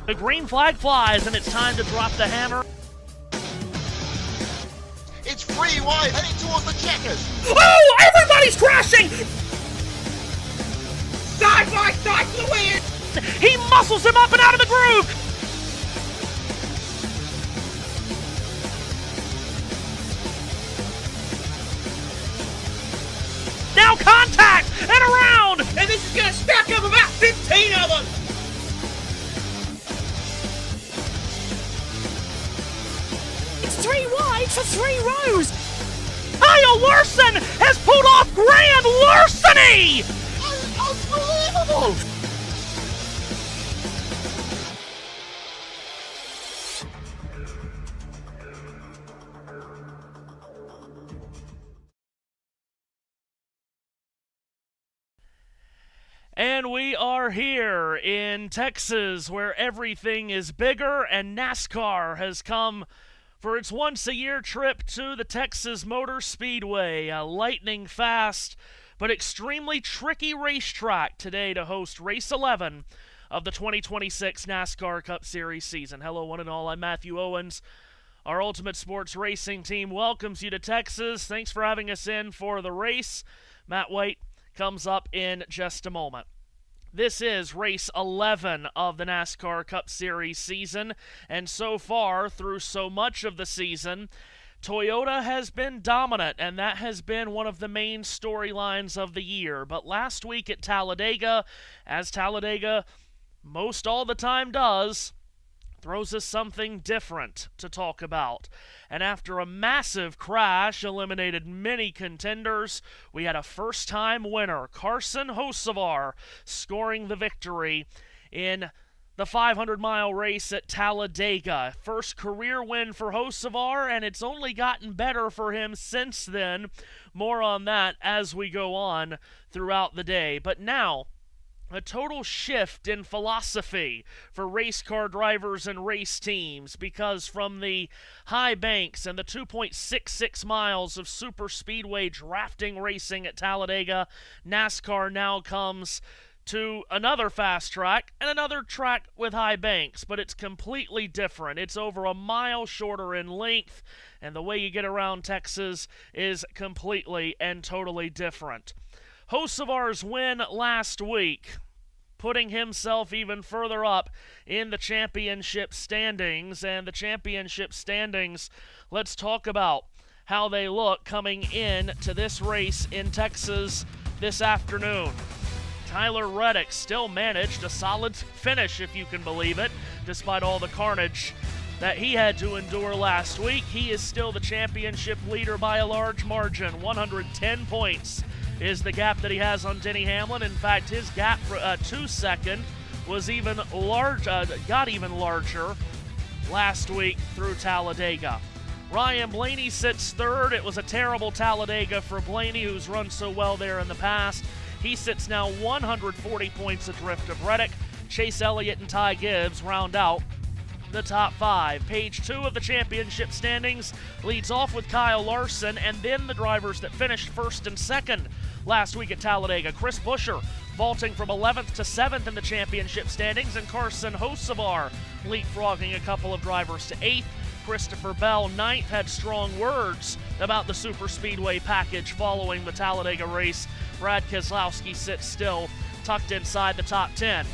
The green flag flies, and it's time to drop the hammer. It's free wide, heading towards the checkers. Oh, everybody's crashing! Side by side for the win! He muscles him up and out of the groove! Now contact and around! And this is going to stack up about 15 of them! It's 3 wide for 3 rows! Kyle Larson has pulled off grand larceny! Unbelievable! And we are here in Texas, where everything is bigger, and NASCAR has come for its once-a-year trip to the Texas Motor Speedway, a lightning-fast but extremely tricky racetrack today to host Race 11 of the 2026 NASCAR Cup Series season. Hello, one and all. I'm Matthew Owens. Our Ultimate Sports Racing team welcomes you to Texas. Thanks for having us in for the race. Matt White comes up in just a moment. This is race 11 of the NASCAR Cup Series season, and so far, through so much of the season, Toyota has been dominant, and that has been one of the main storylines of the year. But last week at Talladega, as Talladega most all the time does, throws us something different to talk about. And after a massive crash eliminated many contenders, we had a first-time winner, Carson Hocevar, scoring the victory in the 500-mile race at Talladega. First career win for Hocevar, and it's only gotten better for him since then. More on that as we go on throughout the day. But now, a total shift in philosophy for race car drivers and race teams, because from the high banks and the 2.66 miles of super speedway drafting racing at Talladega, NASCAR now comes to another fast track and another track with high banks, but it's completely different. It's over a mile shorter in length, and the way you get around Texas is completely and totally different. Hocevar's win last week, putting himself even further up in the championship standings. And the championship standings, let's talk about how they look coming in to this race in Texas this afternoon. Tyler Reddick still managed a solid finish, if you can believe it, despite all the carnage that he had to endure last week. He is still the championship leader by a large margin. 110 points is the gap that he has on Denny Hamlin. In fact, his gap to second was even got even larger last week through Talladega. Ryan Blaney sits third. It was a terrible Talladega for Blaney, who's run so well there in the past. He sits now 140 points adrift of Reddick. Chase Elliott and Ty Gibbs round out the top 5. Page 2 of the championship standings leads off with Kyle Larson, and then the drivers that finished first and second last week at Talladega. Chris Buescher vaulting from 11th to 7th in the championship standings, and Carson Hocevar leapfrogging a couple of drivers to 8th. Christopher Bell, 9th, had strong words about the super speedway package following the Talladega race. Brad Keselowski sits still, tucked inside the top 10.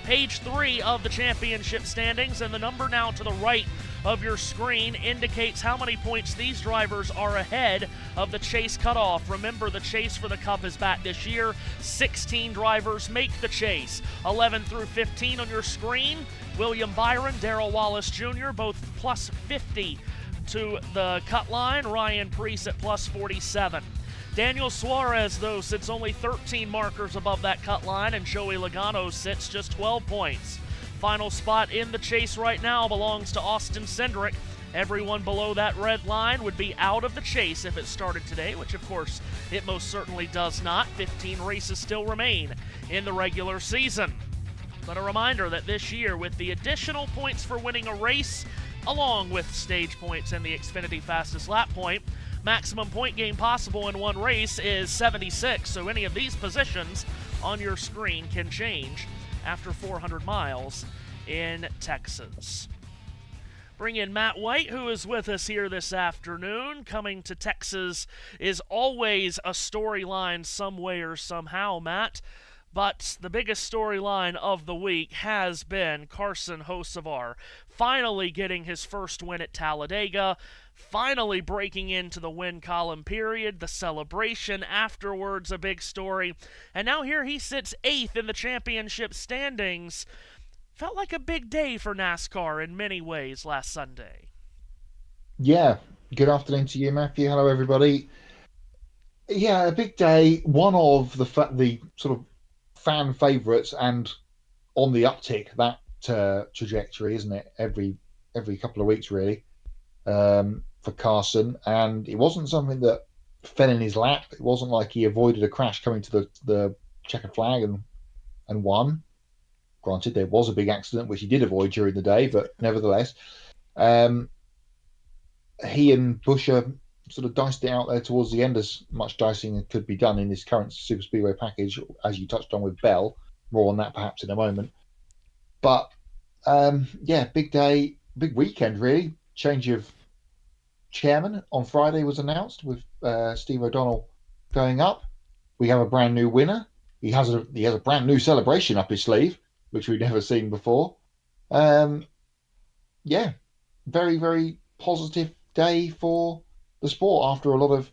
Page 3 of the championship standings, and the number now to the right of your screen indicates how many points these drivers are ahead of the chase cutoff. Remember, the chase for the Cup is back this year. 16 drivers make the chase. 11 through 15 on your screen. William Byron, Darrell Wallace Jr., both plus 50 to the cut line. Ryan Preece at plus 47. Daniel Suarez, though, sits only 13 markers above that cut line, and Joey Logano sits just 12 points. Final spot in the chase right now belongs to Austin Cindric. Everyone below that red line would be out of the chase if it started today, which of course it most certainly does not. 15 races still remain in the regular season. But a reminder that this year, with the additional points for winning a race, along with stage points and the Xfinity fastest lap point, maximum point gain possible in one race is 76, so any of these positions on your screen can change after 400 miles in Texas. Bring in Matt White, who is with us here this afternoon. Coming to Texas is always a storyline some way or somehow, Matt. But the biggest storyline of the week has been Carson Hocevar finally getting his first win at Talladega, finally breaking into the win column period, the celebration afterwards a big story, and now here he sits 8th in the championship standings. Felt like a big day for NASCAR in many ways last Sunday. Yeah, good afternoon to you, Matthew. Hello, everybody. Yeah, a big day. One of the sort of fan favourites and on the uptick, that trajectory, isn't it? Every couple of weeks, really, for Carson. And it wasn't something that fell in his lap. It wasn't like he avoided a crash coming to the checkered flag and won. Granted, there was a big accident which he did avoid during the day, but nevertheless, he and Busher sort of diced it out there towards the end, as much dicing could be done in this current Super Speedway package, as you touched on with Bell. More on that perhaps in a moment. But yeah, big day, big weekend really. Change of chairman on Friday was announced with Steve O'Donnell going up. We have a brand new winner. He has a brand new celebration up his sleeve, which we've never seen before. Yeah, very, very positive day for the sport after a lot of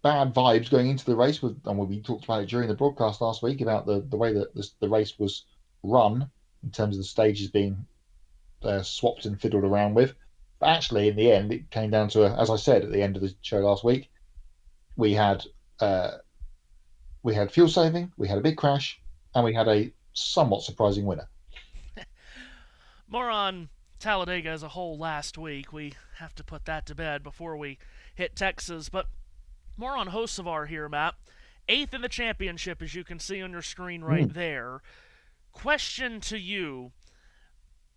bad vibes going into the race. And we talked about it during the broadcast last week about the way that the race was run in terms of the stages being swapped and fiddled around with. But actually, in the end, it came down to, as I said at the end of the show last week, we had fuel saving, we had a big crash, and we had a somewhat surprising winner. More on Talladega as a whole last week. We have to put that to bed before we hit Texas. But more on Hocevar here, Matt. 8th in the championship, as you can see on your screen right there. Question to you.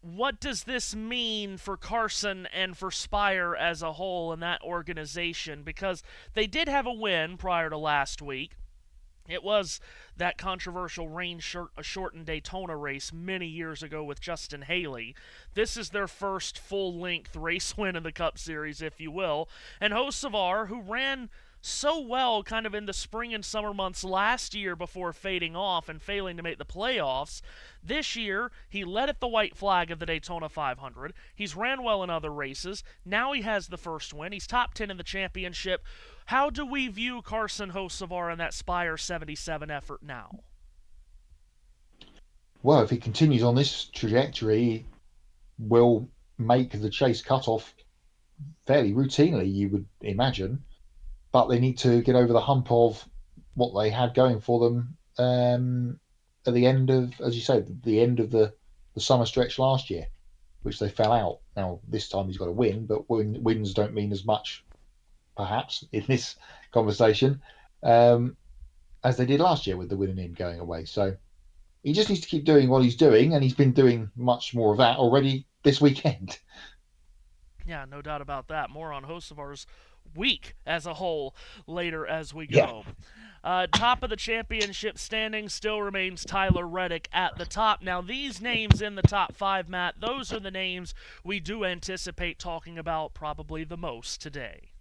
What does this mean for Carson and for Spire as a whole and that organization? Because they did have a win prior to last week. It was that controversial rain-shortened Daytona race many years ago with Justin Haley. This is their first full-length race win in the Cup Series, if you will. And Hocevar, who ran so well kind of in the spring and summer months last year before fading off and failing to make the playoffs. This year, he led at the white flag of the Daytona 500. He's ran well in other races. Now he has the first win. He's top 10 in the championship. How do we view Carson Hocevar and that Spire 77 effort now? Well, if he continues on this trajectory, he will make the chase cutoff fairly routinely, you would imagine. But they need to get over the hump of what they had going for them at the end of, as you say, the end of the summer stretch last year, which they fell out. Now, this time he's got a win, but wins don't mean as much, perhaps, in this conversation, as they did last year with the winning in going away. So he just needs to keep doing what he's doing, and he's been doing much more of that already this weekend. Yeah, no doubt about that. More on Hocevar's week as a whole later as we go. Top of the championship standings still remains Tyler Reddick at the top. Now, these names in the top 5, Matt, those are the names we do anticipate talking about probably the most today.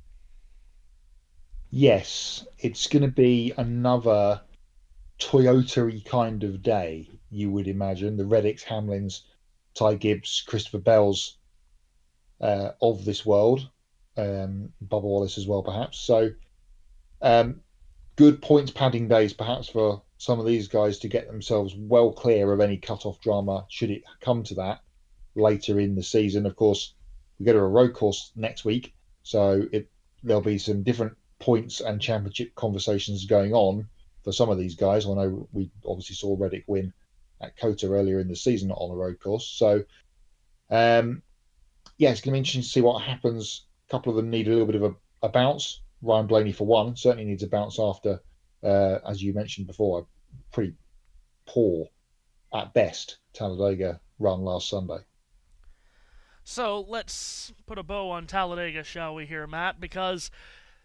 Yes, it's going to be another Toyota-y kind of day, you would imagine. The Reddicks, Hamlins, Ty Gibbs, Christopher Bells of this world. Bubba Wallace as well, perhaps. So good points padding days, perhaps, for some of these guys to get themselves well clear of any cut-off drama, should it come to that later in the season. Of course, we go to a road course next week, so there'll be some different points and championship conversations going on for some of these guys. I know we obviously saw Reddick win at COTA earlier in the season on a road course. So, yeah, it's going to be interesting to see what happens. A couple of them need a little bit of a bounce. Ryan Blaney, for one, certainly needs a bounce after, as you mentioned before, a pretty poor, at best, Talladega run last Sunday. So let's put a bow on Talladega, shall we here, Matt? Because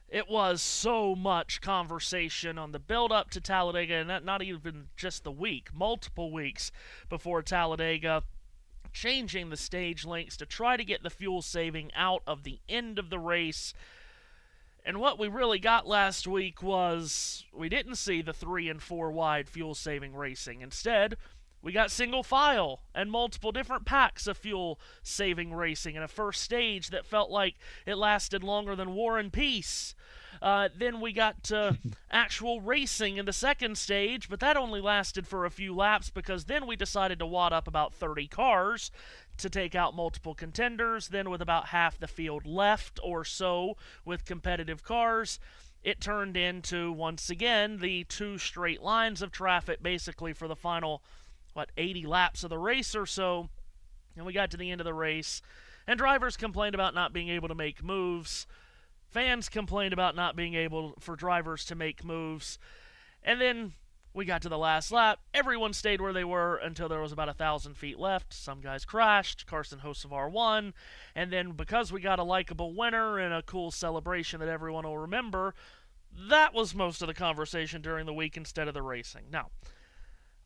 It was so much conversation on the build up to Talladega, and not even just the week, multiple weeks before Talladega, changing the stage lengths to try to get the fuel saving out of the end of the race. And what we really got last week was we didn't see the 3 and 4 wide fuel saving racing. Instead, we got single file and multiple different packs of fuel saving racing in a first stage that felt like it lasted longer than War and Peace. Then we got actual racing in the second stage, but that only lasted for a few laps because then we decided to wad up about 30 cars to take out multiple contenders. Then with about half the field left or so with competitive cars, it turned into, once again, the 2 straight lines of traffic basically for the final 80 laps of the race or so. And we got to the end of the race, and drivers complained about not being able to make moves. Fans complained about not being able for drivers to make moves. And then we got to the last lap. Everyone stayed where they were until there was about 1,000 feet left. Some guys crashed. Carson Hocevar won. And then because we got a likable winner and a cool celebration that everyone will remember, that was most of the conversation during the week instead of the racing. Now,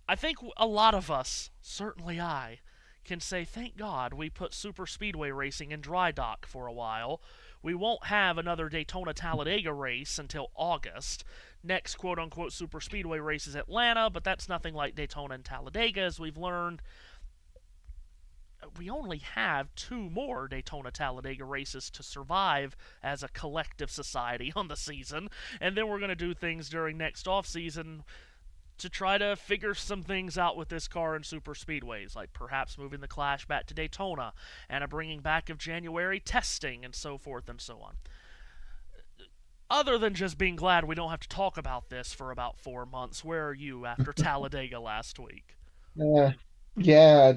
I think a lot of us, certainly I, can say thank God we put super speedway racing in dry dock for a while. We won't have another Daytona Talladega race until August. Next quote-unquote super speedway race is Atlanta, but that's nothing like Daytona and Talladega, as we've learned. We only have 2 more Daytona Talladega races to survive as a collective society on the season, and then we're going to do things during next off-season to try to figure some things out with this car in super speedways, like perhaps moving the Clash back to Daytona and a bringing back of January testing and so forth and so on. Other than just being glad we don't have to talk about this for about 4 months, where are you after Talladega last week? Yeah,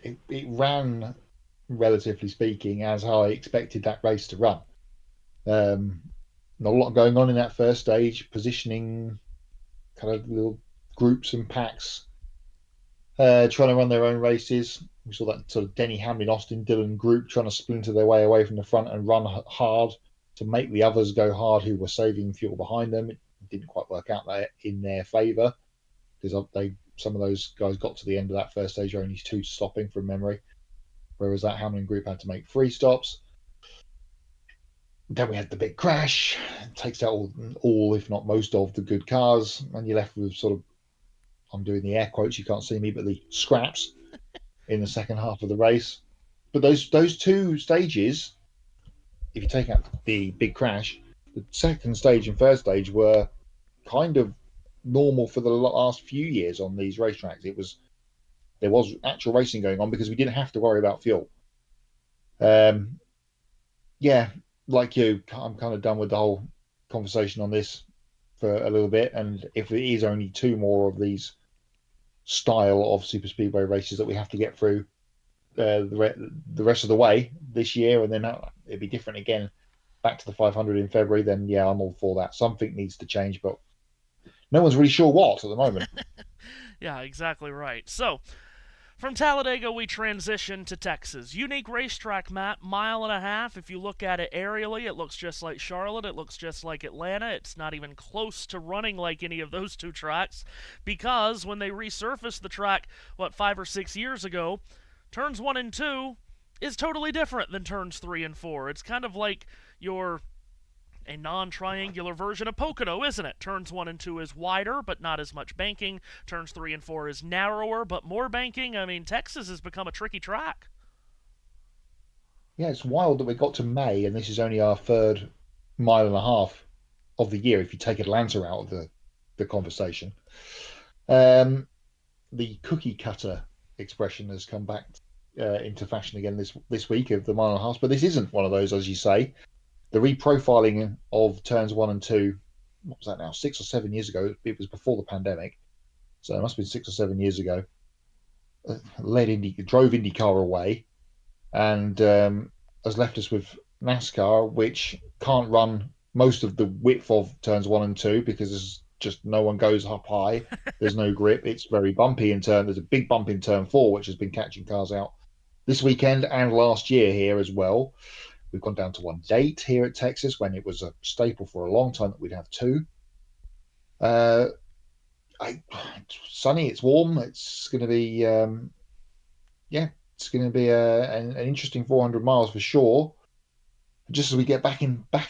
it ran, relatively speaking, as I expected that race to run. Not a lot going on in that first stage, positioning kind of little groups and packs trying to run their own races. We saw that sort of Denny Hamlin, Austin Dillon group trying to splinter their way away from the front and run hard to make the others go hard who were saving fuel behind them. It didn't quite work out there in their favour because some of those guys got to the end of that first stage, only 2 stopping from memory, whereas that Hamlin group had to make 3 stops. Then we had the big crash. It takes out all, if not most, of the good cars, and you're left with sort of, I'm doing the air quotes, you can't see me, but the scraps in the second half of the race. But those 2 stages, if you take out the big crash, the second stage and first stage were kind of normal for the last few years on these racetracks. There was actual racing going on because we didn't have to worry about fuel. Yeah, like you, I'm kind of done with the whole conversation on this for a little bit. And if it is only 2 more of these style of super speedway races that we have to get through the rest of the way this year, and then it'd be different again back to the 500 in February, then yeah, I'm all for that. Something needs to change, but no one's really sure what at the moment. Yeah, exactly right. So, from Talladega, we transition to Texas. Unique racetrack, Matt, 1.5 miles. If you look at it aerially, it looks just like Charlotte. It looks just like Atlanta. It's not even close to running like any of those 2 tracks because when they resurfaced the track, 5 or 6 years ago, turns 1 and 2 is totally different than turns 3 and 4. It's kind of like a non-triangular version of Pocono, isn't it? Turns 1 and 2 is wider, but not as much banking. Turns 3 and 4 is narrower, but more banking. I mean, Texas has become a tricky track. Yeah, it's wild that we got to May, and this is only our 3rd 1.5 miles of the year, if you take Atlanta out of the conversation. The cookie cutter expression has come back into fashion again this week of the 1.5 miles, but this isn't one of those, as you say. The reprofiling of turns 1 and 2, what was that now, 6 or 7 years ago? It was before the pandemic, so it must have been 6 or 7 years ago. Drove IndyCar away, and has left us with NASCAR, which can't run most of the width of turns 1 and 2 because there's just no one goes up high. There's no grip. It's very bumpy in turn. There's a big bump in turn 4, which has been catching cars out this weekend and last year here as well. We've gone down to one date here at Texas when it was a staple for a long time that we'd have two. It's sunny, it's warm. It's going to be, it's going to be an interesting 400 miles for sure. Just as we get back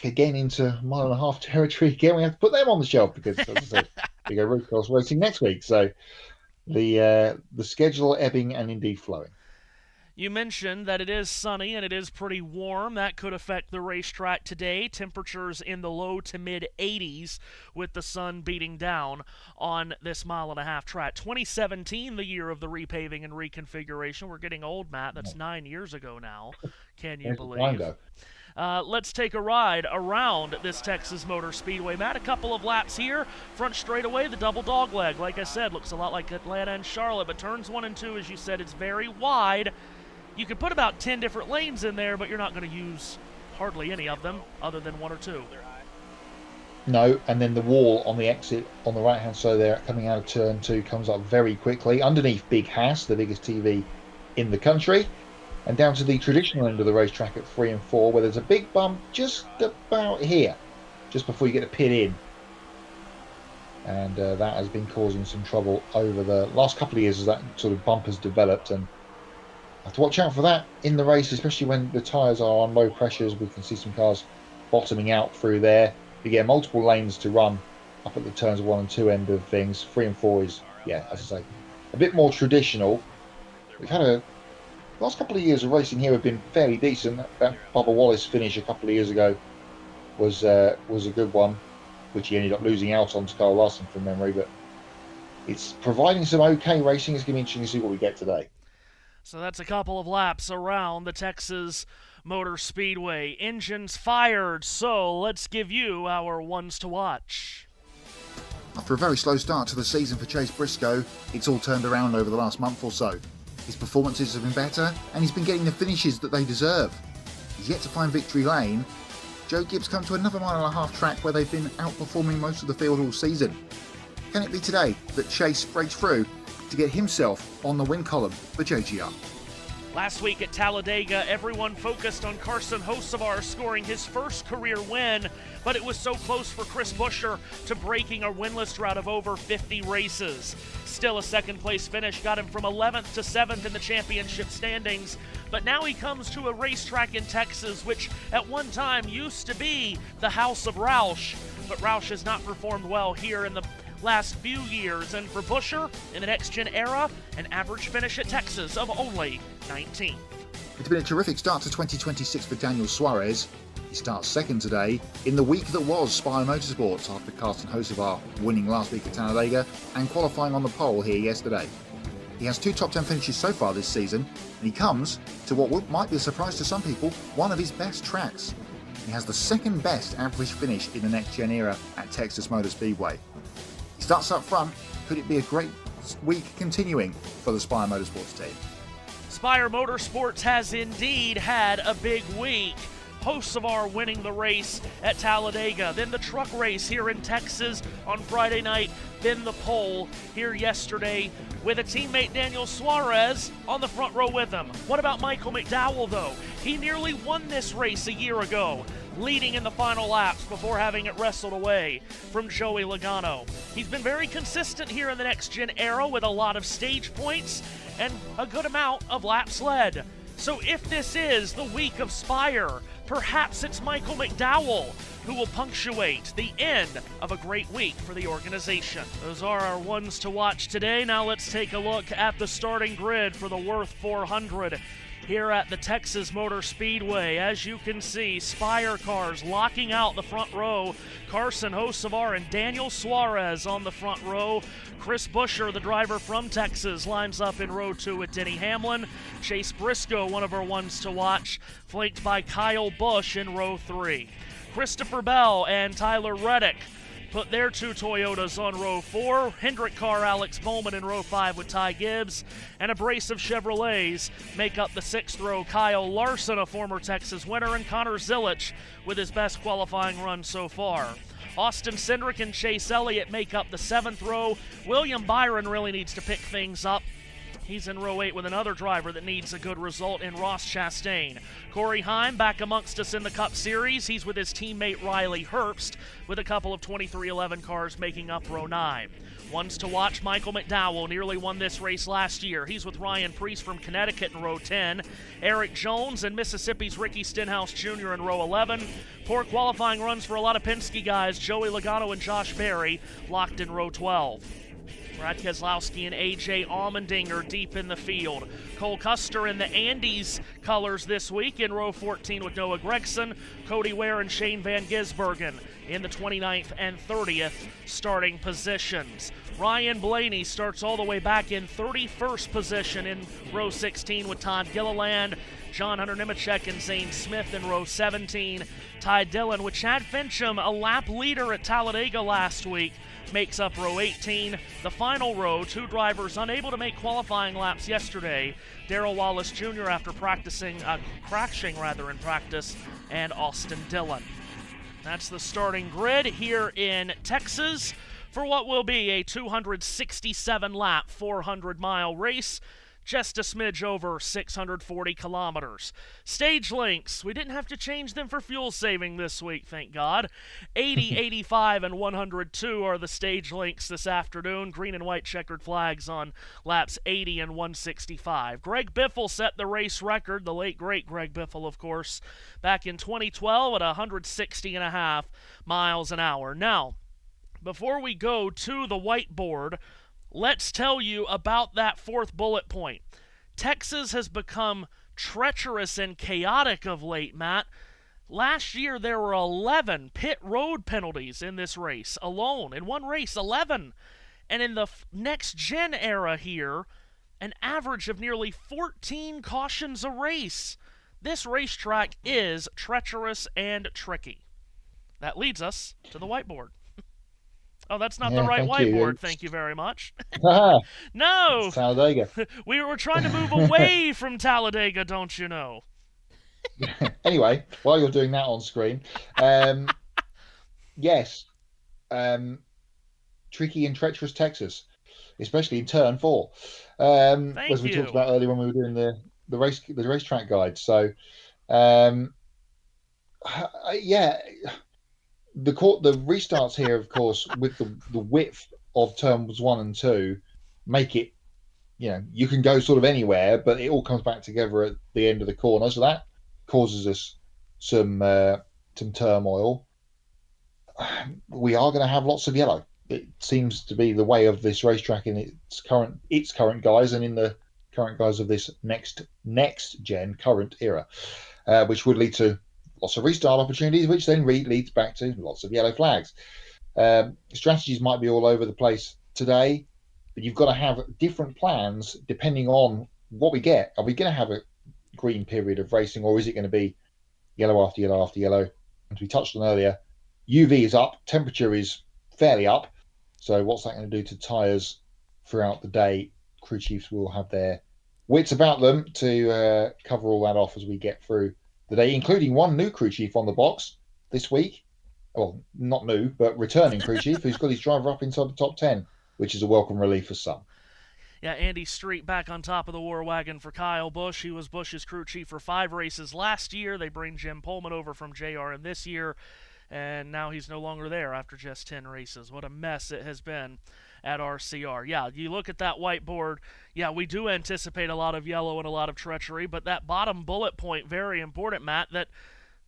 again into mile and a half territory again, we have to put them on the shelf because, as I said, we go road course racing next week. So the schedule ebbing and indeed flowing. You mentioned that it is sunny and it is pretty warm. That could affect the racetrack today. Temperatures in the low to mid 80s with the sun beating down on this mile-and-a-half track. 2017, the year of the repaving and reconfiguration. We're getting old, Matt. That's 9 years ago now. Can you believe? Let's take a ride around this Texas Motor Speedway. Matt, a couple of laps here. Front straightaway, the double dogleg. Like I said, looks a lot like Atlanta and Charlotte, but turns 1 and 2, as you said, it's very wide. You could put about 10 different lanes in there, but you're not going to use hardly any of them other than 1 or 2. No, and then the wall on the exit on the right-hand side there, coming out of turn 2, comes up very quickly underneath Big Hass, the biggest TV in the country, and down to the traditional end of the racetrack at 3 and 4, where there's a big bump just about here, just before you get to pit in. And that has been causing some trouble over the last couple of years as that sort of bump has developed, and have to watch out for that in the race, especially when the tyres are on low pressures. We can see some cars bottoming out through there. You get multiple lanes to run up at the turns 1 and 2 end of things. 3 and 4 is, as I say, a bit more traditional. We've had the last couple of years of racing here have been fairly decent. That Bubba Wallace finish a couple of years ago was a good one, which he ended up losing out on to Carl Larson from memory. But it's providing some okay racing. It's going to be interesting to see what we get today. So that's a couple of laps around the Texas Motor Speedway. Engines fired, so let's give you our ones to watch. After a very slow start to the season for Chase Briscoe, it's all turned around over the last month or so. His performances have been better, and he's been getting the finishes that they deserve. He's yet to find victory lane. Joe Gibbs come to another mile-and-a-half track where they've been outperforming most of the field all season. Can it be today that Chase breaks through to get himself on the win column for JGR? Last week at Talladega, everyone focused on Carson Hocevar scoring his first career win, but it was so close for Chris Buescher to breaking a winless drought of over 50 races. Still, a second-place finish got him from 11th to 7th in the championship standings, but now he comes to a racetrack in Texas, which at one time used to be the House of Roush, but Roush has not performed well here in the last few years, and for Buescher, in the next-gen era, an average finish at Texas of only 19th. It's been a terrific start to 2026 for Daniel Suarez. He starts second today in the week that was Spire Motorsports after Carson Hocevar winning last week at Talladega and qualifying on the pole here yesterday. He has 2 top 10 finishes so far this season, and he comes to what might be a surprise to some people, one of his best tracks. He has the second best average finish in the next-gen era at Texas Motor Speedway. He starts up front. Could it be a great week continuing for the Spire Motorsports team? Spire Motorsports has indeed had a big week. Hocevar winning the race at Talladega, then the truck race here in Texas on Friday night, then the pole here yesterday with a teammate Daniel Suarez on the front row with him. What about Michael McDowell though? He nearly won this race a year ago, leading in the final laps before having it wrestled away from Joey Logano. He's been very consistent here in the next-gen era with a lot of stage points and a good amount of laps led. So if this is the week of Spire, perhaps it's Michael McDowell who will punctuate the end of a great week for the organization. Those are our ones to watch today. Now let's take a look at the starting grid for the Wurth 400 here at the Texas Motor Speedway. As you can see, Spire cars locking out the front row. Carson Hocevar and Daniel Suarez on the front row. Chris Buescher, the driver from Texas, lines up in row 2 with Denny Hamlin. Chase Briscoe, one of our ones to watch, flanked by Kyle Busch in row 3. Christopher Bell and Tyler Reddick put their 2 Toyotas on row 4. Hendrick car Alex Bowman in row 5 with Ty Gibbs. And a brace of Chevrolets make up the 6th row. Kyle Larson, a former Texas winner, and Connor Zilich with his best qualifying run so far. Austin Cindric and Chase Elliott make up the 7th row. William Byron really needs to pick things up He's in row 8 with another driver that needs a good result in Ross Chastain. Corey Heim back amongst us in the Cup Series. He's with his teammate Riley Herbst with a couple of 2311 cars making up row 9. Ones to watch, Michael McDowell nearly won this race last year. He's with Ryan Preece from Connecticut in row 10. Eric Jones and Mississippi's Ricky Stenhouse Jr. in row 11. Poor qualifying runs for a lot of Penske guys. Joey Logano and Josh Berry locked in row 12. Brad Keselowski and A.J. Allmendinger deep in the field. Cole Custer in the Andes colors this week in row 14 with Noah Gragson. Cody Ware and Shane Van Gisbergen in the 29th and 30th starting positions. Ryan Blaney starts all the way back in 31st position in row 16 with Todd Gilliland. John Hunter Nemechek and Zane Smith in row 17. Ty Dillon with Chad Fincham, a lap leader at Talladega last week, makes up row 18. The final row, two drivers unable to make qualifying laps yesterday. Darrell Wallace Jr. after crashing in practice, and Austin Dillon. That's the starting grid here in Texas for what will be a 267-lap, 400-mile race. Just a smidge over 640 kilometers. Stage lengths, we didn't have to change them for fuel saving this week, thank God. 80, 85, and 102 are the stage lengths this afternoon. Green and white checkered flags on laps 80 and 165. Greg Biffle set the race record, the late great Greg Biffle, of course, back in 2012 at 160.5 miles an hour. Now, before we go to the whiteboard, let's tell you about that fourth bullet point. Texas has become treacherous and chaotic of late, Matt. Last year there were 11 pit road penalties in this race alone. In one race, 11. And in the next-gen era here, an average of nearly 14 cautions a race. This racetrack is treacherous and tricky. That leads us to the whiteboard. Oh, that's not the right whiteboard. Thank you very much. No! Talladega. We were trying to move away from Talladega, don't you know? Anyway, while you're doing that on screen, yes, tricky and treacherous Texas, especially in turn 4. As we talked about earlier when we were doing the racetrack guide. So, yeah. The restarts here, of course, with the width of turns 1 and 2, make it, you can go sort of anywhere, but it all comes back together at the end of the corner. So that causes us some turmoil. We are going to have lots of yellow. It seems to be the way of this racetrack in its current guise and in the current guise of this next gen current era, which would lead to lots of restart opportunities, which then leads back to lots of yellow flags. Strategies might be all over the place today, but you've got to have different plans depending on what we get. Are we going to have a green period of racing, or is it going to be yellow after yellow after yellow? As we touched on earlier, UV is up, temperature is fairly up. So what's that going to do to tyres throughout the day? Crew chiefs will have their wits about them to cover all that off as we get through the day, including one new crew chief on the box this week. Well, not new, but returning crew chief who's got his driver up inside the top 10, which is a welcome relief for some. Yeah, Andy Street back on top of the war wagon for Kyle Busch. He was Busch's crew chief for 5 races last year. They bring Jim Pullman over from JRM this year, and now he's no longer there after just 10 races. What a mess it has been at RCR. Yeah, you look at that whiteboard, yeah, we do anticipate a lot of yellow and a lot of treachery, but that bottom bullet point, very important, Matt, that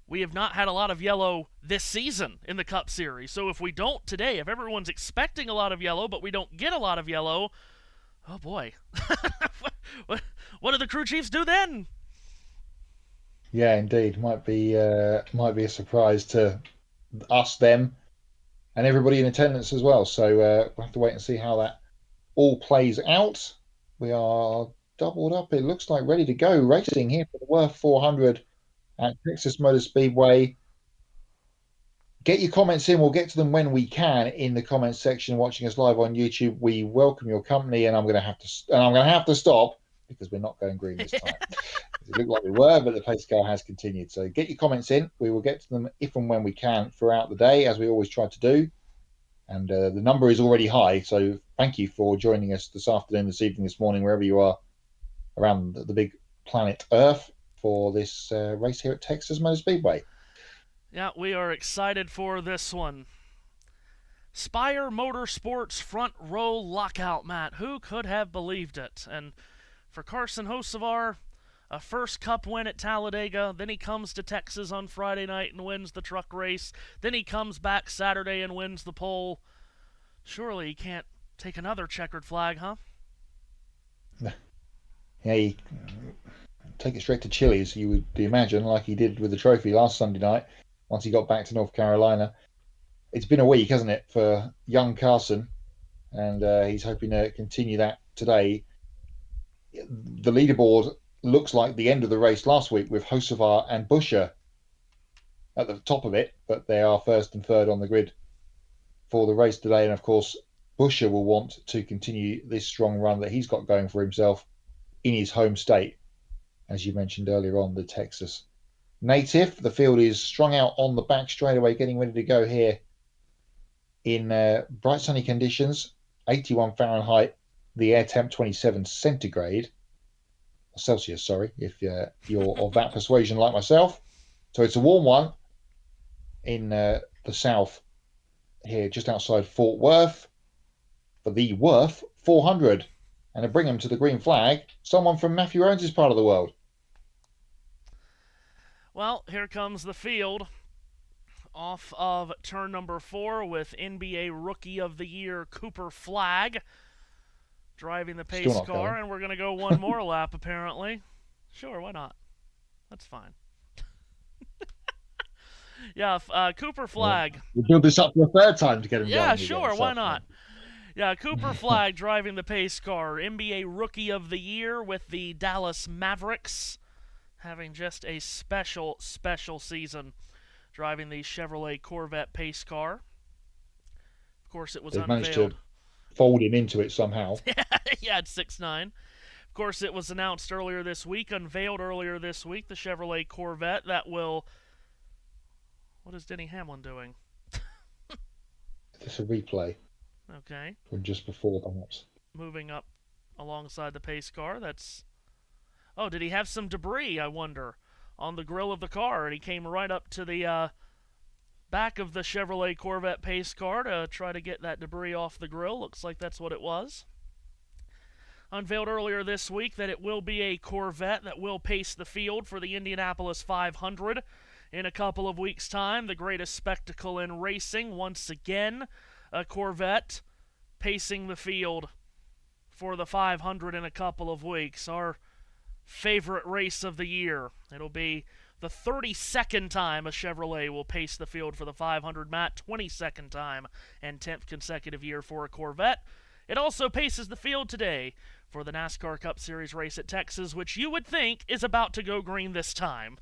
we have not had a lot of yellow this season in the Cup Series. So if we don't today, if everyone's expecting a lot of yellow, but we don't get a lot of yellow, oh boy. What do the crew chiefs do then? Yeah, indeed. Might be a surprise to us, them, and everybody in attendance as well. So we'll have to wait and see how that all plays out. We are doubled up, it looks like, ready to go racing here for the Wurth 400 at Texas Motor Speedway. Get your comments in. We'll get to them when we can in the comments section. Watching us live on YouTube, we welcome your company, and I'm going to have to stop because we're not going green this time. It looked like we were, but the pace car has continued. So get your comments in. We will get to them if and when we can throughout the day, as we always try to do. And the number is already high, so thank you for joining us this afternoon, this evening, this morning, wherever you are around the big planet Earth for this race here at Texas Motor Speedway. Yeah, we are excited for this one. Spire Motorsports front row lockout, Matt. Who could have believed it? And for Carson Hocevar, a first Cup win at Talladega, then he comes to Texas on Friday night and wins the truck race, then he comes back Saturday and wins the pole. Surely he can't take another checkered flag, huh? Yeah, he take it straight to Chili's, you would imagine, like he did with the trophy last Sunday night once he got back to North Carolina. It's been a week, hasn't it, for young Carson, and he's hoping to continue that today. The leaderboard looks like the end of the race last week with Hocevar and Buescher at the top of it, but they are first and third on the grid for the race today. And of course, Buescher will want to continue this strong run that he's got going for himself in his home state, as you mentioned earlier on, the Texas native. The field is strung out on the back straightaway, getting ready to go here in bright sunny conditions, 81 Fahrenheit, the air temp 27 Celsius, sorry, if you're of that persuasion like myself. So it's a warm one in the south here, just outside Fort Worth, for the Wurth 400. And to bring him to the green flag, someone from Matthew Owens' part of the world. Well, here comes the field off of turn number 4 with NBA Rookie of the Year Cooper Flagg driving the pace car, going. and we're going to go one more lap, apparently. Sure, why not? That's fine. Yeah, Cooper Flagg. We'll build this up for a third time to get him going. Yeah, sure, why not? Yeah, Cooper Flagg driving the pace car, NBA Rookie of the Year with the Dallas Mavericks, having just a special season driving the Chevrolet Corvette pace car. Of course, it was They've unveiled. managed to fold him into it somehow. Yeah, at 6'9". Of course, it was announced earlier this week, unveiled earlier this week, the Chevrolet Corvette that will... What is Denny Hamlin doing? It's a replay. Okay. From just before, perhaps. Moving up alongside the pace car. That's... Oh, did he have some debris, I wonder, on the grill of the car? And he came right up to the back of the Chevrolet Corvette pace car to try to get that debris off the grill. Looks like that's what it was. Unveiled earlier this week that it will be a Corvette that will pace the field for the Indianapolis 500 in a couple of weeks' time. The greatest spectacle in racing. Once again, a Corvette pacing the field for the 500 in a couple of weeks. Our favorite race of the year. It'll be the 32nd time a Chevrolet will pace the field for the 500, Matt. 22nd time and 10th consecutive year for a Corvette. It also paces the field today for the NASCAR Cup Series race at Texas, which you would think is about to go green this time.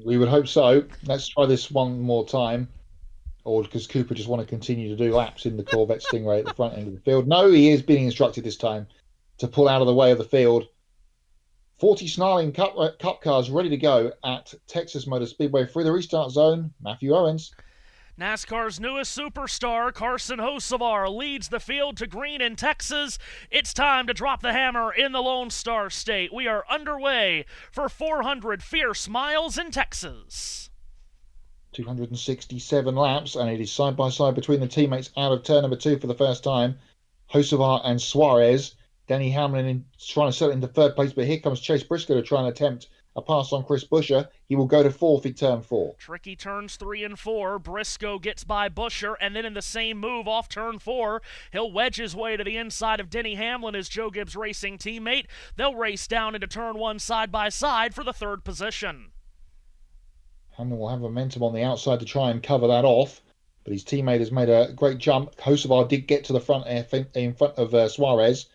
We would hope so. Let's try this one more time. Or because Cooper just want to continue to do laps in the Corvette Stingray at the front end of the field. No, he is being instructed this time to pull out of the way of the field. 40 snarling cup cars ready to go at Texas Motor Speedway through the restart zone. Matthew Owens. NASCAR's newest superstar, Carson Hocevar, leads the field to green in Texas. It's time to drop the hammer in the Lone Star State. We are underway for 400 fierce miles in Texas. 267 laps, and it is side by side between the teammates out of turn number 2 for the first time. Hocevar and Suarez. Denny Hamlin trying to settle into third place, but here comes Chase Briscoe to try and attempt a pass on Chris Buescher. He will go to fourth in turn 4. Tricky turns 3 and 4. Briscoe gets by Buescher, and then in the same move off turn 4, he'll wedge his way to the inside of Denny Hamlin, his Joe Gibbs Racing teammate. They'll race down into turn 1 side by side for the third position. Hamlin will have momentum on the outside to try and cover that off, but his teammate has made a great jump. Hocevar did get to the front in front of Suarez.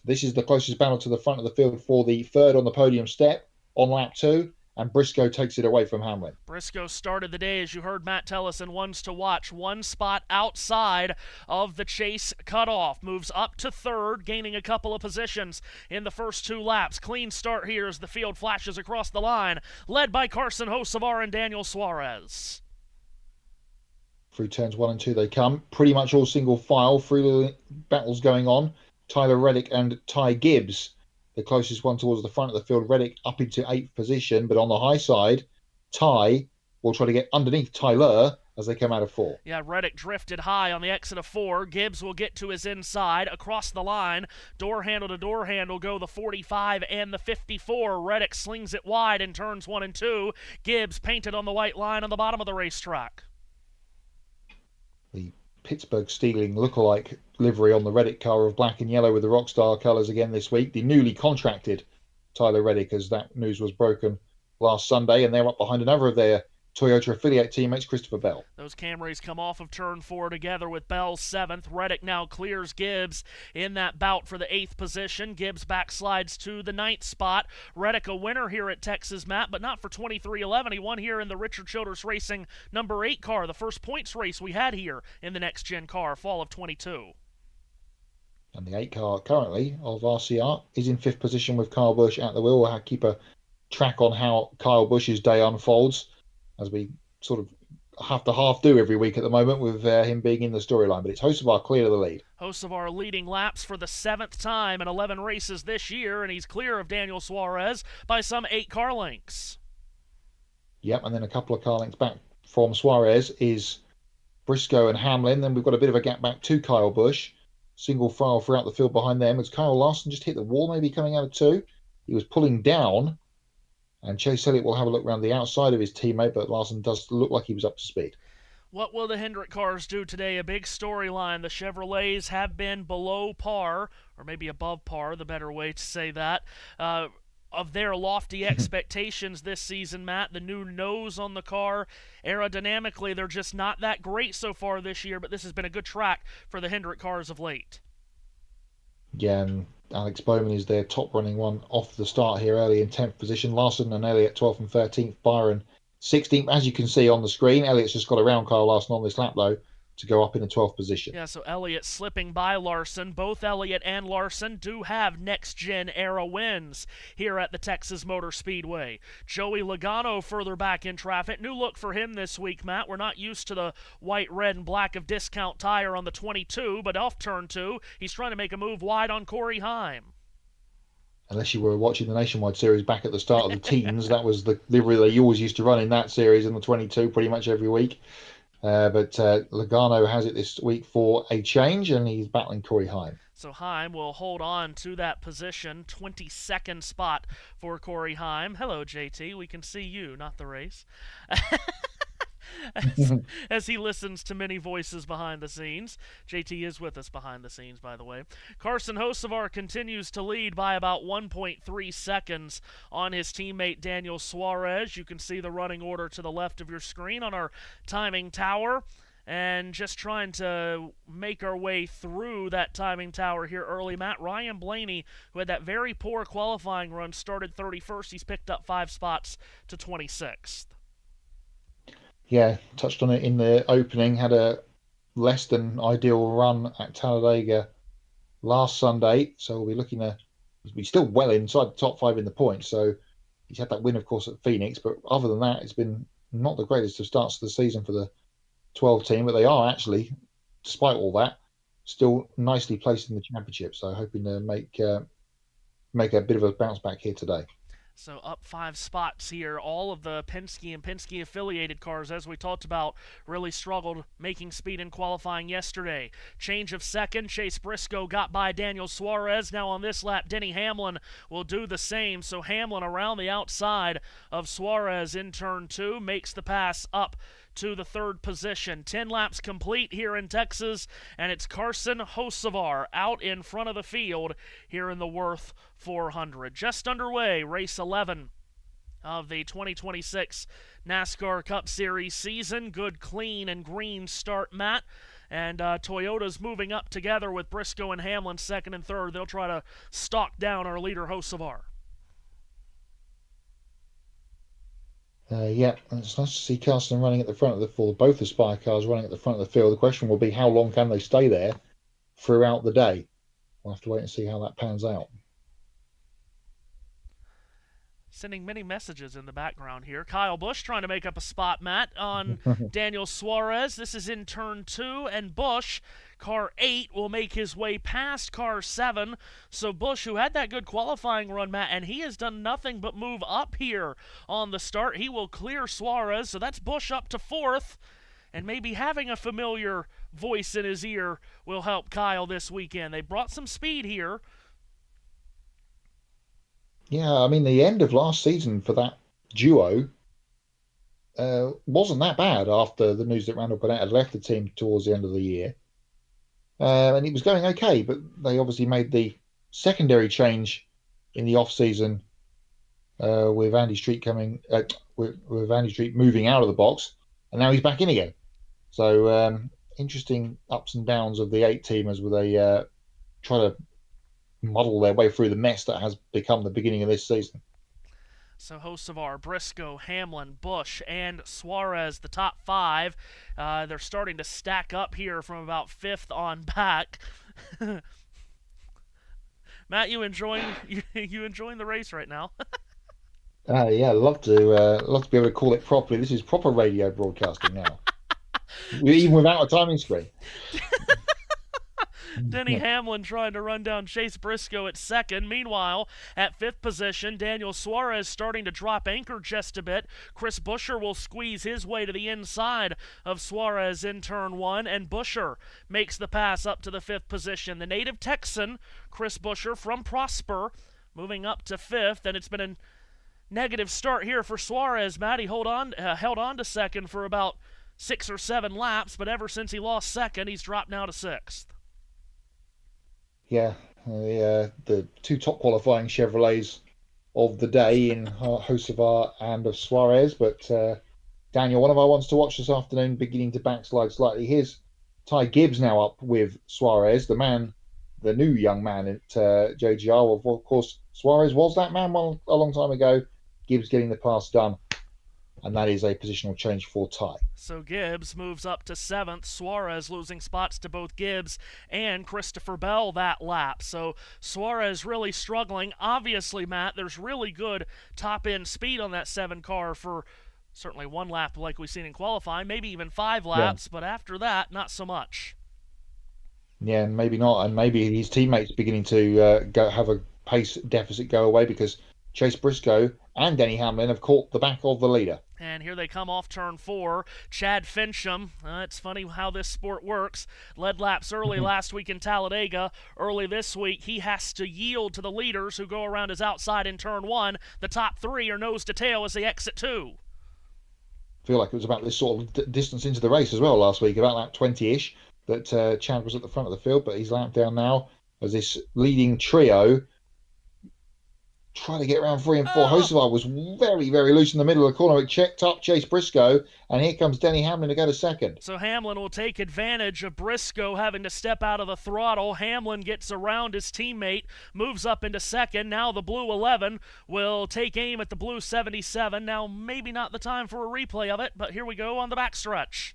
This is the closest battle to the front of the field for the third on the podium step on lap 2, and Briscoe takes it away from Hamlin. Briscoe started the day, as you heard Matt tell us, in ones to watch. One spot outside of the chase cutoff. Moves up to third, gaining a couple of positions in the first 2 laps. Clean start here as the field flashes across the line, led by Carson Hocevar and Daniel Suarez. Through turns 1 and 2 they come. Pretty much all single file through the battles going on. Tyler Reddick and Ty Gibbs, the closest one towards the front of the field. Reddick up into 8th position, but on the high side, Ty will try to get underneath Tyler as they come out of 4. Yeah, Reddick drifted high on the exit of 4. Gibbs will get to his inside. Across the line, door handle to door handle go the 45 and the 54. Reddick slings it wide in turns 1 and 2. Gibbs painted on the white line on the bottom of the racetrack. The Pittsburgh Steeling lookalike livery on the Reddick car of black and yellow with the Rockstar colours again this week. The newly contracted Tyler Reddick, as that news was broken last Sunday, and they're up behind another of their Toyota affiliate teammates, Christopher Bell. Those Camrys come off of turn 4 together with Bell's 7th. Reddick now clears Gibbs in that bout for the 8th position. Gibbs backslides to the 9th spot. Reddick a winner here at Texas, Matt, but not for 2311. He won here in the Richard Childress Racing number 8 car, the first points race we had here in the next gen car, fall of 22. And the 8 car currently of RCR is in 5th position with Kyle Busch at the wheel. We'll keep a track on how Kyle Busch's day unfolds, as we sort of have to half do every week at the moment with him being in the storyline. But it's Hocevar clear to the lead. Hocevar leading laps for the 7th time in 11 races this year, and he's clear of Daniel Suarez by some 8 car lengths. Yep, and then a couple of car lengths back from Suarez is Briscoe and Hamlin. Then we've got a bit of a gap back to Kyle Busch. Single file throughout the field behind them as Kyle Larson just hit the wall, maybe coming out of 2. He was pulling down. And Chase Elliott will have a look around the outside of his teammate, but Larson does look like he was up to speed. What will the Hendrick cars do today? A big storyline. The Chevrolets have been below par, or maybe above par, the better way to say that, of their lofty expectations this season, Matt. The new nose on the car, aerodynamically, they're just not that great so far this year, but this has been a good track for the Hendrick cars of late. Yeah, and Alex Bowman is their top running one off the start here early in 10th position. Larson and Elliott 12th and 13th. Byron 16th. As you can see on the screen, Elliott's just got around Kyle Larson on this lap, though, to go up in the 12th position. Yeah, so Elliott slipping by Larson. Both Elliott and Larson do have next-gen era wins here at the Texas Motor Speedway. Joey Logano further back in traffic. New look for him this week, Matt. We're not used to the white, red, and black of Discount Tire on the 22, but off turn 2, he's trying to make a move wide on Corey Heim. Unless you were watching the Nationwide Series back at the start of the teens, that was the livery they always used to run in that series in the 22 pretty much every week. But Logano has it this week for a change, and he's battling Corey Heim. So Heim will hold on to that position, 22nd spot for Corey Heim. Hello, JT. We can see you, not the race. as he listens to many voices behind the scenes. JT is with us behind the scenes, by the way. Carson Hocevar continues to lead by about 1.3 seconds on his teammate Daniel Suarez. You can see the running order to the left of your screen on our timing tower. And just trying to make our way through that timing tower here early, Matt. Ryan Blaney, who had that very poor qualifying run, started 31st. He's picked up 5 spots to 26th. Yeah, touched on it in the opening. Had a less than ideal run at Talladega last Sunday. So we'll be looking to be still well inside the top 5 in the points. So he's had that win, of course, at Phoenix. But other than that, it's been not the greatest of starts to the season for the 12 team, but they are actually, despite all that, still nicely placed in the championship. So hoping to make a bit of a bounce back here today. So up 5 spots here. All of the Penske and Penske affiliated cars, as we talked about, really struggled making speed in qualifying yesterday. Change of second. Chase Briscoe got by Daniel Suarez. Now on this lap, Denny Hamlin will do the same. So Hamlin around the outside of Suarez in turn 2 makes the pass up to the 3rd position. 10 laps complete here in Texas, and it's Carson Hocevar out in front of the field here in the Wurth 400. Just underway, race 11 of the 2026 NASCAR Cup Series season. Good, clean, and green start, Matt. And Toyota's moving up together with Briscoe and Hamlin 2nd and 3rd. They'll try to stalk down our leader, Hocevar. Yeah, it's nice to see Carson running at the front of the field. Both Aspire cars running at the front of the field. The question will be how long can they stay there throughout the day? We'll have to wait and see how that pans out. Sending many messages in the background here. Kyle Busch trying to make up a spot, Matt, on Daniel Suarez. This is in turn 2, and Busch Car 8 will make his way past Car 7. So Busch, who had that good qualifying run, Matt, and he has done nothing but move up here on the start. He will clear Suarez, so that's Busch up to 4th. And maybe having a familiar voice in his ear will help Kyle this weekend. They brought some speed here. Yeah, I mean, the end of last season for that duo wasn't that bad after the news that Randall Burnett had left the team towards the end of the year. And it was going okay, but they obviously made the secondary change in the off-season with Andy Street coming, with Andy Street moving out of the box, and now he's back in again. So interesting ups and downs of the 8-teamers where they try to muddle their way through the mess that has become the beginning of this season. So Hocevar, Briscoe, Hamlin, Busch, and Suarez, the top 5. They're starting to stack up here from about 5th on back. Matt, you enjoying the race right now? Yeah, love to be able to call it properly. This is proper radio broadcasting now, even without a timing screen. Denny Hamlin trying to run down Chase Briscoe at 2nd. Meanwhile, at 5th position, Daniel Suarez starting to drop anchor just a bit. Chris Buescher will squeeze his way to the inside of Suarez in turn 1, and Buescher makes the pass up to the 5th position. The native Texan, Chris Buescher from Prosper, moving up to 5th, and it's been a negative start here for Suarez. Matt, he held on to 2nd for about 6 or 7 laps, but ever since he lost 2nd, he's dropped now to 6th. Yeah, the 2 top qualifying Chevrolets of the day in Hocevar and of Suarez. But Daniel, one of our ones to watch this afternoon, beginning to backslide slightly. Here's Ty Gibbs now up with Suarez, the new young man at JGR. Of course, Suarez was that man a long time ago. Gibbs getting the pass done. And that is a positional change for Ty. So Gibbs moves up to 7th. Suarez losing spots to both Gibbs and Christopher Bell that lap. So Suarez really struggling. Obviously, Matt, there's really good top-end speed on that 7 car for certainly 1 lap like we've seen in qualifying, maybe even 5 laps, but after that, not so much. Yeah, and maybe not. And maybe his teammates beginning to have a pace deficit go away because Chase Briscoe and Denny Hamlin have caught the back of the leader. And here they come off turn 4. Chad Fincham, it's funny how this sport works. Led laps early last week in Talladega. Early this week, he has to yield to the leaders who go around his outside in turn 1. The top 3 are nose to tail as they exit 2. I feel like it was about this sort of distance into the race as well last week, about lap 20-ish, that Chad was at the front of the field, but he's lapped down now as this leading trio trying to get around 3 and 4. Hocevar was very, very loose in the middle of the corner. It checked up Chase Briscoe, and here comes Denny Hamlin to go to 2nd. So Hamlin will take advantage of Briscoe having to step out of the throttle. Hamlin gets around his teammate, moves up into 2nd. Now the blue 11 will take aim at the blue 77. Now maybe not the time for a replay of it, but here we go on the backstretch.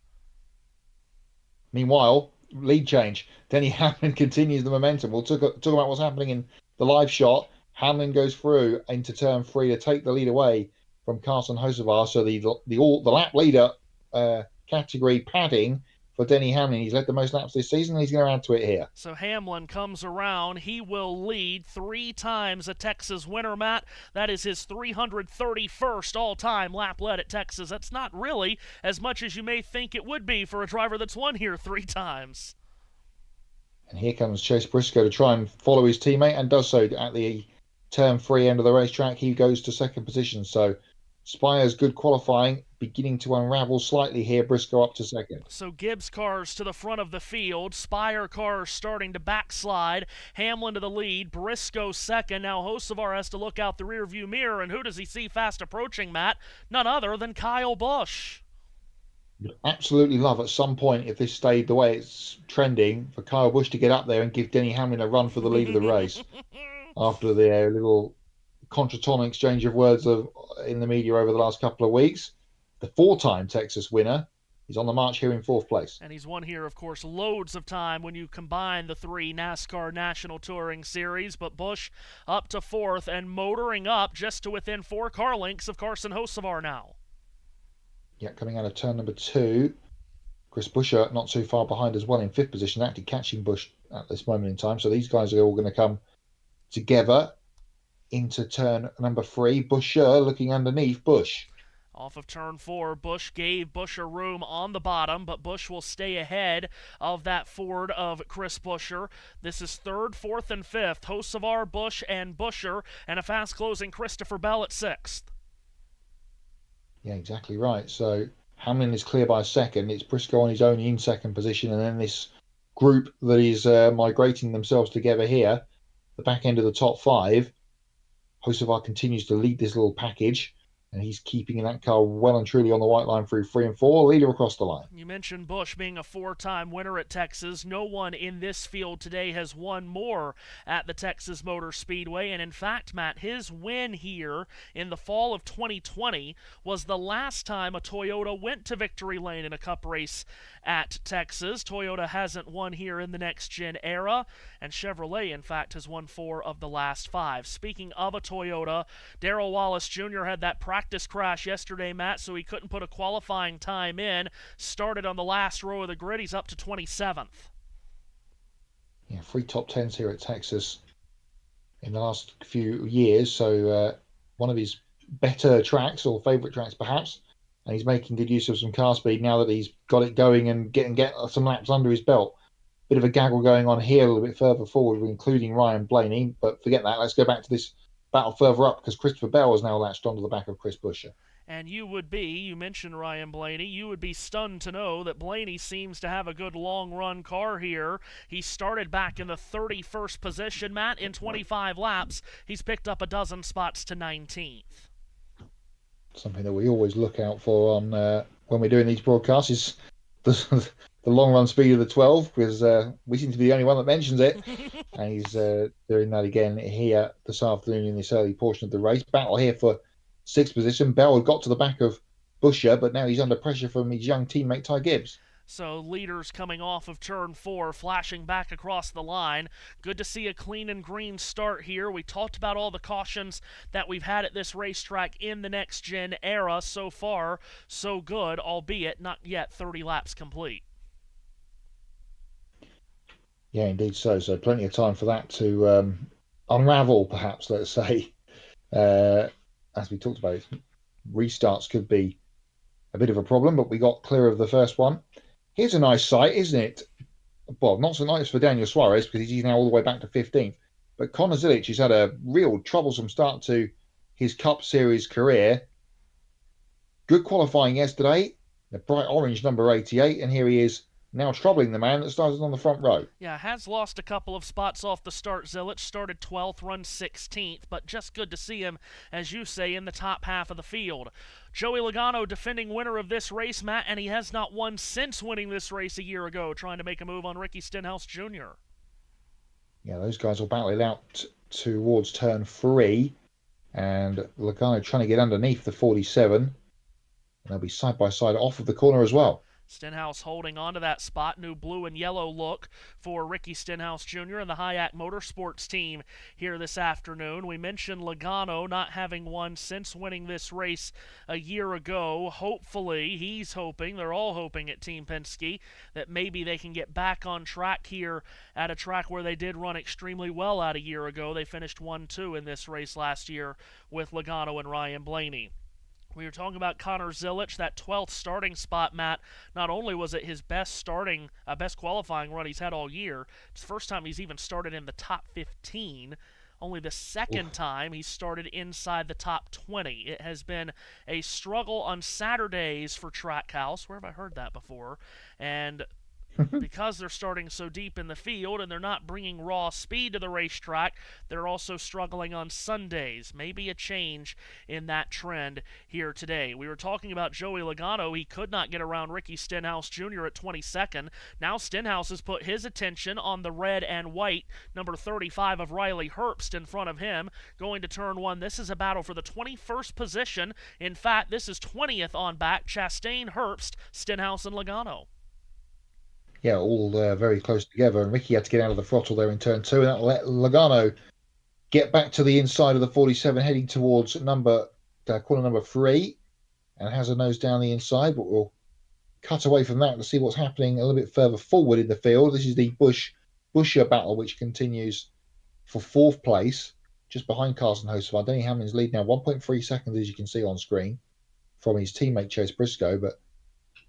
Meanwhile, lead change. Denny Hamlin continues the momentum. We'll talk about what's happening in the live shot. Hamlin goes through into turn 3 to take the lead away from Carson Hocevar. So the lap leader category padding for Denny Hamlin. He's led the most laps this season, and he's going to add to it here. So Hamlin comes around. He will lead 3 times a Texas winner, Matt. That is his 331st all-time lap led at Texas. That's not really as much as you may think it would be for a driver that's won here 3 times. And here comes Chase Briscoe to try and follow his teammate, and does so at the turn 3 end of the racetrack. He goes to 2nd position. So Spire's good qualifying beginning to unravel slightly here. Briscoe up to 2nd. So Gibbs cars to the front of the field. Spire cars starting to backslide. Hamlin to the lead. Briscoe 2nd. Now Hocevar has to look out the rearview mirror, and who does he see fast approaching, Matt? None other than Kyle Busch. Absolutely love at some point, if this stayed the way it's trending, for Kyle Busch to get up there and give Denny Hamlin a run for the lead of the race. After the little contretemps exchange of words in the media over the last couple of weeks, the 4-time Texas winner is on the march here in 4th place. And he's won here, of course, loads of time when you combine the 3 NASCAR National Touring Series. But Busch up to 4th and motoring up just to within 4 car lengths of Carson Hocevar now. Yeah, coming out of turn number 2. Chris Buescher not too far behind as well in 5th position, actually catching Busch at this moment in time. So these guys are all going to come together into turn number 3. Buescher looking underneath Busch. Off of turn 4, Busch gave Buescher room on the bottom, but Busch will stay ahead of that Ford of Chris Buescher. This is 3rd, 4th, and 5th. Hocevar, Busch, and Buescher, and a fast-closing Christopher Bell at 6th. Yeah, exactly right. So Hamlin is clear by 2nd. It's Briscoe on his own in 2nd position, and then this group that is migrating themselves together here, the back end of the top 5. Hocevar continues to lead this little package, and he's keeping that car well and truly on the white line through 3 and 4. Leader across the line. You mentioned Busch being a 4-time winner at Texas. No one in this field today has won more at the Texas Motor Speedway. And in fact, Matt, his win here in the fall of 2020 was the last time a Toyota went to victory lane in a Cup race at Texas. Toyota hasn't won here in the next-gen era, and Chevrolet, in fact, has won 4 of the last 5. Speaking of a Toyota, Darrell Wallace Jr. had that practice crash yesterday, Matt, so he couldn't put a qualifying time in. Started on the last row of the grid. He's up to 27th. Yeah, 3 top 10s here at Texas in the last few years, so one of his better tracks, or favourite tracks perhaps, and he's making good use of some car speed now that he's got it going and get some laps under his belt. Bit of a gaggle going on here a little bit further forward, including Ryan Blaney, but forget that. Let's go back to this battle further up, because Christopher Bell has now latched onto the back of Chris Buescher. And you mentioned Ryan Blaney, you would be stunned to know that Blaney seems to have a good long-run car here. He started back in the 31st position, Matt, in 25 laps. He's picked up a dozen spots to 19th. Something that we always look out for on when we're doing these broadcasts is the long-run speed of the 12, because we seem to be the only one that mentions it. And he's doing that again here this afternoon in this early portion of the race. Battle here for 6th position. Bell had got to the back of Buescher, but now he's under pressure from his young teammate Ty Gibbs. So leaders coming off of turn 4, flashing back across the line. Good to see a clean and green start here. We talked about all the cautions that we've had at this racetrack in the next-gen era. So far, so good, albeit not yet 30 laps complete. Yeah, indeed so. So plenty of time for that to unravel, perhaps, let's say. As we talked about, restarts could be a bit of a problem, but we got clear of the first one. Here's a nice sight, isn't it? Well, not so nice for Daniel Suarez, because he's now all the way back to 15th. But Connor Zilic has had a real troublesome start to his Cup Series career. Good qualifying yesterday, the bright orange number 88, and here he is now troubling the man that started on the front row. Yeah, has lost a couple of spots off the start. Zilic started 12th, run 16th, but just good to see him, as you say, in the top half of the field. Joey Logano, defending winner of this race, Matt, and he has not won since winning this race a year ago, trying to make a move on Ricky Stenhouse Jr. Yeah, those guys will battle it out towards turn 3, and Logano trying to get underneath the 47, and they'll be side by side off of the corner as well. Stenhouse holding on to that spot. New blue and yellow look for Ricky Stenhouse Jr. and the Hayek Motorsports team here this afternoon. We mentioned Logano not having won since winning this race a year ago. Hopefully, he's hoping, they're all hoping at Team Penske, that maybe they can get back on track here at a track where they did run extremely well out a year ago. They finished 1-2 in this race last year with Logano and Ryan Blaney. We were talking about Connor Zilic, that 12th starting spot, Matt. Not only was it his best qualifying run he's had all year, it's the first time he's even started in the top 15. Only the second time he started inside the top 20. It has been a struggle on Saturdays for Trackhouse. Where have I heard that before? And because they're starting so deep in the field and they're not bringing raw speed to the racetrack, they're also struggling on Sundays. Maybe a change in that trend here today. We were talking about Joey Logano. He could not get around Ricky Stenhouse Jr. at 22nd. Now Stenhouse has put his attention on the red and white, number 35 of Riley Herbst in front of him. Going to turn 1, this is a battle for the 21st position. In fact, this is 20th on back. Chastain, Herbst, Stenhouse, and Logano. Yeah, all very close together, and Ricky had to get out of the throttle there in turn 2, and that let Logano get back to the inside of the 47, heading towards corner number 3, and has a nose down the inside, but will cut away from that to see what's happening a little bit further forward in the field. This is the Busher battle, which continues for 4th place, just behind Carson Hocevar. Denny Hamlin's lead now 1.3 seconds, as you can see on screen, from his teammate Chase Briscoe. But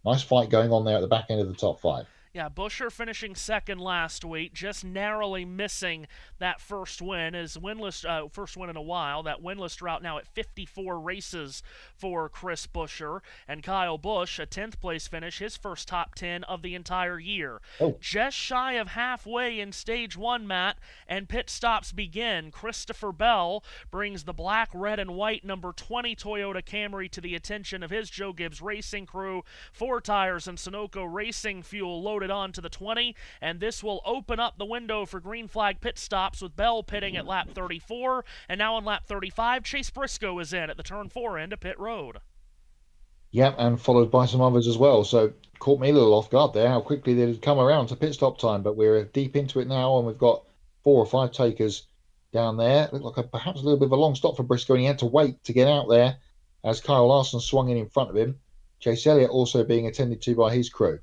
nice fight going on there at the back end of the top 5. Yeah, Busher finishing second last week, just narrowly missing that first win, his winless first win in a while. That winless drought now at 54 races for Chris Busher. And Kyle Busch, a 10th place finish, his first top 10 of the entire year. Oh. Just shy of halfway in stage 1, Matt, and pit stops begin. Christopher Bell brings the black, red, and white number 20 Toyota Camry to the attention of his Joe Gibbs Racing crew. 4 tires and Sunoco Racing fuel loaded on to the 20, and this will open up the window for green flag pit stops, with Bell pitting at lap 34, and now on lap 35, Chase Briscoe is in at the turn 4 end of pit road. Yeah, and followed by some others as well. So caught me a little off guard there, how quickly they'd come around to pit stop time, but we're deep into it now, and we've got 4 or 5 takers down there. Looked like perhaps a little bit of a long stop for Briscoe, and he had to wait to get out there as Kyle Larson swung in front of him. Chase Elliott also being attended to by his crew.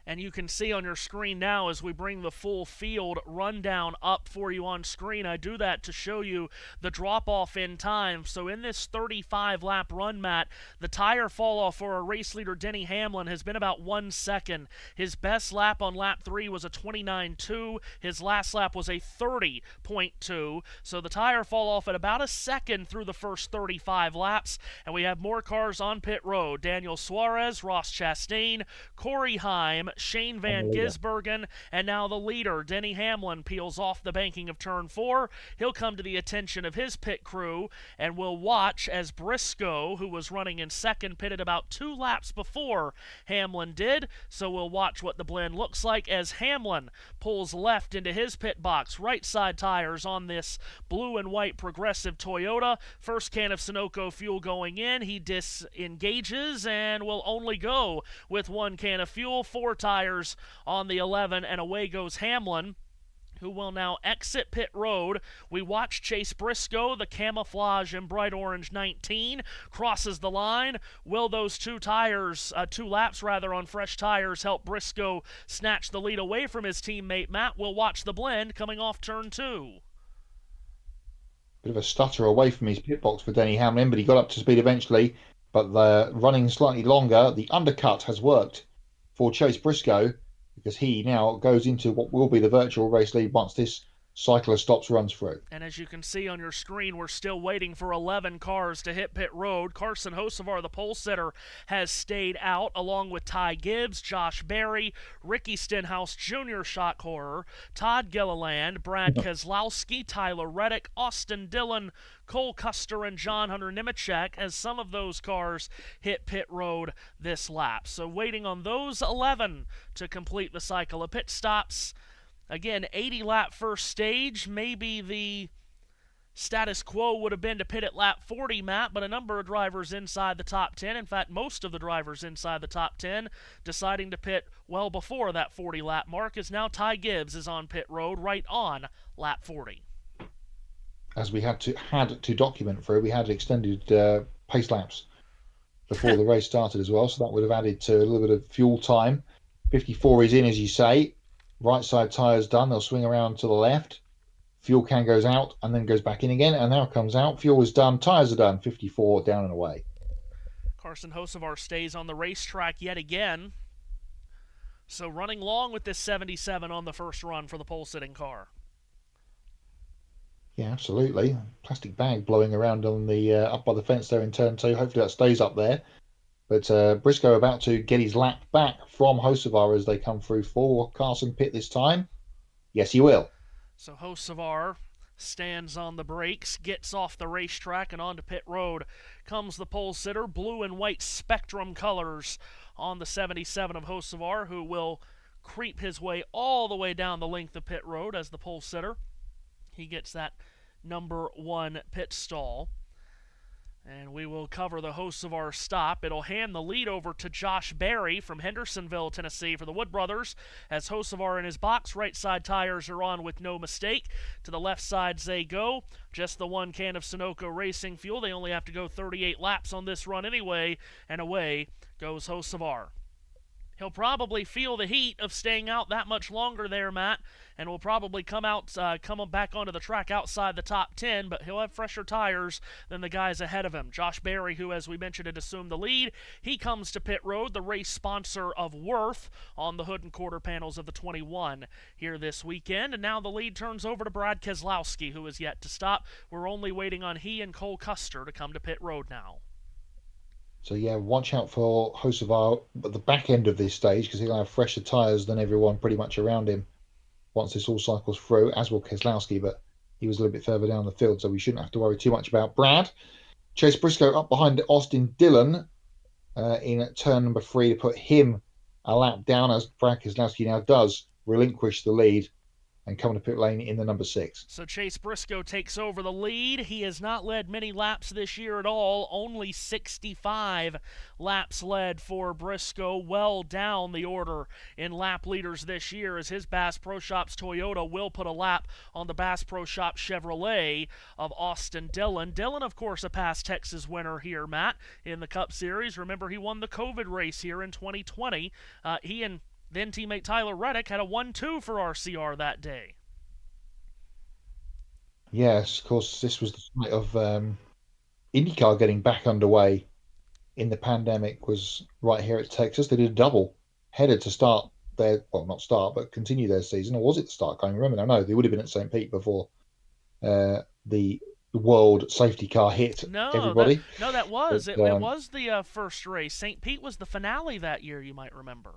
And you can see on your screen now as we bring the full field rundown up for you on screen. I do that to show you the drop-off in time. So in this 35-lap run, Matt, the tire fall-off for our race leader, Denny Hamlin, has been about 1 second. His best lap on lap 3 was a 29.2. His last lap was a 30.2. So the tire fall-off at about a second through the first 35 laps. And we have more cars on pit road. Daniel Suarez, Ross Chastain, Corey Heim, Shane Van Gisbergen, and now the leader, Denny Hamlin, peels off the banking of turn 4. He'll come to the attention of his pit crew, and we'll watch as Briscoe, who was running in second, pitted about 2 laps before Hamlin did. So we'll watch what the blend looks like as Hamlin pulls left into his pit box. Right side tires on this blue and white progressive Toyota. First can of Sunoco fuel going in. He disengages and will only go with 1 can of fuel. 4 tires on the 11, and away goes Hamlin, who will now exit pit road. We watch Chase Briscoe, the camouflage in bright orange 19, crosses the line. Will those 2 laps on fresh tires help Briscoe snatch the lead away from his teammate Matt? We'll watch the blend coming off turn 2. Bit of a stutter away from his pit box for Denny Hamlin, but he got up to speed eventually. But the running slightly longer, the undercut has worked for Chase Briscoe, because he now goes into what will be the virtual race lead once this cycle of stops runs through. And as you can see on your screen, we're still waiting for 11 cars to hit pit road. Carson Hocevar, the pole sitter, has stayed out, along with Ty Gibbs, Josh Berry, Ricky Stenhouse Jr., shock horror, Todd Gilliland, Brad Keselowski, Tyler Reddick, Austin Dillon, Cole Custer, and John Hunter Nemechek, as some of those cars hit pit road this lap. So waiting on those 11 to complete the cycle of pit stops. Again, 80-lap first stage. Maybe the status quo would have been to pit at lap 40, Matt, but a number of drivers inside the top 10, in fact, most of the drivers inside the top 10, deciding to pit well before that 40-lap mark, as now Ty Gibbs is on pit road right on lap 40. As we had to document through, we had extended pace laps before the race started as well, so that would have added to a little bit of fuel time. 54 is in, as you say. Right side tyres done. They'll swing around to the left. Fuel can goes out and then goes back in again, and now comes out. Fuel is done. Tyres are done. 54 down and away. Carson Hocevar stays on the racetrack yet again. So running long with this 77 on the first run for the pole-sitting car. Yeah, absolutely. Plastic bag blowing around on the up by the fence there in turn 2. Hopefully that stays up there. But Briscoe about to get his lap back from Hocevar as they come through for Carson pit this time. Yes, he will. So Hocevar stands on the brakes, gets off the racetrack, and onto pit road comes the pole sitter. Blue and white Spectrum colors on the 77 of Hocevar, who will creep his way all the way down the length of pit road as the pole sitter. He gets that number 1 pit stall. And we will cover the Hocevar stop. It'll hand the lead over to Josh Berry from Hendersonville, Tennessee for the Wood Brothers. As Hocevar in his box, right side tires are on with no mistake. To the left sides they go. Just the 1 can of Sunoco Racing fuel. They only have to go 38 laps on this run anyway. And away goes Hocevar. He'll probably feel the heat of staying out that much longer there, Matt, and will probably come back onto the track outside the top 10, but he'll have fresher tires than the guys ahead of him. Josh Berry, who, as we mentioned, had assumed the lead, he comes to pit road, the race sponsor of Wurth, on the hood and quarter panels of the 21 here this weekend. And now the lead turns over to Brad Keselowski, who is yet to stop. We're only waiting on he and Cole Custer to come to pit road now. So yeah, watch out for Hocevar at the back end of this stage, because he'll have fresher tyres than everyone pretty much around him once this all cycles through, as will Keselowski, but he was a little bit further down the field, so we shouldn't have to worry too much about Brad. Chase Briscoe up behind Austin Dillon in turn number 3 to put him a lap down, as Brad Keselowski now does relinquish the lead and come to pit lane in the number 6. So Chase Briscoe takes over the lead. He has not led many laps this year at all. Only 65 laps led for Briscoe, well down the order in lap leaders this year, as his Bass Pro Shops Toyota will put a lap on the Bass Pro Shops Chevrolet of Austin Dillon. Dillon, of course, a past Texas winner here, Matt, in the Cup Series. Remember, he won the COVID race here in 2020. He and then teammate Tyler Reddick had a 1-2 for RCR that day. Yes, of course, this was the site of IndyCar getting back underway in the pandemic, was right here at Texas. They did a double header to start their, well, not start, but continue their season. Or was it the start? I can't remember. No, they would have been at St. Pete before the world safety car hit everybody. That was. It was the first race. St. Pete was the finale that year, you might remember.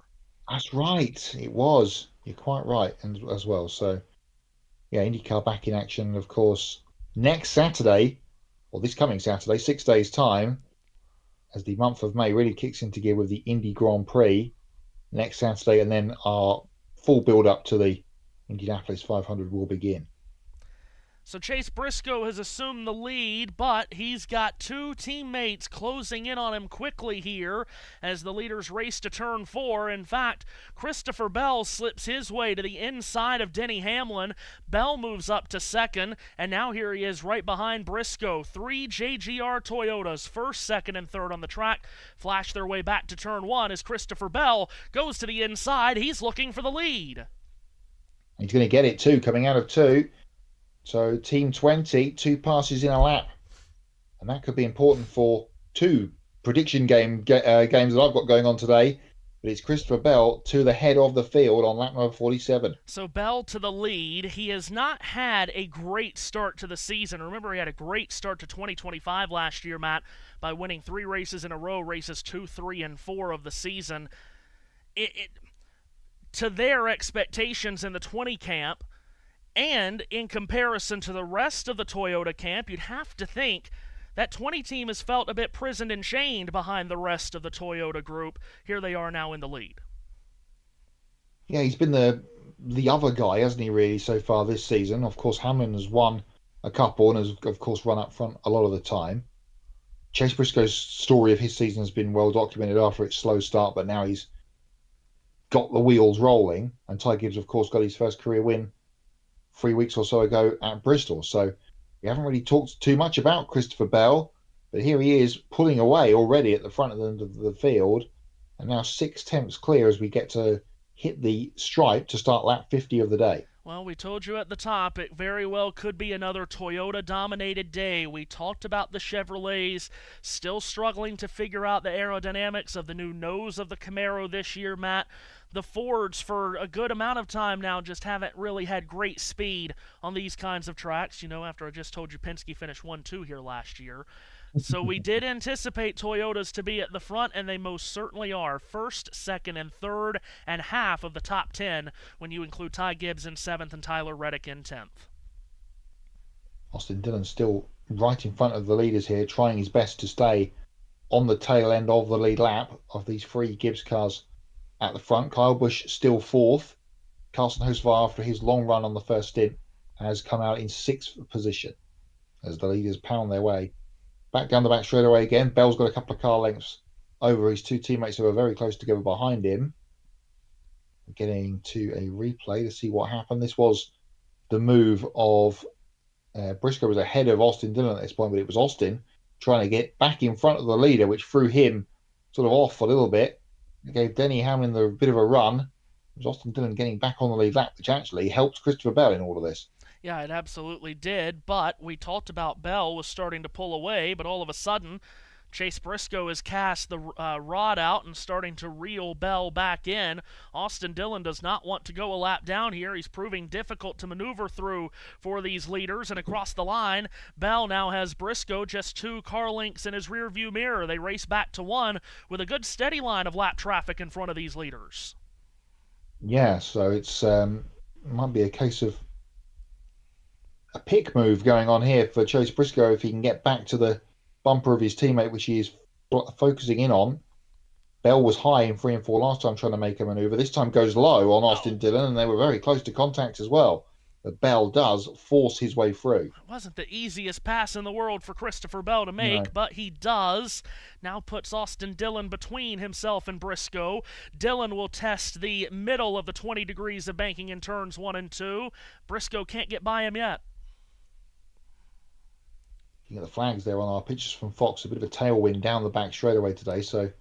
That's right. It was. You're quite right, and as well. So, yeah, IndyCar back in action, of course, next Saturday, or this coming Saturday, 6 days' time, as the month of May really kicks into gear with the Indy Grand Prix next Saturday, and then our full build-up to the Indianapolis 500 will begin. So Chase Briscoe has assumed the lead, but he's got 2 teammates closing in on him quickly here as the leaders race to turn 4. In fact, Christopher Bell slips his way to the inside of Denny Hamlin. Bell moves up to second, and now here he is right behind Briscoe. 3 JGR Toyotas, first, second, and third on the track, flash their way back to turn 1 as Christopher Bell goes to the inside. He's looking for the lead. He's going to get it too, coming out of 2. So Team 20, 2 passes in a lap. And that could be important for 2 prediction games that I've got going on today. But it's Christopher Bell to the head of the field on lap number 47. So Bell to the lead. He has not had a great start to the season. Remember, he had a great start to 2025 last year, Matt, by winning 3 races in a row, races 2, 3, and 4 of the season. To their expectations in the 20 camp, and in comparison to the rest of the Toyota camp, you'd have to think that 20 team has felt a bit prisoned and chained behind the rest of the Toyota group. Here they are now in the lead. Yeah, he's been the other guy, hasn't he, really, so far this season. Of course, Hamlin has won a couple and has, of course, run up front a lot of the time. Chase Briscoe's story of his season has been well documented after its slow start, but now he's got the wheels rolling. And Ty Gibbs, of course, got his first career win 3 weeks or so ago at Bristol. So we haven't really talked too much about Christopher Bell, but here he is pulling away already at the front of the field, and now 6 tenths clear as we get to hit the stripe to start lap 50 of the day. Well, we told you at the top, it very well could be another Toyota-dominated day. We talked about the Chevrolets still struggling to figure out the aerodynamics of the new nose of the Camaro this year, Matt. The Fords, for a good amount of time now, just haven't really had great speed on these kinds of tracks. You know, after I just told you Penske finished 1-2 here last year. So we did anticipate Toyotas to be at the front, and they most certainly are. First, second, and third, and half of the top 10 when you include Ty Gibbs in 7th and Tyler Reddick in 10th. Austin Dillon still right in front of the leaders here, trying his best to stay on the tail end of the lead lap of these 3 Gibbs cars at the front. Kyle Busch still 4th. Carson Hocevar, after his long run on the first stint, has come out in 6th position as the leaders pound their way back down the back straightaway again. Bell's got a couple of car lengths over his 2 teammates who are very close together behind him. Getting to a replay to see what happened. This was the move of Briscoe was ahead of Austin Dillon at this point, but it was Austin trying to get back in front of the leader, which threw him sort of off a little bit. It gave Denny Hamlin a bit of a run. It was Austin Dillon getting back on the lead lap, which actually helped Christopher Bell in all of this. Yeah, it absolutely did, but we talked about Bell was starting to pull away, but all of a sudden, Chase Briscoe has cast the rod out and starting to reel Bell back in. Austin Dillon does not want to go a lap down here. He's proving difficult to maneuver through for these leaders, and across the line, Bell now has Briscoe just 2 car lengths in his rearview mirror. They race back to 1 with a good steady line of lap traffic in front of these leaders. Yeah, so it's might be a case of a pick move going on here for Chase Briscoe if he can get back to the bumper of his teammate, which he is focusing in on. Bell was high in 3 and 4 last time trying to make a manoeuvre. This time goes low on Austin Dillon, and they were very close to contact as well. But Bell does force his way through. It wasn't the easiest pass in the world for Christopher Bell to make, but he does. Now puts Austin Dillon between himself and Briscoe. Dillon will test the middle of the 20 degrees of banking in turns 1 and 2. Briscoe can't get by him yet. The flags there on our pictures from Fox, a bit of a tailwind down the back straightaway today, so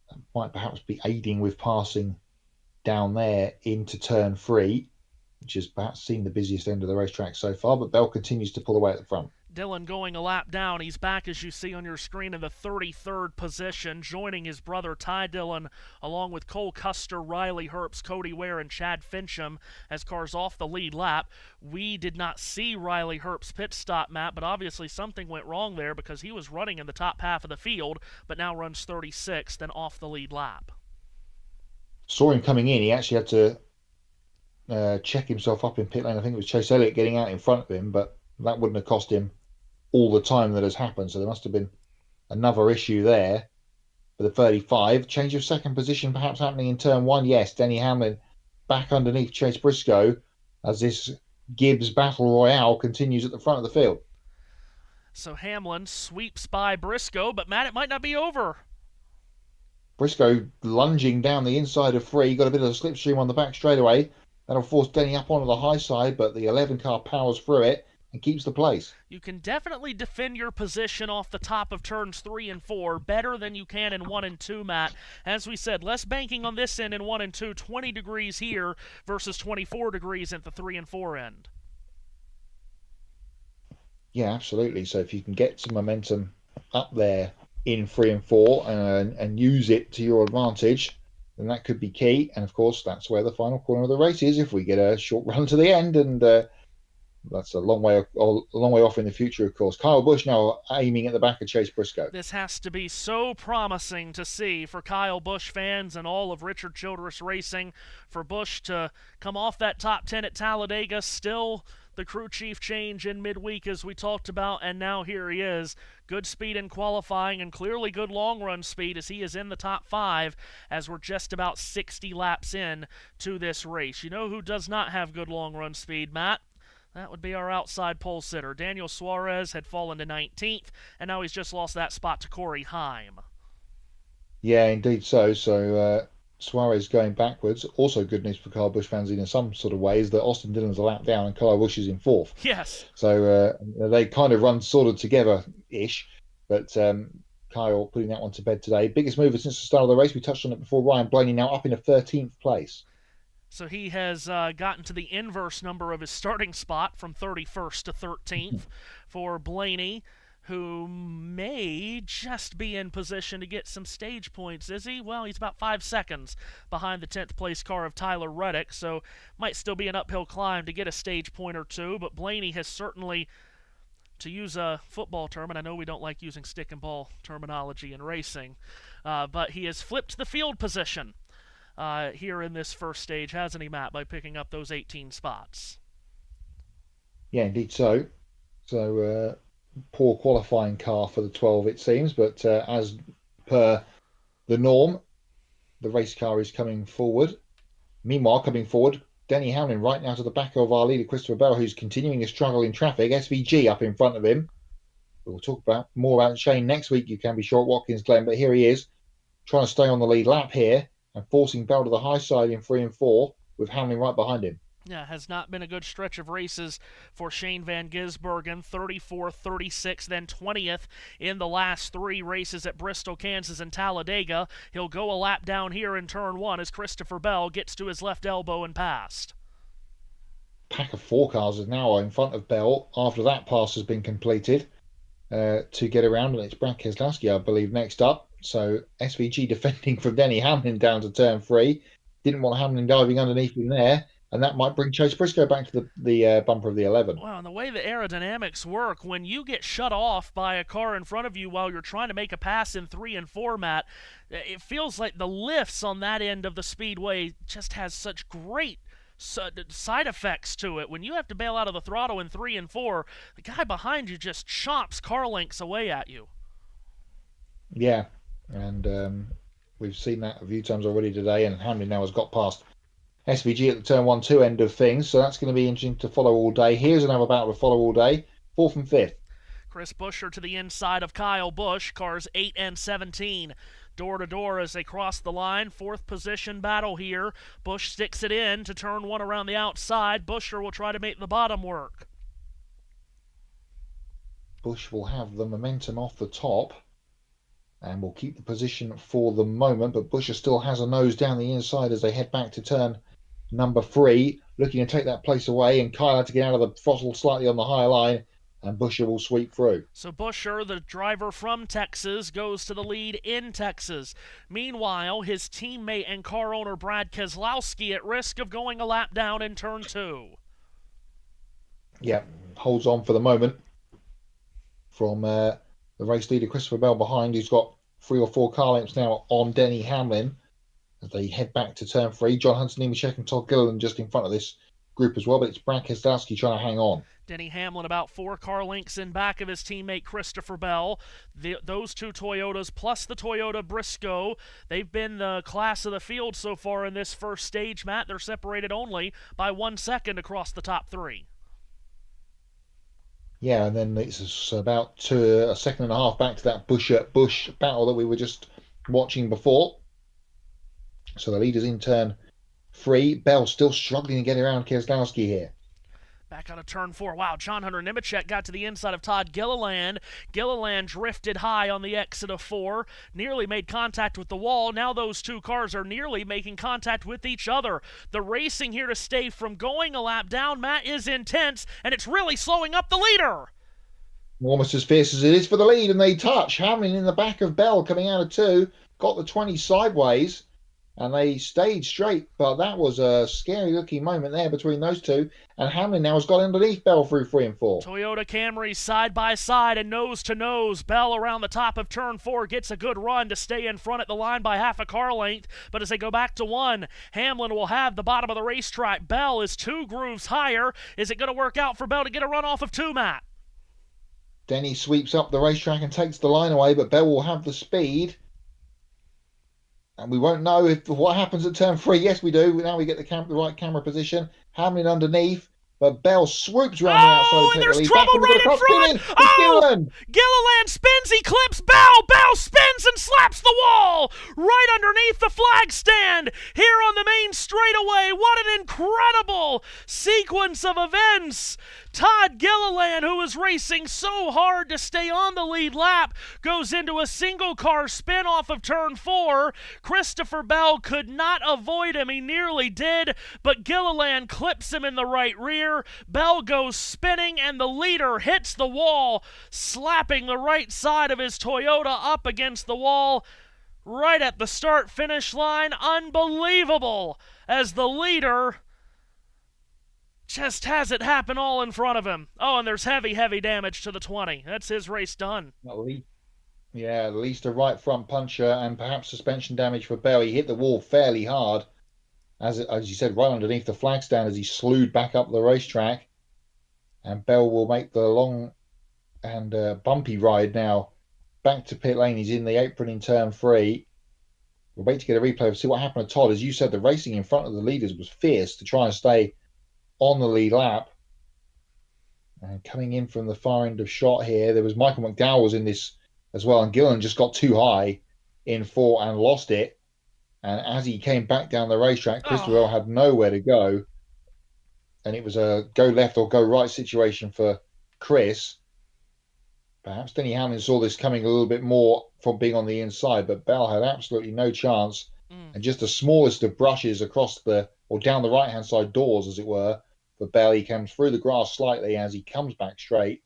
that might perhaps be aiding with passing down there into turn 3, which has perhaps seen the busiest end of the racetrack so far, but Bell continues to pull away at the front. Dillon going a lap down. He's back, as you see on your screen, in the 33rd position, joining his brother Ty Dillon, along with Cole Custer, Riley Herbst, Cody Ware, and Chad Fincham as cars off the lead lap. We did not see Riley Herbst's pit stop, Matt, but obviously something went wrong there because he was running in the top half of the field, but now runs 36th and off the lead lap. Saw him coming in. He actually had to check himself up in pit lane. I think it was Chase Elliott getting out in front of him, but that wouldn't have cost him all the time that has happened, so there must have been another issue there for the 35. Change of second position perhaps happening in turn 1. Yes, Denny Hamlin back underneath Chase Briscoe as this Gibbs Battle Royale continues at the front of the field. So Hamlin sweeps by Briscoe, but Matt, it might not be over. Briscoe lunging down the inside of 3, got a bit of a slipstream on the back straightaway. That'll force Denny up onto the high side, but the 11 car powers through it and keeps the place. You can definitely defend your position off the top of turns 3 and 4 better than you can in 1 and 2, Matt. As we said, less banking on this end in 1 and 2, 20 degrees here versus 24 degrees at the 3 and 4 end. Yeah, absolutely. So if you can get some momentum up there in 3 and 4 and use it to your advantage, then that could be key. And of course, that's where the final corner of the race is if we get a short run to the end, and that's a long way off in the future, of course. Kyle Busch now aiming at the back of Chase Briscoe. This has to be so promising to see for Kyle Busch fans and all of Richard Childress Racing, for Busch to come off that top 10 at Talladega, still the crew chief change in midweek as we talked about, and now here he is. Good speed in qualifying and clearly good long-run speed as he is in the top 5 as we're just about 60 laps in to this race. You know who does not have good long-run speed, Matt? That would be our outside pole sitter. Daniel Suarez had fallen to 19th, and now he's just lost that spot to Corey Heim. Yeah, indeed so. So Suarez going backwards. Also good news for Kyle Busch fans in some sort of ways that Austin Dillon's a lap down and Kyle Busch is in 4th. Yes. So they kind of run sort of together-ish, but Kyle putting that one to bed today. Biggest mover since the start of the race. We touched on it before. Ryan Blaney now up in a 13th place. So he has gotten to the inverse number of his starting spot from 31st to 13th for Blaney, who may just be in position to get some stage points, is he? Well, he's about 5 seconds behind the 10th place car of Tyler Reddick, so might still be an uphill climb to get a stage point or two, but Blaney has certainly, to use a football term, and I know we don't like using stick and ball terminology in racing, but he has flipped the field position here in this first stage, hasn't he, Matt, by picking up those 18 spots? Yeah, indeed so. So poor qualifying car for the 12, it seems, but as per the norm, the race car is coming forward. Meanwhile, coming forward, Denny Hamlin right now to the back of our leader, Christopher Bell, who's continuing to struggle in traffic. SVG up in front of him. We'll talk more about Shane next week, you can be sure, at Watkins Glen, but here he is, trying to stay on the lead lap here and forcing Bell to the high side in 3 and 4 with Hamlin right behind him. Yeah, has not been a good stretch of races for Shane Van Gisbergen. 34th, 36th, then 20th in the last 3 races at Bristol, Kansas, and Talladega. He'll go a lap down here in turn 1 as Christopher Bell gets to his left elbow and passed. Pack of 4 cars is now in front of Bell after that pass has been completed to get around, and it's Brad Keselowski, I believe, next up. So SVG defending from Denny Hamlin down to turn 3. Didn't want Hamlin diving underneath him there. And that might bring Chase Briscoe back to the bumper of the 11. Well, and the way the aerodynamics work, when you get shut off by a car in front of you while you're trying to make a pass in 3 and 4, Matt, it feels like the lifts on that end of the speedway just has such great side effects to it. When you have to bail out of the throttle in 3 and 4, the guy behind you just chomps car lengths away at you. Yeah, and we've seen that a few times already today, and Hamlin now has got past SVG at the turn 1-2 end of things, so that's going to be interesting to follow all day. Here's another battle to follow all day, 4th and 5th. Chris Buescher to the inside of Kyle Busch, cars 8 and 17. Door to door as they cross the line. 4th position battle here. Busch sticks it in to turn 1 around the outside. Buescher will try to make the bottom work. Busch will have the momentum off the top and will keep the position for the moment, but Buescher still has a nose down the inside as they head back to turn number 3, looking to take that place away, and Kyle had to get out of the throttle slightly on the higher line, and Buescher will sweep through. So Buescher, the driver from Texas, goes to the lead in Texas. Meanwhile, his teammate and car owner Brad Keselowski at risk of going a lap down in turn 2. Yeah, holds on for the moment from the race leader Christopher Bell behind, who's got 3 or 4 car lengths now on Denny Hamlin as they head back to turn 3. John Hunter, Nemechek and Todd Gilliland just in front of this group as well, but it's Brad Keselowski trying to hang on. Denny Hamlin about 4 car lengths in back of his teammate Christopher Bell. Those 2 Toyotas plus the Toyota Briscoe, they've been the class of the field so far in this first stage, Matt. They're separated only by 1 second across the top 3. Yeah, and then it's about 1.5 seconds back to that Busch battle that we were just watching before. So the leader's in turn 3. Bell still struggling to get around Keselowski here. Back out of turn 4. Wow, John Hunter Nemechek got to the inside of Todd Gilliland. Gilliland drifted high on the exit of 4, nearly made contact with the wall. Now those 2 cars are nearly making contact with each other. The racing here to stay from going a lap down, Matt, is intense, and it's really slowing up the leader. Almost as fierce as it is for the lead, and they touch. Hamlin in the back of Bell coming out of 2, got the 20 sideways, and they stayed straight, but that was a scary looking moment there between those 2, and Hamlin now has got underneath Bell through 3 and 4. Toyota Camrys side by side and nose to nose. Bell around the top of turn 4 gets a good run to stay in front at the line by half a car length, but as they go back to 1, Hamlin will have the bottom of the racetrack. Bell is 2 grooves higher. Is it going to work out for Bell to get a run off of 2, Matt? Denny sweeps up the racetrack and takes the line away, but Bell will have the speed. And we won't know what happens at turn 3. Yes, we do. Now we get the right camera position. Hamlin underneath, but Bell swoops around the outside. And there's trouble right in front. Gilliland spins, he clips Bell. Bell spins and slaps the wall right underneath the flag stand here on the main straightaway. What an incredible sequence of events. Todd Gilliland, who was racing so hard to stay on the lead lap, goes into a single car spin off of turn 4. Christopher Bell could not avoid him. He nearly did, but Gilliland clips him in the right rear. Bell goes spinning, and the leader hits the wall, slapping the right side of his Toyota up against the wall right at the start-finish line. Unbelievable, as the leader just has it happen all in front of him. Oh, and there's heavy damage to the 20. That's his race done. Yeah, at least a right front puncher and perhaps suspension damage for Bell. He hit the wall fairly hard, as you said, right underneath the flag stand as he slewed back up the racetrack. And Bell will make the long and bumpy ride now back to pit lane. He's in the apron in turn 3. We'll wait to get a replay to see what happened to Todd. As you said, the racing in front of the leaders was fierce to try and stay on the lead lap. And coming in from the far end of shot here, there was Michael McDowell was in this as well, and Gillen just got too high in 4 and lost it. And as he came back down the racetrack, Christopher Bell had nowhere to go. and it was a go left or go right situation for Chris. Perhaps Denny Hamlin saw this coming a little bit more from being on the inside, but Bell had absolutely no chance. And just the smallest of brushes across or down the right-hand side doors, as it were, for Bell. He comes through the grass slightly. As he comes back straight,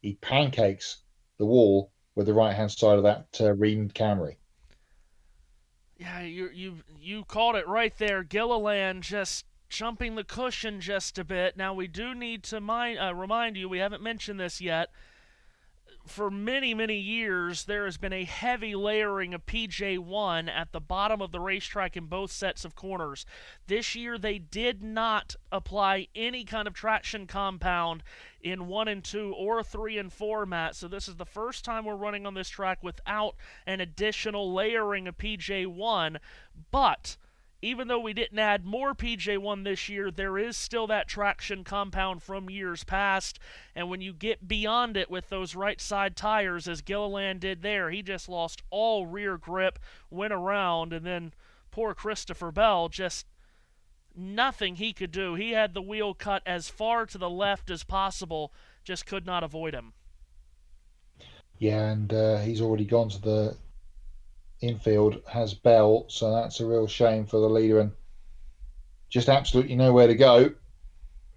he pancakes the wall with the right-hand side of that reamed Camry. Yeah, you called it right there. Gilliland just jumping the cushion just a bit. Now, we do need to remind you, we haven't mentioned this yet, for many, many years, there has been a heavy layering of PJ1 at the bottom of the racetrack in both sets of corners. This year, they did not apply any kind of traction compound in 1 and 2 or 3 and 4, Matt. So this is the first time we're running on this track without an additional layering of PJ1. But even though we didn't add more PJ1 this year, there is still that traction compound from years past. And when you get beyond it with those right side tires, as Gilliland did there, he just lost all rear grip, went around, and then poor Christopher Bell, just nothing he could do. He had the wheel cut as far to the left as possible, just could not avoid him. Yeah, and he's already gone to the infield, has Bell, so that's a real shame for the leader, and just absolutely nowhere to go.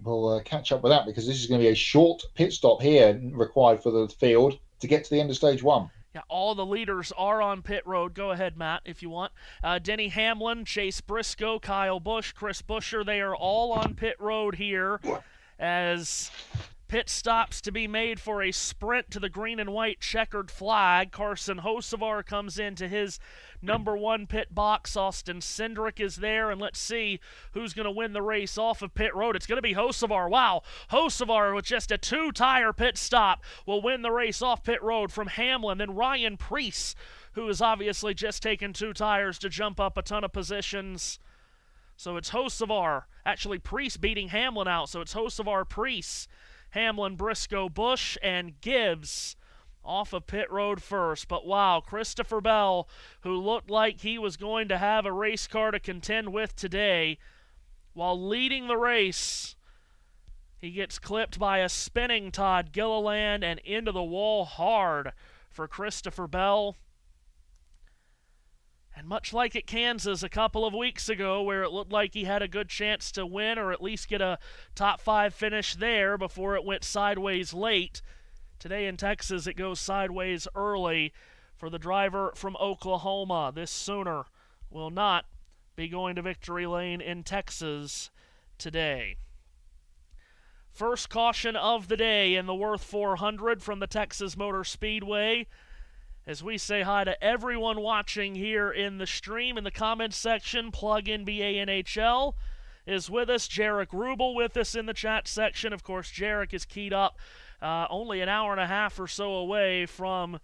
We'll catch up with that, because this is going to be a short pit stop here required for the field to get to the end of stage 1. Yeah, all the leaders are on pit road. Go ahead, Matt, if you want. Denny Hamlin, Chase Briscoe, Kyle Busch, Chris Buescher, they are all on pit road here as pit stops to be made for a sprint to the green and white checkered flag. Carson Hocevar comes into his number 1 pit box. Austin Cindric is there, and let's see who's going to win the race off of pit road. It's going to be Hocevar. Wow, Hocevar with just a 2-tire pit stop will win the race off pit road from Hamlin. Then Ryan Preece, who has obviously just taken 2 tires to jump up a ton of positions. So it's Hocevar. Actually, Preece beating Hamlin out, so it's Hocevar, Preece, Hamlin, Briscoe, Busch, and Gibbs off of pit road first. But wow, Christopher Bell, who looked like he was going to have a race car to contend with today, while leading the race, he gets clipped by a spinning Todd Gilliland and into the wall hard for Christopher Bell. And much like at Kansas a couple of weeks ago, where it looked like he had a good chance to win or at least get a top 5 finish there before it went sideways late, today in Texas it goes sideways early for the driver from Oklahoma. This Sooner will not be going to victory lane in Texas today. First caution of the day in the Wurth 400 from the Texas Motor Speedway. As we say hi to everyone watching here in the stream, in the comments section, Plug NBA NHL is with us. Jarek Rubel with us in the chat section. Of course, Jarek is keyed up only an hour and a half or so away from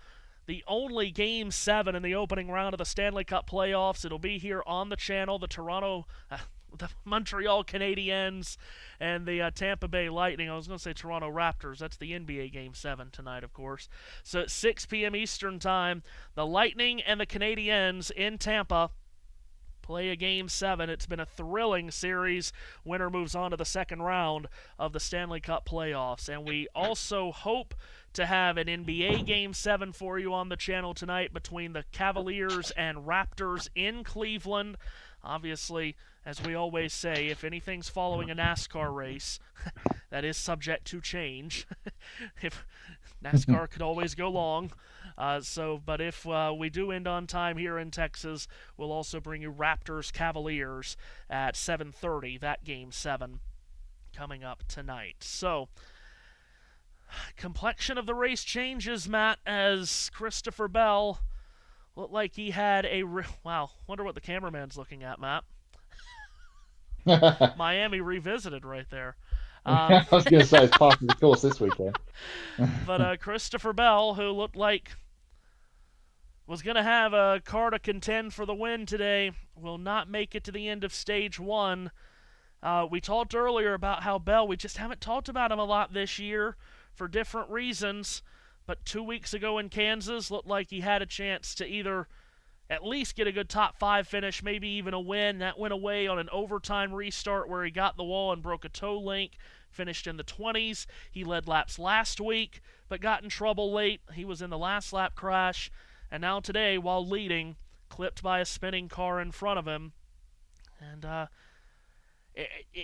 the only Game 7 in the opening round of the Stanley Cup playoffs. It'll be here on the channel. The Montreal Canadiens and the Tampa Bay Lightning. I was going to say Toronto Raptors. That's the NBA Game 7 tonight, of course. So at 6 p.m. Eastern Time, the Lightning and the Canadiens in Tampa play a Game 7. It's been a thrilling series. Winner moves on to the second round of the Stanley Cup playoffs. And we also hope to have an NBA Game 7 for you on the channel tonight between the Cavaliers and Raptors in Cleveland. Obviously, as we always say, if anything's following a NASCAR race, that is subject to change. If NASCAR could always go long. But if we do end on time here in Texas, we'll also bring you Raptors Cavaliers at 7:30. That Game 7 coming up tonight. So, complexion of the race changes, Matt, as Christopher Bell looked like he had a... Wow, wonder what the cameraman's looking at, Matt. Miami revisited right there. I was going to say it's part of the course this weekend. But Christopher Bell, who looked like was going to have a car to contend for the win today, will not make it to the end of stage 1. We talked earlier about how Bell, we just haven't talked about him a lot this year for different reasons. But 2 weeks ago in Kansas, looked like he had a chance to either at least get a good top 5 finish, maybe even a win. That went away on an overtime restart where he got the wall and broke a toe link, finished in the 20s. He led laps last week, but got in trouble late. He was in the last lap crash, and now today, while leading, clipped by a spinning car in front of him. And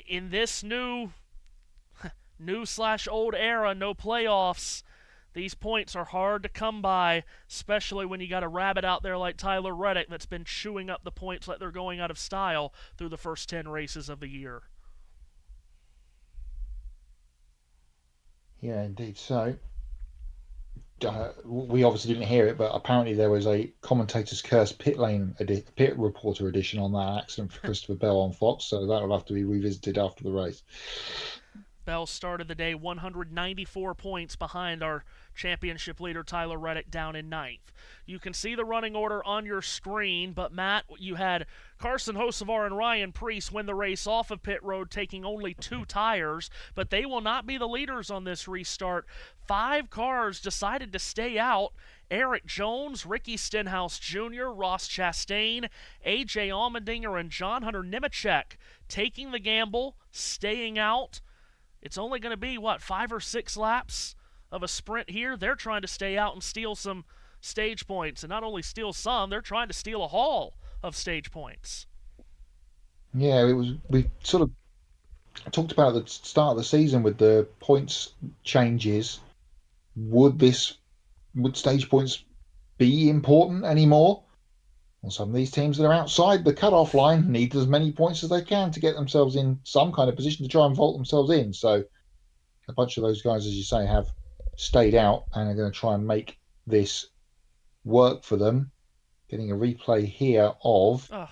in this new/old era, no playoffs, these points are hard to come by, especially when you got a rabbit out there like Tyler Reddick that's been chewing up the points like they're going out of style through the first 10 races of the year. Yeah, indeed. So, we obviously didn't hear it, but apparently there was a commentator's curse pit reporter edition on that accident for Christopher Bell on Fox, so that will have to be revisited after the race. Bell started the day 194 points behind our championship leader Tyler Reddick down in 9th. You can see the running order on your screen, but Matt, you had Carson Hocevar and Ryan Preece win the race off of pit road, taking only 2 tires, but they will not be the leaders on this restart. 5 cars decided to stay out. Eric Jones, Ricky Stenhouse Jr., Ross Chastain, A.J. Allmendinger, and John Hunter Nemechek taking the gamble, staying out. It's only going to be, 5 or 6 laps of a sprint here? They're trying to stay out and steal some stage points. And not only steal some, they're trying to steal a haul of stage points. Yeah, we sort of talked about at the start of the season with the points changes. Would stage points be important anymore? Well, some of these teams that are outside the cutoff line need as many points as they can to get themselves in some kind of position to try and vault themselves in. So a bunch of those guys, as you say, have stayed out and are going to try and make this work for them. Getting a replay here of a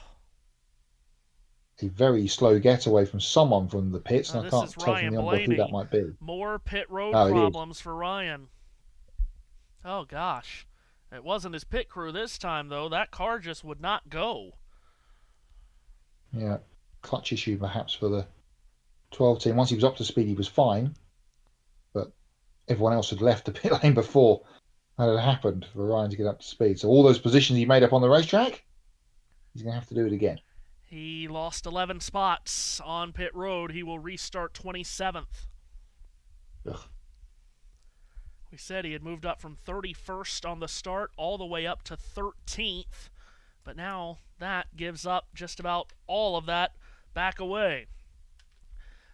very slow getaway from someone from the pits, and I can't tell from the onboard who that might be. More pit road problems for Ryan. Oh, gosh. It wasn't his pit crew this time, though. That car just would not go. Yeah, clutch issue perhaps for the 12 team. Once he was up to speed, he was fine. But everyone else had left the pit lane before that had happened for Ryan to get up to speed. So all those positions he made up on the racetrack, he's going to have to do it again. He lost 11 spots on pit road. He will restart 27th. Ugh. We said he had moved up from 31st on the start all the way up to 13th, but now that gives up just about all of that back away.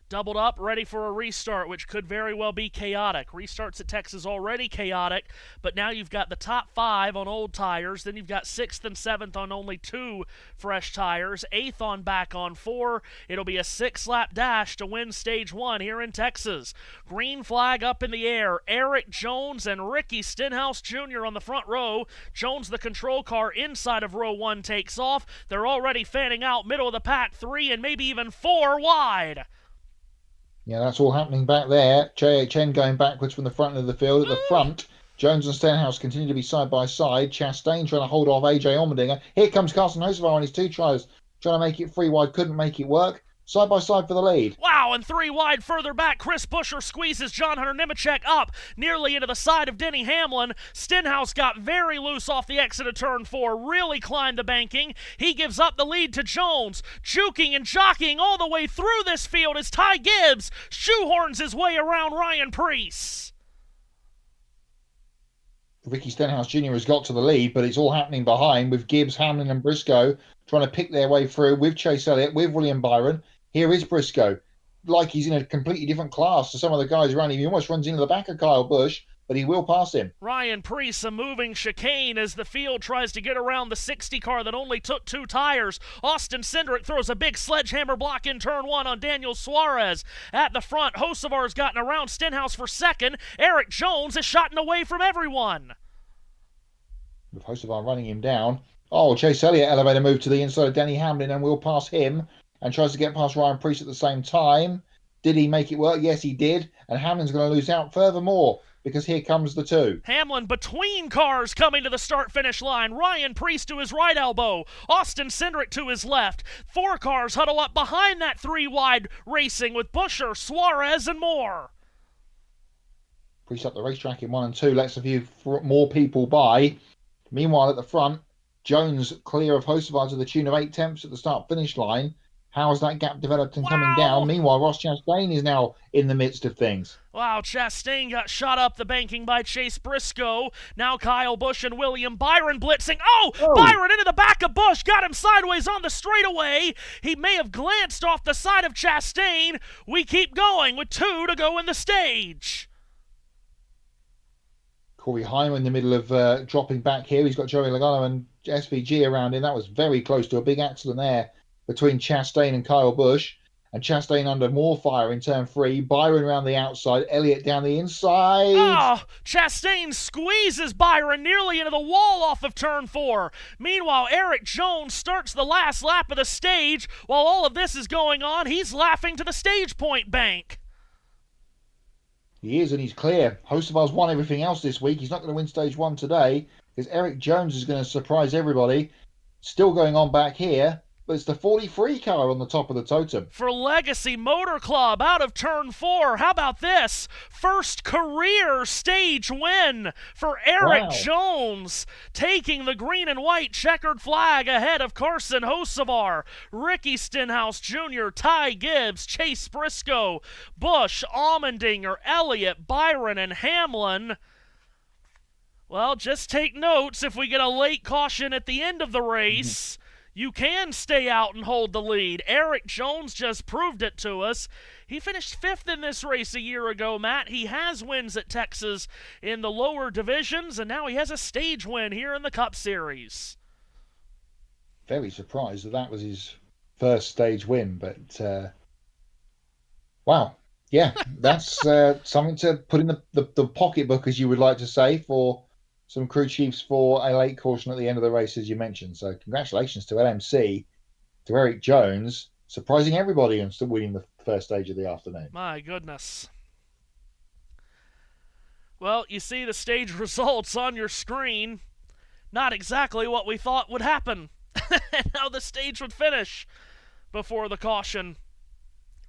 Doubled up, ready for a restart, which could very well be chaotic. Restarts at Texas already chaotic, but now you've got the top 5 on old tires, then you've got 6th and 7th on only 2 fresh tires, 8th on back on 4. It'll be a 6-lap dash to win stage 1 here in Texas. Green flag up in the air. Eric Jones and Ricky Stenhouse Jr. on the front row. Jones, the control car inside of row 1, takes off. They're already fanning out middle of the pack, 3 and maybe even 4 wide. Yeah, that's all happening back there. JHN going backwards from the front of the field. At the front, Jones and Stenhouse continue to be side by side. Chastain trying to hold off A.J. Allmendinger. Here comes Carson Hocevar on his 2 tries, trying to make it 3 wide. Couldn't make it work. Side by side for the lead. Wow, and 3 wide further back. Chris Buescher squeezes John Hunter Nemechek up nearly into the side of Denny Hamlin. Stenhouse got very loose off the exit of turn 4, really climbed the banking. He gives up the lead to Jones. Juking and jockeying all the way through this field as Ty Gibbs shoehorns his way around Ryan Preece. Ricky Stenhouse Jr. has got to the lead, but it's all happening behind with Gibbs, Hamlin and Briscoe trying to pick their way through with Chase Elliott, with William Byron. Here is Briscoe, like he's in a completely different class to some of the guys around him. He almost runs into the back of Kyle Busch, but he will pass him. Ryan Preece, a moving chicane as the field tries to get around the 60 car that only took 2 tires. Austin Cindric throws a big sledgehammer block in turn 1 on Daniel Suarez. At the front, Hocevar's gotten around Stenhouse for second. Eric Jones is shotting away from everyone. With Hocevar running him down. Oh, Chase Elliott elevator move to the inside of Denny Hamlin and will pass him. And tries to get past Ryan Preece at the same time. Did he make it work? Yes, he did. And Hamlin's going to lose out furthermore because here comes the 2. Hamlin between cars coming to the start-finish line. Ryan Preece to his right elbow. Austin Cindric to his left. 4 cars huddle up behind that 3 wide racing with Buescher, Suarez, and more. Preece up the racetrack in 1 and 2. Lets a few more people by. Meanwhile, at the front, Jones clear of Hocevar to the tune of 8 tenths at the start-finish line. How has that gap developed and coming down? Meanwhile, Ross Chastain is now in the midst of things. Wow, Chastain got shot up the banking by Chase Briscoe. Now Kyle Busch and William Byron blitzing. Oh, Byron into the back of Busch, got him sideways on the straightaway. He may have glanced off the side of Chastain. We keep going with 2 to go in the stage. Corey Heim in the middle of dropping back here. He's got Joey Logano and SVG around him. That was very close to a big accident there between Chastain and Kyle Busch. And Chastain under more fire in turn 3. Byron around the outside. Elliott down the inside. Oh, Chastain squeezes Byron nearly into the wall off of turn 4. Meanwhile, Eric Jones starts the last lap of the stage. While all of this is going on, he's laughing to the stage point bank. He is, and he's clear. Hocevar's won everything else this week. He's not going to win stage 1 today because Eric Jones is going to surprise everybody. Still going on back here. But it's the 43 car on the top of the totem. For Legacy Motor Club out of turn 4. How about this? First career stage win for Eric Jones, taking the green and white checkered flag ahead of Carson Hocevar, Ricky Stenhouse Jr., Ty Gibbs, Chase Briscoe, Busch, Allmendinger, Elliott, Byron, and Hamlin. Well, just take notes. If we get a late caution at the end of the race, you can stay out and hold the lead. Eric Jones just proved it to us. He finished 5th in this race a year ago, Matt. He has wins at Texas in the lower divisions, and now he has a stage win here in the Cup Series. Very surprised that was his first stage win, but wow. Yeah, that's something to put in the pocketbook, as you would like to say, for some crew chiefs for a late caution at the end of the race, as you mentioned. So congratulations to LMC, to Eric Jones, surprising everybody and still winning the first stage of the afternoon. My goodness. Well, you see the stage results on your screen. Not exactly what we thought would happen and how the stage would finish before the caution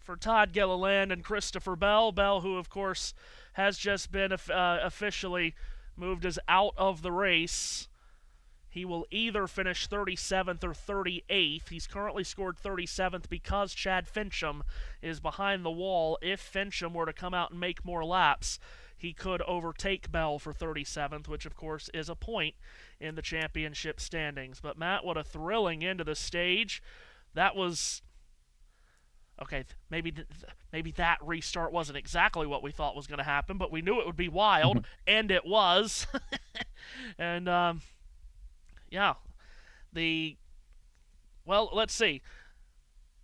for Todd Gilliland and Christopher Bell. Bell, who, of course, has just been officially moved us out of the race. He will either finish 37th or 38th. He's currently scored 37th because Chad Fincham is behind the wall. If Fincham were to come out and make more laps, he could overtake Bell for 37th, which of course is a point in the championship standings. But Matt, what a thrilling end of the stage. That was... Okay, maybe that restart wasn't exactly what we thought was going to happen, but we knew it would be wild, and it was. And, yeah. Well, let's see.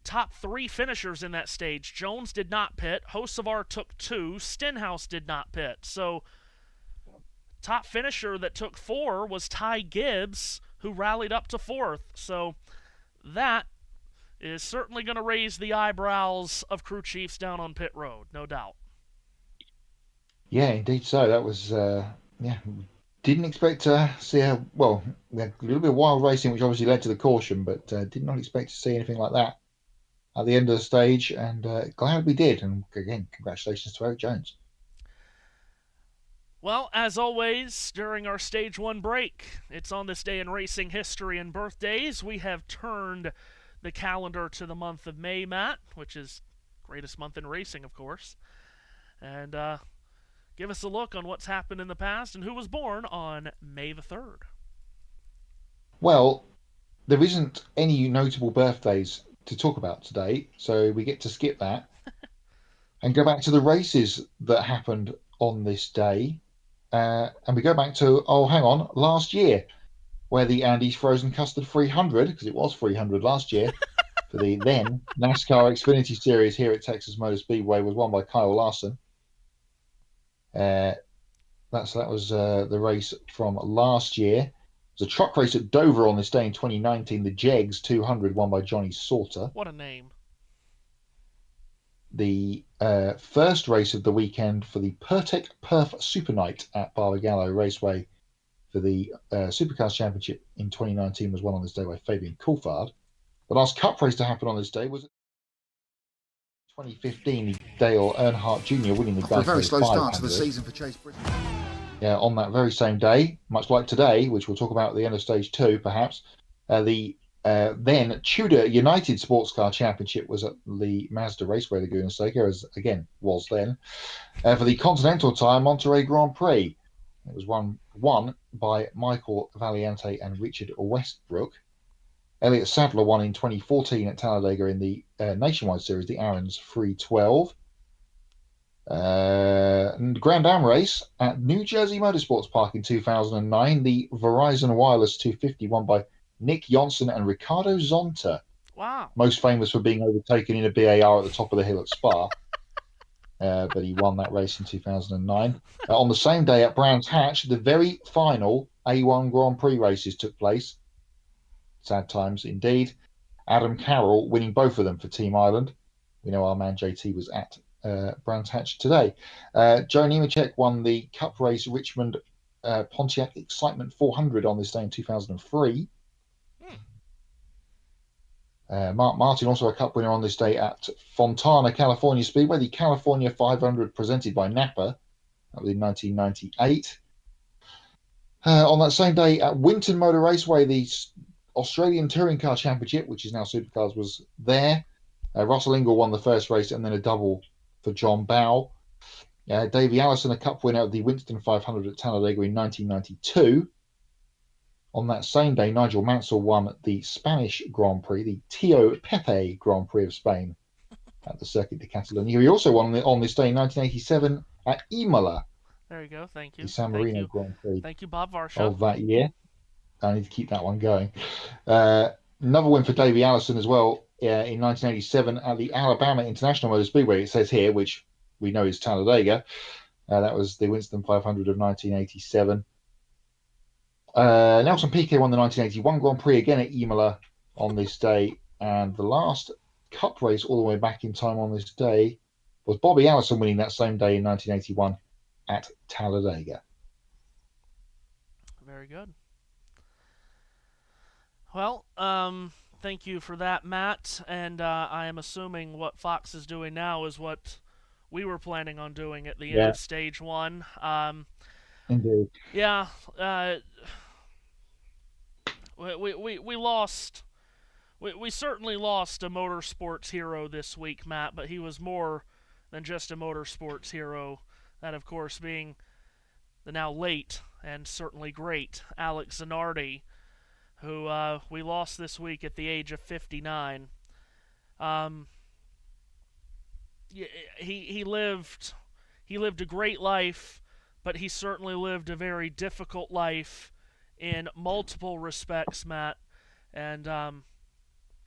Top 3 finishers in that stage. Jones did not pit. Hocevar took 2. Stenhouse did not pit. So, top finisher that took 4 was Ty Gibbs, who rallied up to 4th. So, that is certainly going to raise the eyebrows of crew chiefs down on pit road, no doubt. Yeah, indeed so. That was, didn't expect to see we had a little bit of wild racing, which obviously led to the caution, but did not expect to see anything like that at the end of the stage, and glad we did. And again, congratulations to Eric Jones. Well, as always, during our Stage 1 break, it's on this day in racing history and birthdays. We have turned the calendar to the month of May, Matt, which is greatest month in racing, of course. And give us a look on what's happened in the past and who was born on May the 3rd. Well, there isn't any notable birthdays to talk about today, so we get to skip that and go back to the races that happened on this day. And we go back to, last year, where the Andes Frozen Custard 300, because it was 300 last year, for the then NASCAR Xfinity Series here at Texas Motor Speedway, was won by Kyle Larson. That was the race from last year. It was a truck race at Dover on this day in 2019, the Jegs 200, won by Johnny Sauter. What a name. The first race of the weekend for the Pertec Perf Super Night at Barbagallo Raceway for the Supercars Championship in 2019 was won on this day by Fabian Coulthard. The last Cup race to happen on this day was 2015, Dale Earnhardt Jr. winning the After a very slow start to the season for Chase Briscoe. on that very same day, much like today, which we'll talk about at the end of stage 2, perhaps, the then Tudor United Sports Car Championship was at the Mazda Raceway Laguna Seca, as again was then, for the Continental Tire Monterey Grand Prix. It was won by Michael Valiante and Richard Westbrook. Elliott Sadler won in 2014 at Talladega in the Nationwide Series, the Aaron's 312. Grand Am race at New Jersey Motorsports Park in 2009, the Verizon Wireless 250 won by Nick Johnson and Ricardo Zonta. Wow. Most famous for being overtaken in a BAR at the top of the hill at Spa. But he won that race in 2009. On the same day at Brands Hatch, the very final A1 Grand Prix races took place. Sad times indeed. Adam Carroll winning both of them for Team Ireland. We know our man JT was at Brands Hatch today. Joe Nemechek won the Cup race Richmond Pontiac Excitement 400 on this day in 2003. Mark Martin, also a Cup winner on this day at Fontana, California Speedway, the California 500 presented by Napa. That was in 1998. On that same day at Winton Motor Raceway, the Australian Touring Car Championship, which is now Supercars, was there. Russell Ingall won the first race and then a double for John Bowe. Davey Allison, a Cup winner of the Winston 500 at Talladega in 1992. On that same day, Nigel Mansell won the Spanish Grand Prix, the Tío Pepe Grand Prix of Spain at the Circuit de Catalunya. He also won on this day in 1987 at Imola. There you go. Thank you. The San Marino Grand Prix. Thank you, Bob Varsha. Of that year. I need to keep that one going. Another win for Davey Allison as well in 1987 at the Alabama International Motor Speedway, it says here, which we know is Talladega. That was the Winston 500 of 1987. Nelson Piquet won the 1981 Grand Prix again at Imola on this day, and the last Cup race all the way back in time on this day was Bobby Allison winning that same day in 1981 at Talladega. Very good. Well, thank you for that, Matt, and I am assuming what Fox is doing now is what we were planning on doing at the end of stage 1. Indeed. Yeah, we lost. We certainly lost a motorsports hero this week, Matt, but he was more than just a motorsports hero. That, of course, being the now late and certainly great Alex Zanardi, who we lost this week at the age of 59. He lived a great life, but he certainly lived a very difficult life in multiple respects, Matt. And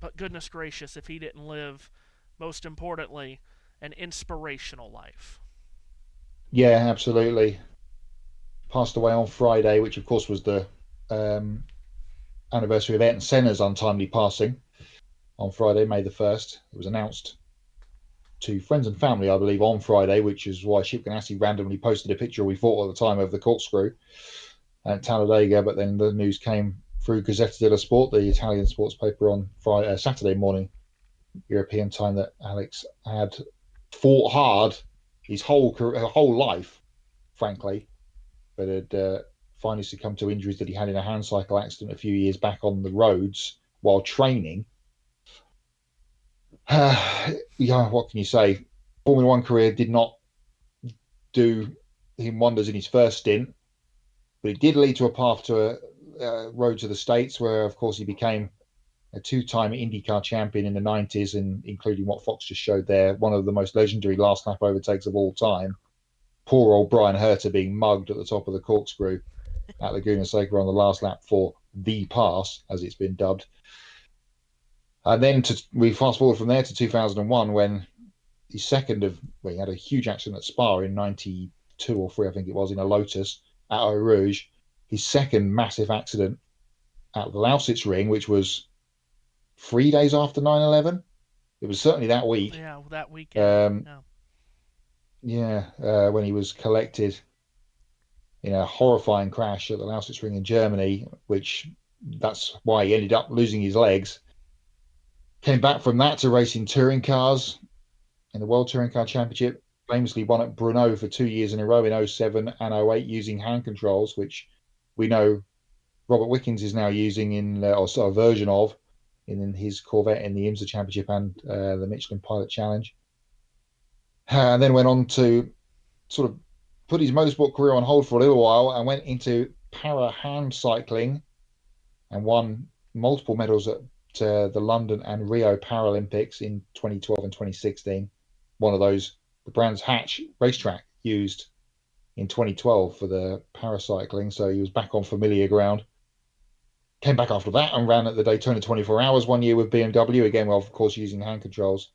but goodness gracious, if he didn't live, most importantly, an inspirational life. Yeah, absolutely. Passed away on Friday, which of course was the anniversary of Ayrton Senna's untimely passing on Friday, May the 1st. It was announced to friends and family, I believe, on Friday, which is why Chip Ganassi randomly posted a picture we thought at the time of the corkscrew at Talladega, but then the news came through Gazzetta dello Sport, the Italian sports paper, on Saturday morning, European time, that Alex had fought hard his whole life, frankly, but had finally succumbed to injuries that he had in a hand cycle accident a few years back on the roads while training. Yeah, what can you say? Formula One career did not do him wonders in his first stint, but it did lead to a path to a road to the States, where, of course, he became a two-time IndyCar champion in the 90s, and including what Fox just showed there, one of the most legendary last lap overtakes of all time. Poor old Brian Herter being mugged at the top of the corkscrew at Laguna Seca on the last lap for the pass, as it's been dubbed. And then we fast forward from there to 2001, when he had a huge accident at Spa in 92 or 3, I think it was, in a Lotus at Eau Rouge. His second massive accident at the Lausitz Ring, which was 3 days after 9/11. It was certainly that week. Yeah, that weekend. When he was collected in a horrifying crash at the Lausitz Ring in Germany, that's why he ended up losing his legs. Came back from that to racing touring cars in the World Touring Car Championship. famously won at Brno for 2 years in a row in 07 and 08 using hand controls, which we know Robert Wickens is now using or sort of version of in his Corvette in the IMSA Championship and the Michelin Pilot Challenge. And then went on to sort of put his motorsport career on hold for a little while and went into para hand cycling and won multiple medals at the London and Rio Paralympics in 2012 and 2016. One of those the Brands Hatch racetrack used in 2012 for the paracycling, so he was back on familiar ground. Came back after that and ran at the Daytona 24 Hours 1 year with BMW, again, well, of course, using hand controls.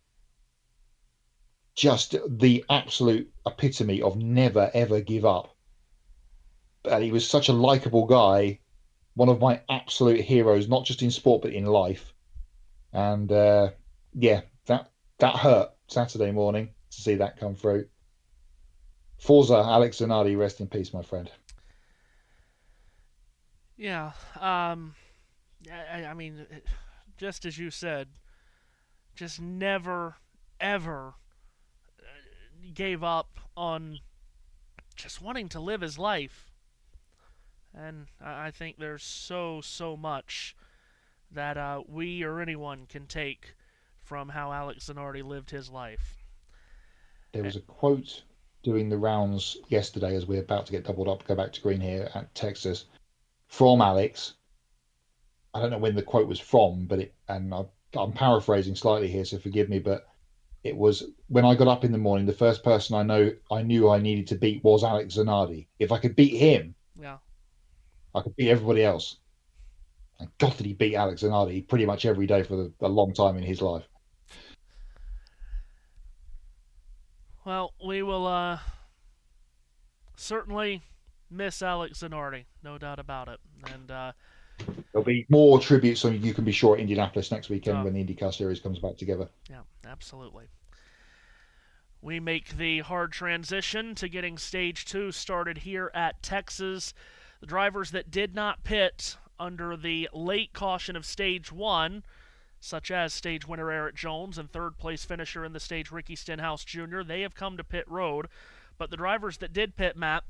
Just the absolute epitome of never, ever give up. And he was such a likable guy, one of my absolute heroes, not just in sport, but in life. And yeah, that hurt Saturday morning to see that come through. Forza Alex Zanardi, rest in peace, my friend. Yeah, I mean, just as you said, just never, ever gave up on just wanting to live his life. And I think there's so much that we or anyone can take from how Alex Zanardi lived his life. There was a quote doing the rounds yesterday as we're about to get doubled up, go back to green here at Texas, from Alex. I don't know when the quote was from, but I'm paraphrasing slightly here, so forgive me, but it was, when I got up in the morning, the first person I knew I needed to beat was Alex Zanardi. If I could beat him, yeah, I could beat everybody else. And God, did he beat Alex Zanardi pretty much every day for a long time in his life. Well, we will certainly miss Alex Zanardi, no doubt about it. And there'll be more tributes, so you can be sure, at Indianapolis next weekend when the IndyCar Series comes back together. Yeah, absolutely. We make the hard transition to getting Stage 2 started here at Texas. The drivers that did not pit under the late caution of Stage 1, such as stage winner Eric Jones and third-place finisher in the stage Ricky Stenhouse Jr., they have come to pit road. But the drivers that did pit, Matt,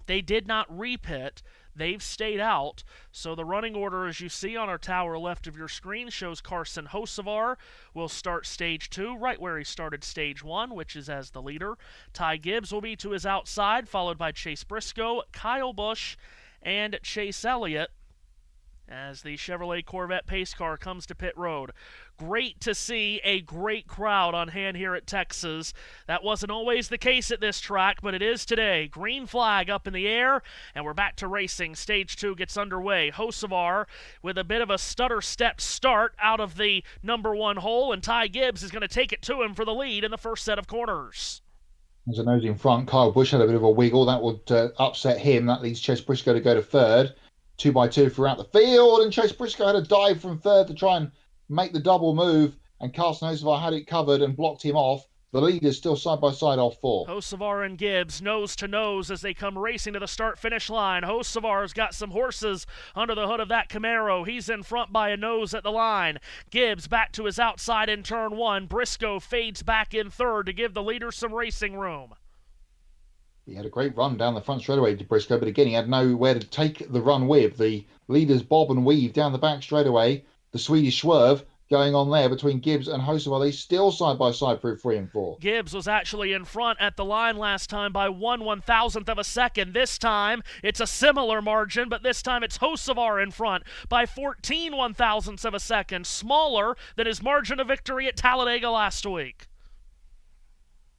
they did not repit. They've stayed out. So the running order, as you see on our tower left of your screen, shows Carson Hocevar will start Stage 2, right where he started Stage 1, which is as the leader. Ty Gibbs will be to his outside, followed by Chase Briscoe, Kyle Busch, and Chase Elliott, as the Chevrolet Corvette pace car comes to pit road. Great to see a great crowd on hand here at Texas. That wasn't always the case at this track, but it is today. Green flag up in the air, and we're back to racing. Stage 2 gets underway. Hocevar with a bit of a stutter step start out of the number 1 hole, and Ty Gibbs is going to take it to him for the lead in the first set of corners. There's a nose in front. Kyle Busch had a bit of a wiggle. That would upset him. That leads Chase Briscoe to go to third. 2x2 throughout the field, and Chase Briscoe had a dive from third to try and make the double move, and Carson Hocevar had it covered and blocked him off. The leaders still side by side off 4. Hocevar and Gibbs nose to nose as they come racing to the start-finish line. Hocevar's got some horses under the hood of that Camaro. He's in front by a nose at the line. Gibbs back to his outside in turn 1. Briscoe fades back in third to give the leader some racing room. He had a great run down the front straightaway to Briscoe, but again, he had nowhere to take the run with. The leaders bob and weave down the back straightaway. The Swedish swerve going on there between Gibbs and Hocevar. They still side by side through 3 and 4. Gibbs was actually in front at the line last time by 1/1000th of a second. This time, it's a similar margin, but this time it's Hocevar in front by 14/1000ths of a second, smaller than his margin of victory at Talladega last week.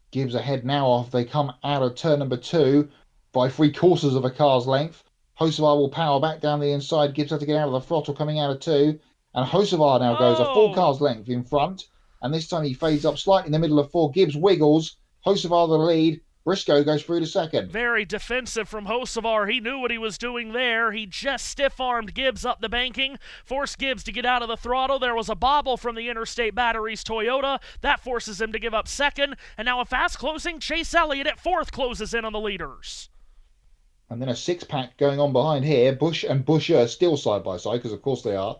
Gibbs ahead now after they come out of turn number 2 by 3/4 of a car's length. Hocevar will power back down the inside. Gibbs had to get out of the throttle coming out of 2. And Hocevar now goes a full car's length in front. And this time he fades up slightly in the middle of 4. Gibbs wiggles. Hocevar the lead. Briscoe goes through to second. Very defensive from Hocevar. He knew what he was doing there. He just stiff-armed Gibbs up the banking, forced Gibbs to get out of the throttle. There was a bobble from the Interstate Batteries Toyota. That forces him to give up second. And now a fast closing Chase Elliott at 4th closes in on the leaders. And then a 6-pack going on behind here. Busch and Buescher still side by side, because of course they are.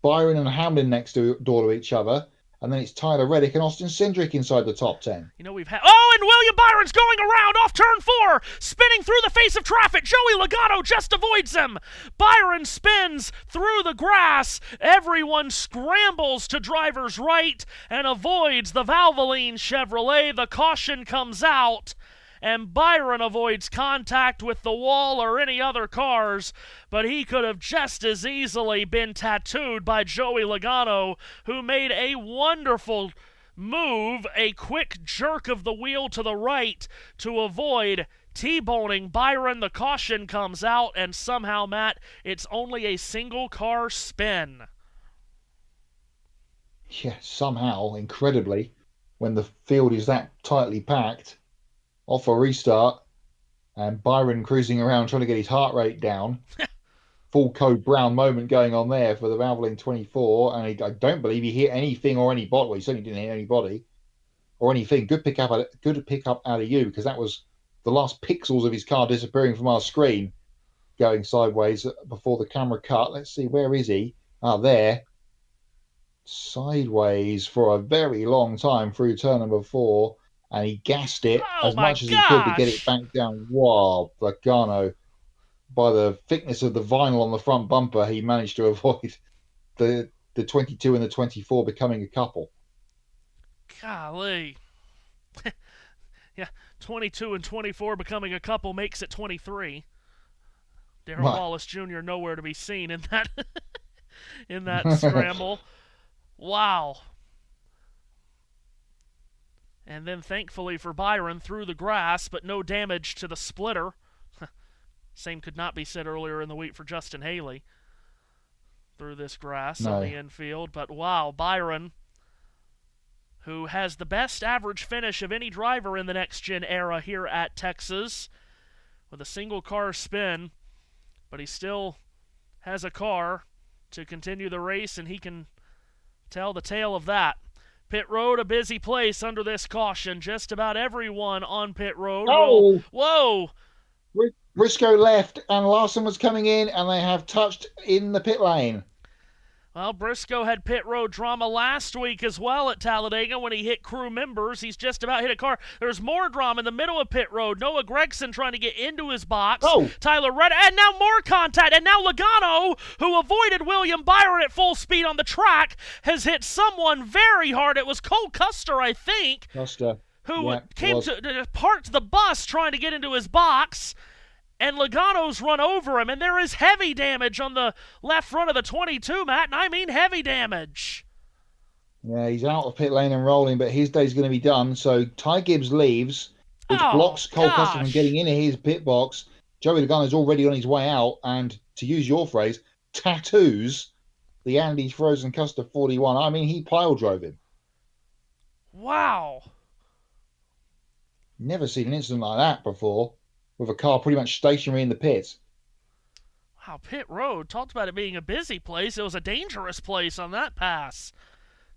Byron and Hamlin next door to each other. and then it's Tyler Reddick and Austin Cindric inside the top 10. You know, we've had... Oh, and William Byron's going around off turn 4, spinning through the face of traffic. Joey Logano just avoids him. Byron spins through the grass. Everyone scrambles to driver's right and avoids the Valvoline Chevrolet. The caution comes out, and Byron avoids contact with the wall or any other cars, but he could have just as easily been tattooed by Joey Logano, who made a wonderful move, a quick jerk of the wheel to the right to avoid T-boning Byron. The caution comes out, and somehow, Matt, it's only a single car spin. Yeah, somehow, incredibly, when the field is that tightly packed, off a restart, and Byron cruising around trying to get his heart rate down. Full Code Brown moment going on there for the Valvoline 24, and I don't believe he hit anything or anybody. Well, he certainly didn't hit anybody or anything. Good pick up out of you, because that was the last pixels of his car disappearing from our screen, going sideways before the camera cut. Let's see, where is he? There. Sideways for a very long time through turn number 4. And he gassed it as much as he could to get it back down. Wow, Logano, by the thickness of the vinyl on the front bumper, he managed to avoid the 22 and the 24 becoming a couple. Golly. Yeah, 22 and 24 becoming a couple makes it 23. Darrell Wallace Jr. nowhere to be seen in that in that scramble. Wow. And then, thankfully for Byron, through the grass, but no damage to the splitter. Same could not be said earlier in the week for Justin Haley. Through this grass on the infield. But wow, Byron, who has the best average finish of any driver in the next-gen era here at Texas, with a single-car spin, but he still has a car to continue the race, and he can tell the tale of that. Pit road, a busy place under this caution. Just about everyone on pit road. Oh! Whoa! Briscoe left, and Larson was coming in, and they have touched in the pit lane. Well, Briscoe had pit road drama last week as well at Talladega when he hit crew members. He's just about hit a car. There's more drama in the middle of pit road. Noah Gragson trying to get into his box. Oh. Tyler Reddick, and now more contact. And now Logano, who avoided William Byron at full speed on the track, has hit someone very hard. It was Cole Custer, I think, who came to parked the bus trying to get into his box. And Logano's run over him, and there is heavy damage on the left front of the 22, Matt, and I mean heavy damage. Yeah, he's out of pit lane and rolling, but his day's going to be done. So Ty Gibbs leaves, which blocks Cole Custer from getting into his pit box. Joey Logano's already on his way out, and to use your phrase, tattoos the Andy Frozen Custer 41. I mean, he pile drove him. Wow. Never seen an incident like that before, with a car pretty much stationary in the pits. Wow, pit road. Talked about it being a busy place. It was a dangerous place on that pass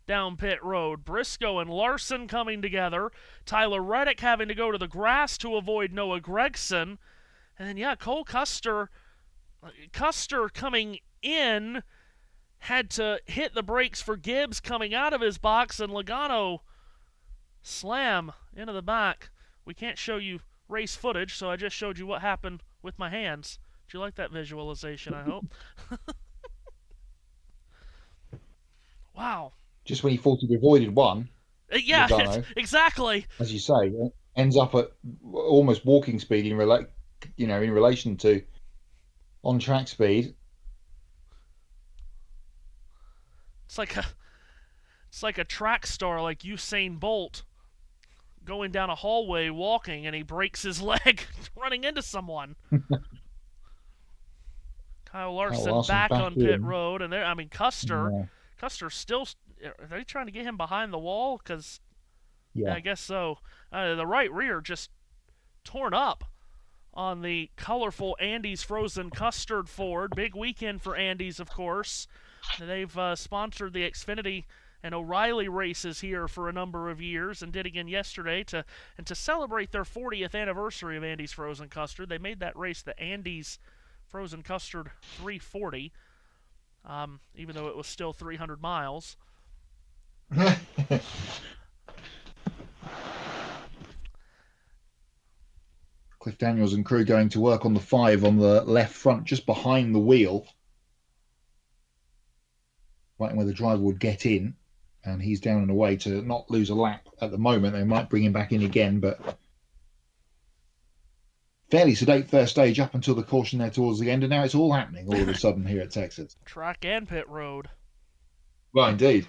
down pit road. Briscoe and Larson coming together. Tyler Reddick having to go to the grass to avoid Noah Gragson. And then, Cole Custer coming in had to hit the brakes for Gibbs coming out of his box, and Logano slam into the back. We can't show you race footage, so I just showed you what happened with my hands. Did you like that visualization, I hope? Wow. Just when he thought he'd avoided one. Yeah, exactly. As you say, ends up at almost walking speed in relation to on-track speed. It's like a track star like Usain Bolt going down a hallway walking, and he breaks his leg running into someone. Kyle Larson back on pit road, and Custer still. Are they trying to get him behind the wall? Because I guess so. The right rear just torn up on the colorful Andy's Frozen Custard Ford. Big weekend for Andy's, of course. They've sponsored the Xfinity and O'Reilly races here for a number of years, and did again yesterday to celebrate their 40th anniversary of Andy's Frozen Custard. They made that race the Andy's Frozen Custard 340, even though it was still 300 miles. Cliff Daniels and crew going to work on the 5 on the left front, just behind the wheel, right where the driver would get in, and he's down and away to not lose a lap at the moment. They might bring him back in again, but fairly sedate first stage up until the caution there towards the end, and now it's all happening all of a sudden here at Texas. Track and pit road. Well, indeed.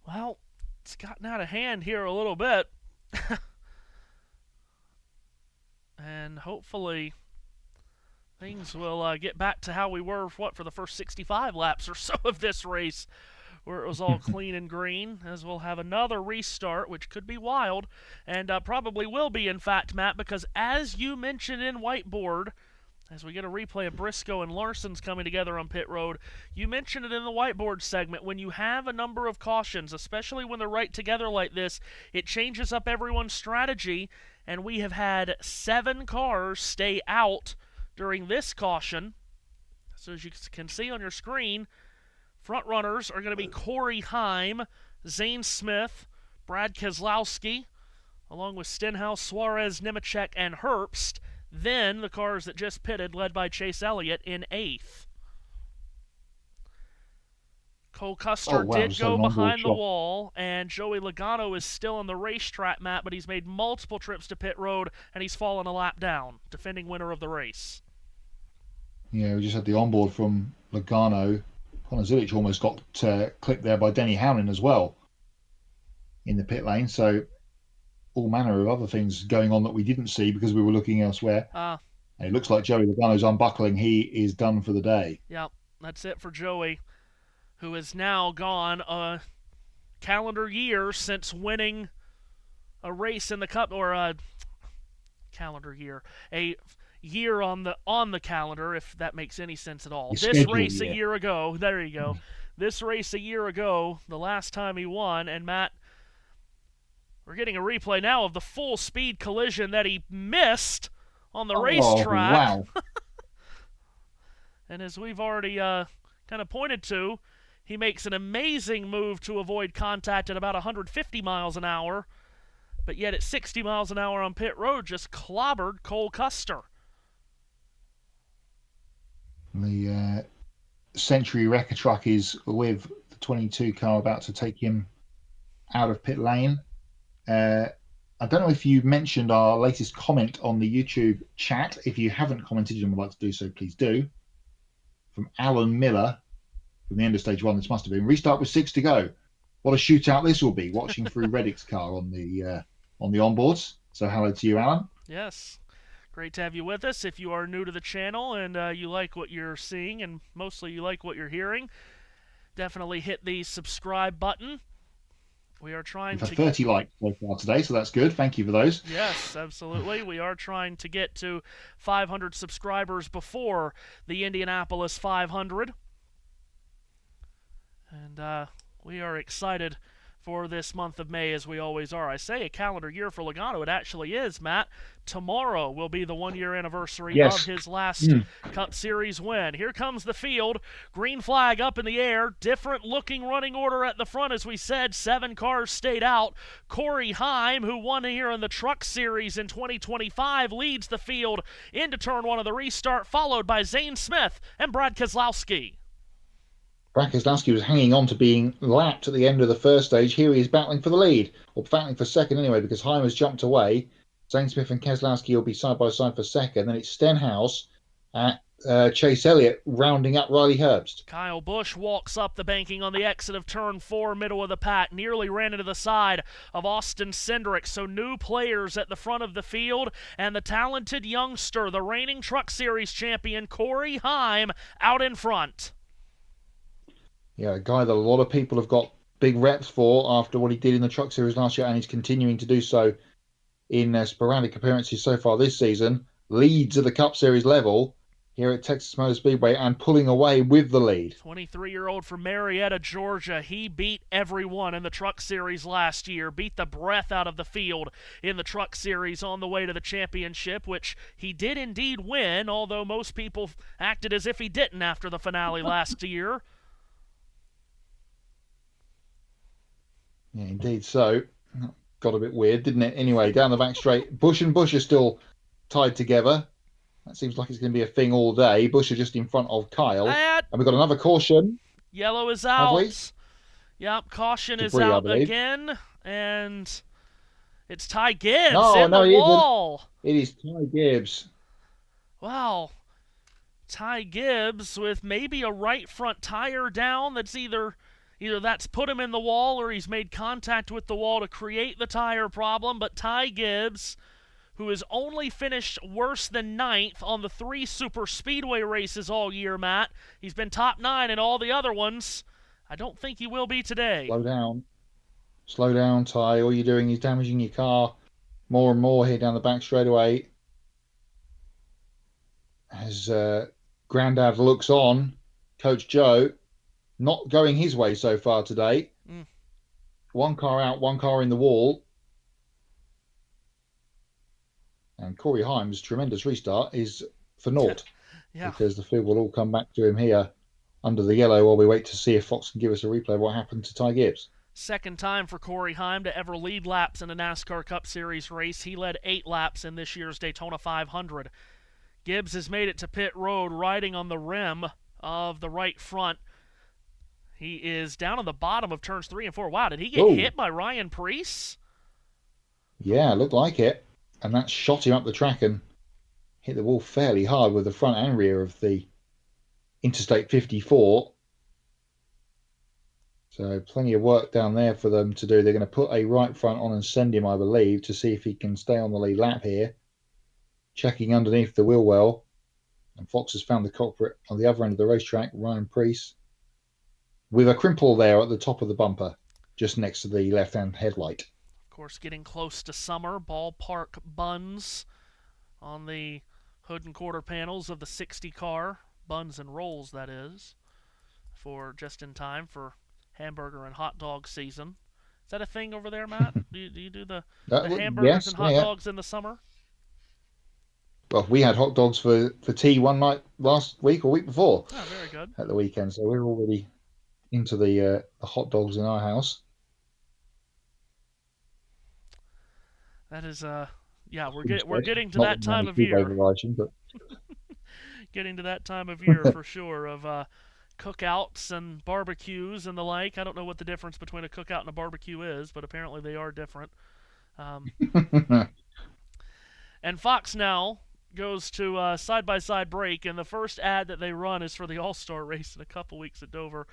Well, it's gotten out of hand here a little bit. And hopefully things will get back to how we were, for the first 65 laps or so of this race, where it was all clean and green, as we'll have another restart, which could be wild, and probably will be, in fact, Matt, because as you mentioned in Whiteboard, as we get a replay of Briscoe and Larson's coming together on pit road, you mentioned it in the Whiteboard segment, when you have a number of cautions, especially when they're right together like this, it changes up everyone's strategy, and we have had 7 cars stay out during this caution. So as you can see on your screen, front runners are going to be Corey Heim, Zane Smith, Brad Keselowski, along with Stenhouse, Suarez, Nemechek, and Herbst. Then the cars that just pitted, led by Chase Elliott, in 8th. Cole Custer did go behind the wall, and Joey Logano is still on the racetrack, Matt, but he's made multiple trips to pit road, and he's fallen a lap down, defending winner of the race. Yeah, we just had the onboard from Logano. Connor Zilic almost got clipped there by Denny Hamlin as well in the pit lane. So all manner of other things going on that we didn't see because we were looking elsewhere. It looks like Joey Logano's unbuckling. He is done for the day. Yep, that's it for Joey, who has now gone a calendar year since winning a race in the Cup, or a calendar year, a year on the calendar, if that makes any sense at all. This race a year ago, there you go. This race a year ago, the last time he won, and Matt, we're getting a replay now of the full speed collision that he missed on the racetrack. Wow. And as we've already kind of pointed to, he makes an amazing move to avoid contact at about 150 miles an hour, but yet at 60 miles an hour on pit road just clobbered Cole Custer. The Century Wrecker truck is with the 22 car about to take him out of pit lane. I don't know if you mentioned our latest comment on the YouTube chat. If you haven't commented and would like to do so, please do. From Alan Miller, from the end of stage 1, this must have been. Restart with 6 to go. What a shootout this will be, watching through Reddick's car on the onboards. So hello to you, Alan. Yes. Great to have you with us. If you are new to the channel and you like what you're seeing, and mostly you like what you're hearing, definitely hit the subscribe button. We are trying to 30 likes so far today, so that's good. Thank you for those. Yes, absolutely. We are trying to get to 500 subscribers before the Indianapolis 500. And we are excited for this month of May, as we always are. I say a calendar year for Logano. It actually is, Matt. Tomorrow will be the 1-year anniversary of his last Cup Series win. Here comes the field. Green flag up in the air. Different looking running order at the front, as we said. 7 cars stayed out. Corey Heim, who won here in the Truck Series in 2025, leads the field into turn 1 of the restart, followed by Zane Smith and Brad Keselowski. Brad Keselowski was hanging on to being lapped at the end of the first stage. Here he is battling for the lead, or battling for second anyway, because Heim has jumped away. Zane Smith and Keselowski will be side by side for second. Then it's Stenhouse at Chase Elliott rounding up Riley Herbst. Kyle Busch walks up the banking on the exit of turn 4, middle of the pack, nearly ran into the side of Austin Cindric. So new players at the front of the field, and the talented youngster, the reigning Truck Series champion, Corey Heim, out in front. Yeah, a guy that a lot of people have got big reps for after what he did in the Truck Series last year, and he's continuing to do so in sporadic appearances so far this season. Leads at the Cup Series level, here at Texas Motor Speedway and pulling away with the lead. 23-year-old from Marietta, Georgia. He beat everyone in the Truck Series last year, beat the breath out of the field in the Truck Series on the way to the championship, which he did indeed win, although most people acted as if he didn't after the finale last year. Yeah, indeed so. Got a bit weird, didn't it? Anyway, down the back straight, Bush and Bush are still tied together. That seems like it's going to be a thing all day. Bush are just in front of Kyle. And we've got another caution. Yellow is out. Have we? Yep, caution Debris, is out again. And it's Ty Gibbs in the wall. It is Ty Gibbs. Wow. Ty Gibbs with maybe a right front tire down that's either that's put him in the wall or he's made contact with the wall to create the tire problem. But Ty Gibbs, who has only finished worse than 9th on the 3 super speedway races all year, Matt. He's been top 9 in all the other ones. I don't think he will be today. Slow down. Slow down, Ty. All you're doing is damaging your car more and more here down the back straightaway. As Grandad looks on, Coach Joe, not going his way so far today. One car out, one car in the wall. And Corey Himes' tremendous restart is for naught. Yeah. Because the field will all come back to him here under the yellow while we wait to see if Fox can give us a replay of what happened to Ty Gibbs. Second time for Corey Heim to ever lead laps in a NASCAR Cup Series race. He led 8 laps in this year's Daytona 500. Gibbs has made it to pit road riding on the rim of the right front. He is down on the bottom of turns 3 and 4. Wow, did he get hit by Ryan Preece? Yeah, looked like it. And that shot him up the track and hit the wall fairly hard with the front and rear of the Interstate 54. So plenty of work down there for them to do. They're going to put a right front on and send him, I believe, to see if he can stay on the lead lap here. Checking underneath the wheel well. And Fox has found the culprit on the other end of the racetrack, Ryan Preece, with a crimple there at the top of the bumper, just next to the left-hand headlight. Of course, getting close to summer, ballpark buns on the hood and quarter panels of the 60 car. Buns and rolls, that is, for just in time for hamburger and hot dog season. Is that a thing over there, Matt? do you do the hamburgers and hot dogs in the summer? Well, we had hot dogs for tea one night last week or week before. Oh, very good. At the weekend, so we're already into the hot dogs in our house. That is, we're getting to that time of year. But... getting to that time of year for sure of cookouts and barbecues and the like. I don't know what the difference between a cookout and a barbecue is, but apparently they are different. And Fox now goes to side-by-side break, and the first ad that they run is for the All-Star race in a couple weeks at Dover.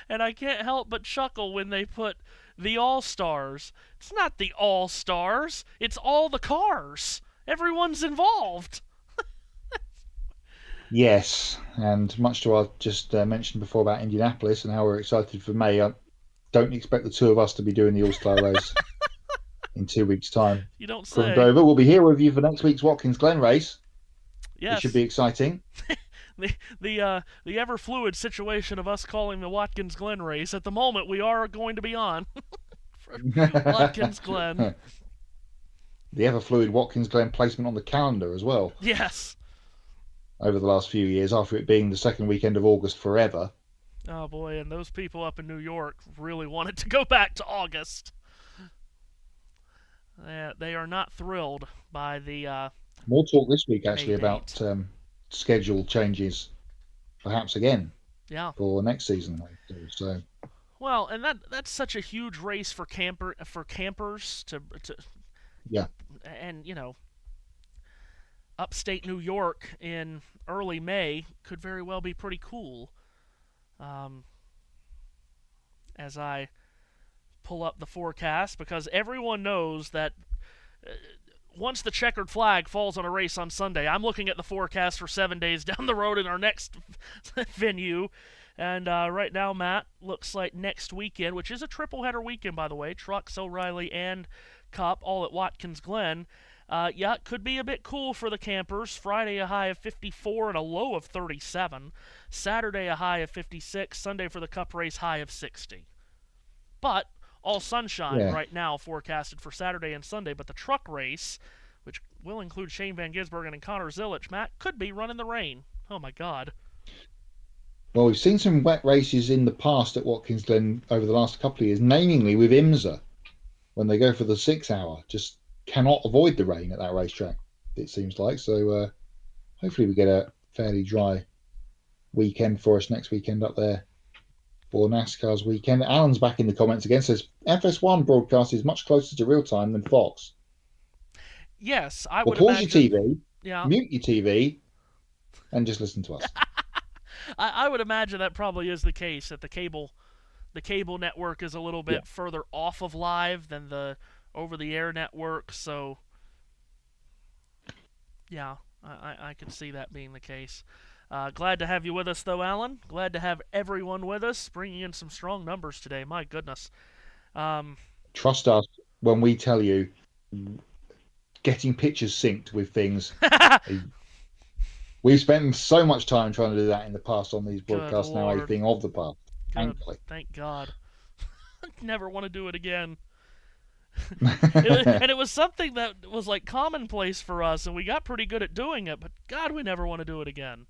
And I can't help but chuckle when they put the All-Stars. It's not the All-Stars. It's all the cars. Everyone's involved. Yes, and much to what I just mentioned before about Indianapolis and how we're excited for May, I don't expect the two of us to be doing the All-Star race in 2 weeks' time. You don't say. From Dover. We'll be here with you for next week's Watkins Glen race. Yes. It should be exciting. the ever fluid situation of us calling the Watkins Glen race. At the moment, we are going to be on for Watkins Glen. The ever fluid Watkins Glen placement on the calendar as well. Yes. Over the last few years, after it being the second weekend of August forever. Oh boy, and those people up in New York really wanted to go back to August. They are not thrilled by the more talk this week actually about schedule changes, perhaps again. Yeah. For next season. So. Well, and that's such a huge race for campers to. Yeah. And upstate New York in early May could very well be pretty cool. As I pull up the forecast, because everyone knows that once the checkered flag falls on a race on Sunday, I'm looking at the forecast for 7 days down the road in our next venue. And right now, Matt, looks like next weekend, which is a triple header weekend, by the way, Trucks, O'Reilly, and Cup, all at Watkins Glen. Yeah, it could be a bit cool for the campers. Friday, a high of 54 and a low of 37. Saturday, a high of 56. Sunday for the Cup race, high of 60. But all sunshine right now forecasted for Saturday and Sunday. But the truck race, which will include Shane Van Gisbergen and Connor Zilic, Matt, could be running the rain. Oh, my God. Well, we've seen some wet races in the past at Watkins Glen over the last couple of years, namely with IMSA, when they go for the 6 hour. Just cannot avoid the rain at that racetrack, it seems like. So hopefully we get a fairly dry weekend for us next weekend up there for NASCAR's weekend. Alan's back in the comments again, says FS1 broadcast is much closer to real time than Fox. Yes, I would pause imagine. Your TV, mute your TV, and just listen to us. I would imagine that probably is the case, that the cable network is a little bit further off of live than the over-the-air network, so yeah, I can see that being the case. Glad to have you with us, though, Alan. Glad to have everyone with us, bringing in some strong numbers today. My goodness. Trust us when we tell you, getting pictures synced with things. We've spent so much time trying to do that in the past on these broadcasts, now a thing of the past. Thankfully. Thank God. Never want to do it again. And it was something that was like commonplace for us, and we got pretty good at doing it, but God, we never want to do it again.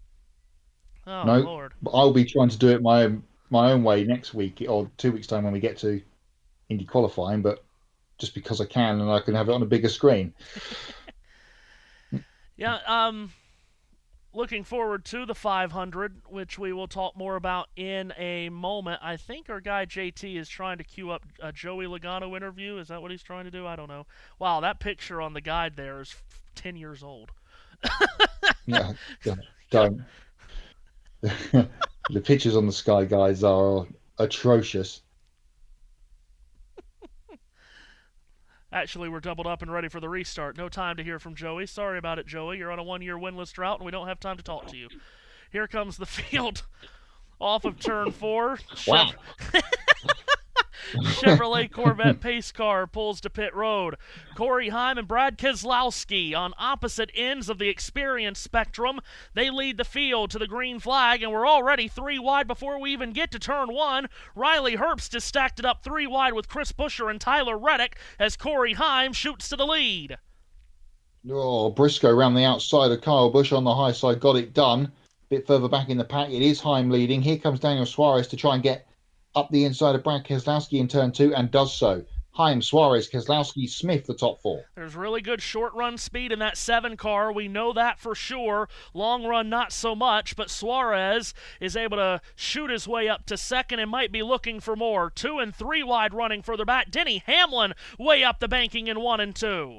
Oh, no, Lord. But I'll be trying to do it my own way next week or 2 weeks' time when we get to Indy qualifying, but just because I can and I can have it on a bigger screen. Yeah, looking forward to the 500, which we will talk more about in a moment. I think our guy JT is trying to queue up a Joey Logano interview. Is that what he's trying to do? I don't know. Wow, that picture on the guide there is 10 years old. Yeah, don't. The pictures on the Sky Guides are atrocious. Actually, we're doubled up and ready for the restart. No time to hear from Joey. Sorry about it, Joey. You're on a 1-year winless drought, and we don't have time to talk to you. Here comes the field off of turn 4. Wow. Chevrolet Corvette pace car pulls to pit road. Corey Heim and Brad Keselowski on opposite ends of the experience spectrum. They lead the field to the green flag, and we're already 3 wide before we even get to turn 1. Riley Herbst has stacked it up 3 wide with Chris Buescher and Tyler Reddick as Corey Heim shoots to the lead. Oh, Briscoe around the outside of Kyle Busch on the high side got it done. A bit further back in the pack, it is Heim leading. Here comes Daniel Suarez to try and get up the inside of Brad Keselowski in turn 2 and does so. Heim, Suarez, Keselowski, Smith, the top 4. There's really good short run speed in that 7 car. We know that for sure. Long run, not so much, but Suarez is able to shoot his way up to second and might be looking for more. 2 and 3 wide running further back. Denny Hamlin way up the banking in 1 and 2.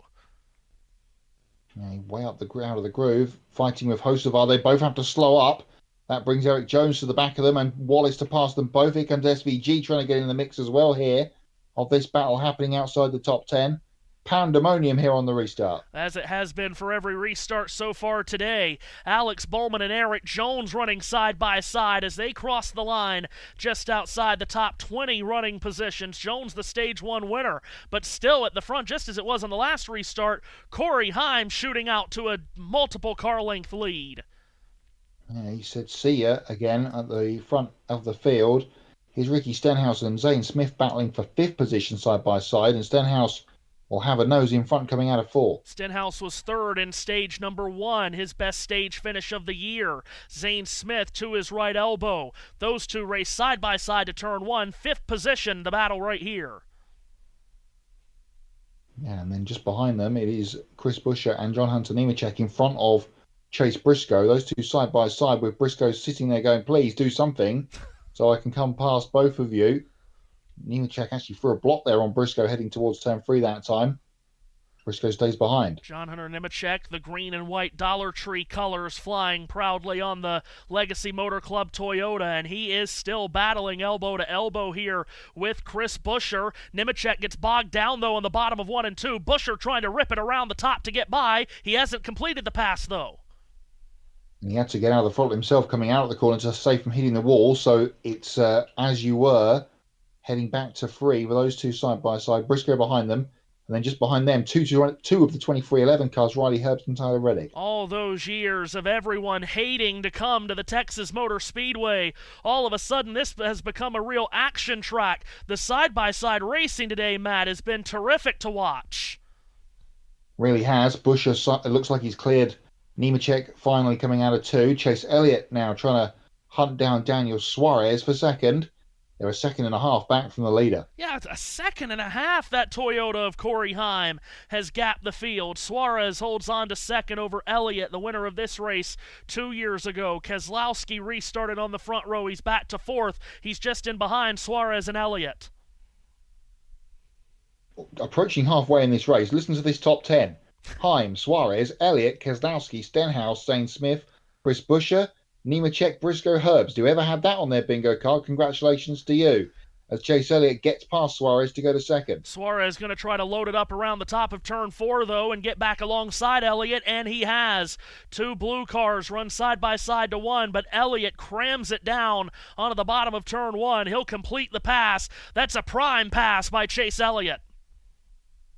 Yeah, way up out of the groove, fighting with Hocevar. They both have to slow up. That brings Eric Jones to the back of them and Wallace to pass them both. Here comes SVG trying to get in the mix as well here of this battle happening outside the top 10. Pandemonium here on the restart. As it has been for every restart so far today. Alex Bowman and Eric Jones running side by side as they cross the line just outside the top 20 running positions. Jones the stage 1 winner, but still at the front, just as it was on the last restart. Corey Heim shooting out to a multiple car length lead. Yeah, he said see ya again at the front of the field. Here's Ricky Stenhouse and Zane Smith battling for 5th position side by side, and Stenhouse will have a nose in front coming out of 4. Stenhouse was 3rd in stage number 1, his best stage finish of the year. Zane Smith to his right elbow. Those two race side by side to turn 1, 5th position, the battle right here. Yeah, and then just behind them it is Chris Buescher and John Hunter Nemechek in front of Chase Briscoe. Those two side by side with Briscoe sitting there going, please do something so I can come past both of you. Nemechek actually threw a block there on Briscoe heading towards turn 3 that time. Briscoe stays behind. John Hunter Nemechek, the green and white Dollar Tree colors flying proudly on the Legacy Motor Club Toyota, and he is still battling elbow to elbow here with Chris Buescher. Nemechek gets bogged down, though, on the bottom of 1 and 2. Buescher trying to rip it around the top to get by. He hasn't completed the pass, though. And he had to get out of the throttle himself coming out of the corner to save from hitting the wall, so it's as you were heading back to 3 with those two side by side. Briscoe behind them. And then just behind them, two of the 2311 cars, Riley Herbst and Tyler Reddick. All those years of everyone hating to come to the Texas Motor Speedway, all of a sudden this has become a real action track. The side-by-side racing today, Matt, has been terrific to watch. Really has. Buescher, it looks like he's cleared Nemechek, finally coming out of 2. Chase Elliott now trying to hunt down Daniel Suarez for second. They're a second and a half back from the leader. Yeah, it's a second and a half. That Toyota of Corey Heim has gapped the field. Suarez holds on to second over Elliott, the winner of this race 2 years ago. Keselowski restarted on the front row. He's back to fourth. He's just in behind Suarez and Elliott. Approaching halfway in this race, listen to this top 10. Heim, Suarez, Elliott, Keselowski, Stenhouse, Zane Smith, Chris Buescher, Nemechek, Briscoe, Herbst. Whoever had that on their bingo card, congratulations to you. As Chase Elliott gets past Suarez to go to second. Suarez going to try to load it up around the top of turn 4, though, and get back alongside Elliott, and he has. 2 blue cars run side by side to 1, but Elliott crams it down onto the bottom of turn 1. He'll complete the pass. That's a prime pass by Chase Elliott.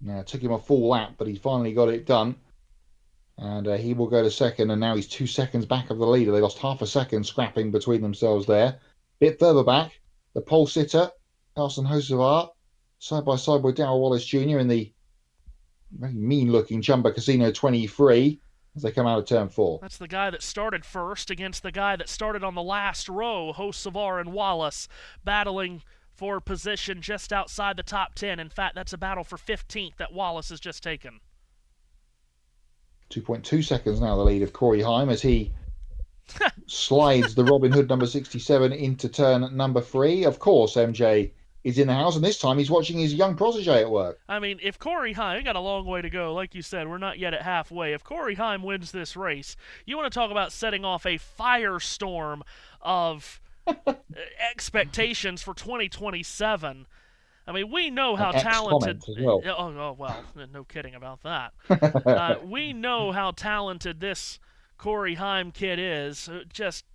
Yeah, it took him a full lap, but he finally got it done. And he will go to second, and now he's 2 seconds back of the leader. They lost half a second scrapping between themselves there. Bit further back, the pole sitter, Carson Hocevar, side by side with Darrell Wallace Jr. in the very mean-looking Chumba Casino 23 as they come out of turn 4. That's the guy that started first against the guy that started on the last row, Hocevar and Wallace, battling for position just outside the top 10. In fact, that's a battle for 15th that Wallace has just taken. 2.2 seconds now the lead of Corey Heim as he slides the Robin Hood number 67 into turn number 3. Of course, MJ is in the house, and this time he's watching his young protege at work. I mean, if Corey Heim, we got a long way to go. Like you said, we're not yet at halfway. If Corey Heim wins this race, you want to talk about setting off a firestorm of expectations for 2027. I mean, we know how talented. As well. Oh, well, no kidding about that. We know how talented this Corey Heim kid is. Just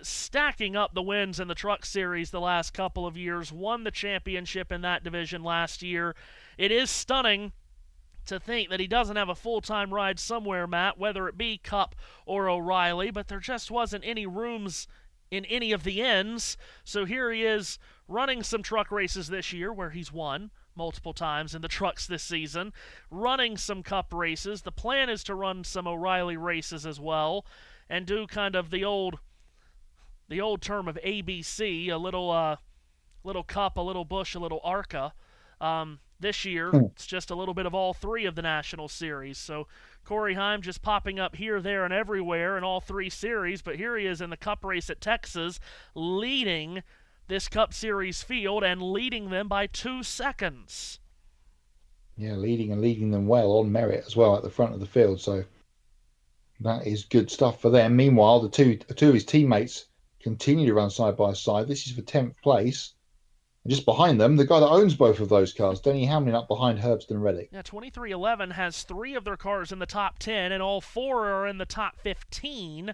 stacking up the wins in the Truck Series the last couple of years. Won the championship in that division last year. It is stunning to think that he doesn't have a full-time ride somewhere, Matt, whether it be Cup or O'Reilly, but there just wasn't any rooms in any of the ends. So here he is running some truck races this year where he's won multiple times in the trucks this season, running some Cup races. The plan is to run some O'Reilly races as well and do kind of the old term of ABC, a little Cup, a little Busch, a little ARCA. This year, it's just a little bit of all 3 of the National Series. So Corey Heim just popping up here, there, and everywhere in all 3 series. But here he is in the Cup race at Texas, leading this Cup Series field and leading them by 2 seconds. Yeah, leading them well on merit as well at the front of the field. So that is good stuff for them. Meanwhile, the two of his teammates continue to run side by side. This is for 10th place. And just behind them, the guy that owns both of those cars, Denny Hamlin, up behind Herbst and Reddick. Yeah, 2311 has 3 of their cars in the top 10, and all 4 are in the top 15.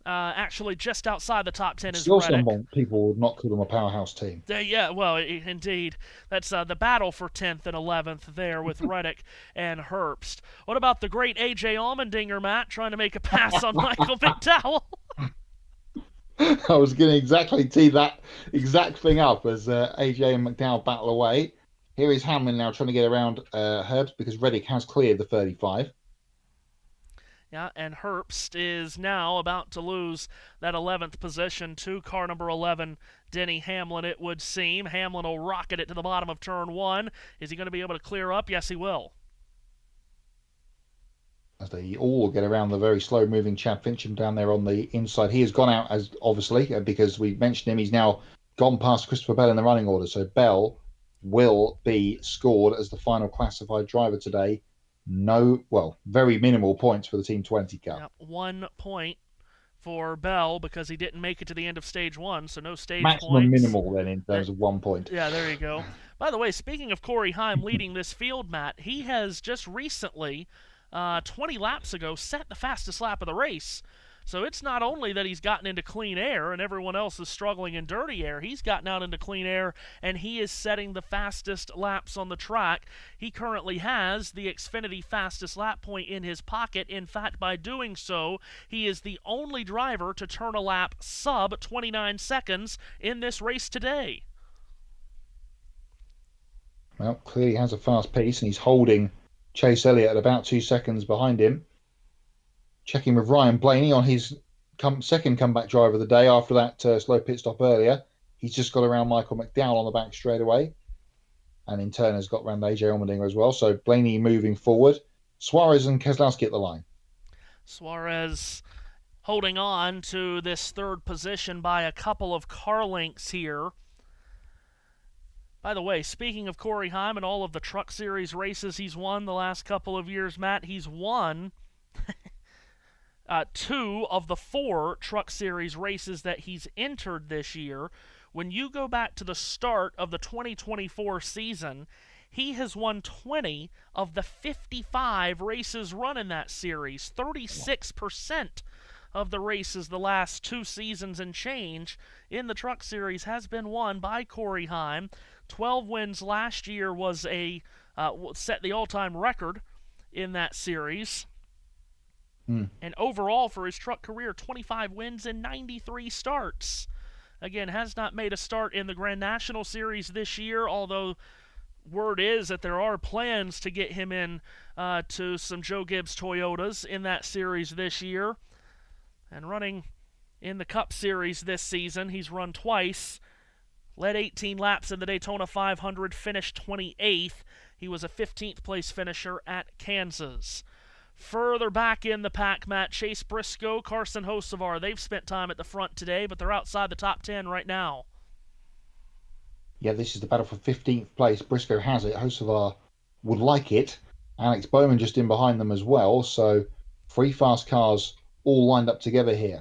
Actually, just outside the top 10 is Still Reddick. Some people would not call them a powerhouse team. Yeah, well, indeed. That's the battle for 10th and 11th there with Reddick and Herbst. What about the great A.J. Allmendinger, Matt, trying to make a pass on Michael McDowell? I was going to exactly tee that exact thing up as AJ and McDowell battle away. Here is Hamlin now trying to get around Herbst because Reddick has cleared the 35. Yeah, and Herbst is now about to lose that 11th position to car number 11, Denny Hamlin, it would seem. Hamlin will rocket it to the bottom of turn 1. Is he going to be able to clear up? Yes, he will. As they all get around the very slow-moving Chad Fincham down there on the inside. He has gone out, as obviously, because we mentioned him. He's now gone past Christopher Bell in the running order. So Bell will be scored as the final classified driver today. Very minimal points for the Team 20 Cup. Yep, 1 point for Bell because he didn't make it to the end of stage 1, so no stage Maximum points. minimal then in terms of 1 point. Yeah, there you go. By the way, speaking of Corey Heim leading this field, Matt, he has just recently, 20 laps ago, set the fastest lap of the race So it's not only that he's gotten into clean air and everyone else is struggling in dirty air, he's gotten out into clean air and he is setting the fastest laps on the track. He currently has the Xfinity fastest lap point in his pocket. In fact, by doing so, he is the only driver to turn a lap sub 29 seconds in this race today. Well, clearly has a fast pace, and he's holding Chase Elliott at about 2 seconds behind him. Checking with Ryan Blaney on his second comeback driver of the day after that slow pit stop earlier. He's just got around Michael McDowell on the back straight away, and in turn has got around AJ Allmendinger as well. So Blaney moving forward. Suarez and Keselowski at the line. Suarez holding on to this third position by a couple of car lengths here. By the way, speaking of Corey Heim and all of the Truck Series races he's won the last couple of years, Matt, he's won 2 of the 4 Truck Series races that he's entered this year. When you go back to the start of the 2024 season, he has won 20 of the 55 races run in that series. 36% of the races the last 2 seasons and change in the Truck Series has been won by Corey Heim. 12 wins last year was set the all-time record in that series. And overall for his truck career, 25 wins and 93 starts. Again, has not made a start in the Grand National Series this year, although word is that there are plans to get him in to some Joe Gibbs Toyotas in that series this year. And running in the Cup Series this season, he's run twice. Led 18 laps in the Daytona 500, finished 28th. He was a 15th place finisher at Kansas. Further back in the pack, Matt, Chase Briscoe, Carson Hocevar, they've spent time at the front today, but they're outside the top 10 right now. Yeah, this is the battle for 15th place. Briscoe has it. Hocevar would like it. Alex Bowman just in behind them as well. So 3 fast cars all lined up together here.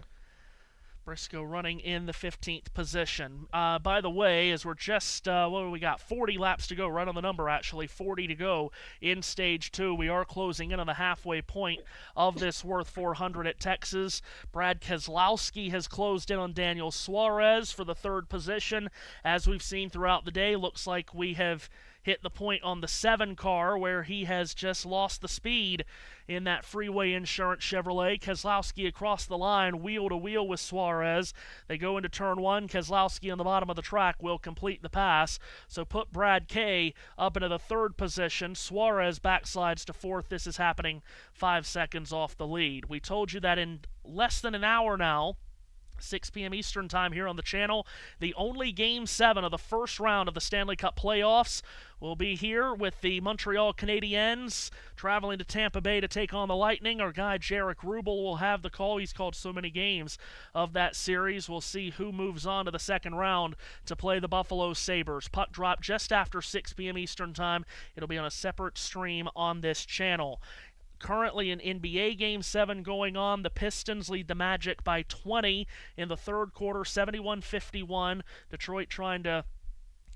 Briscoe running in the 15th position. By the way, as we're just, what do we got? 40 laps to go, right on the number actually, 40 to go in Stage 2. We are closing in on the halfway point of this Wurth 400 at Texas. Brad Keselowski has closed in on Daniel Suarez for the 3rd position. As we've seen throughout the day, looks like we have hit the point on the 7 car where he has just lost the speed in that Freeway Insurance Chevrolet. Keselowski across the line, wheel to wheel with Suarez. They go into turn 1. Keselowski on the bottom of the track will complete the pass. So put Brad K up into the 3rd position. Suarez backslides to 4th. This is happening 5 seconds off the lead. We told you that in less than an hour now, 6 p.m. Eastern time here on the channel, the only Game 7 of the first round of the Stanley Cup playoffs will be here with the Montreal Canadiens traveling to Tampa Bay to take on the Lightning. Our guy Jarek Rubel will have the call. He's called so many games of that series. We'll see who moves on to the second round to play the Buffalo Sabres. Puck drop just after 6 p.m. Eastern time. It'll be on a separate stream on this channel. Currently an NBA Game 7 going on. The Pistons lead the Magic by 20 in the 3rd quarter, 71-51. Detroit trying to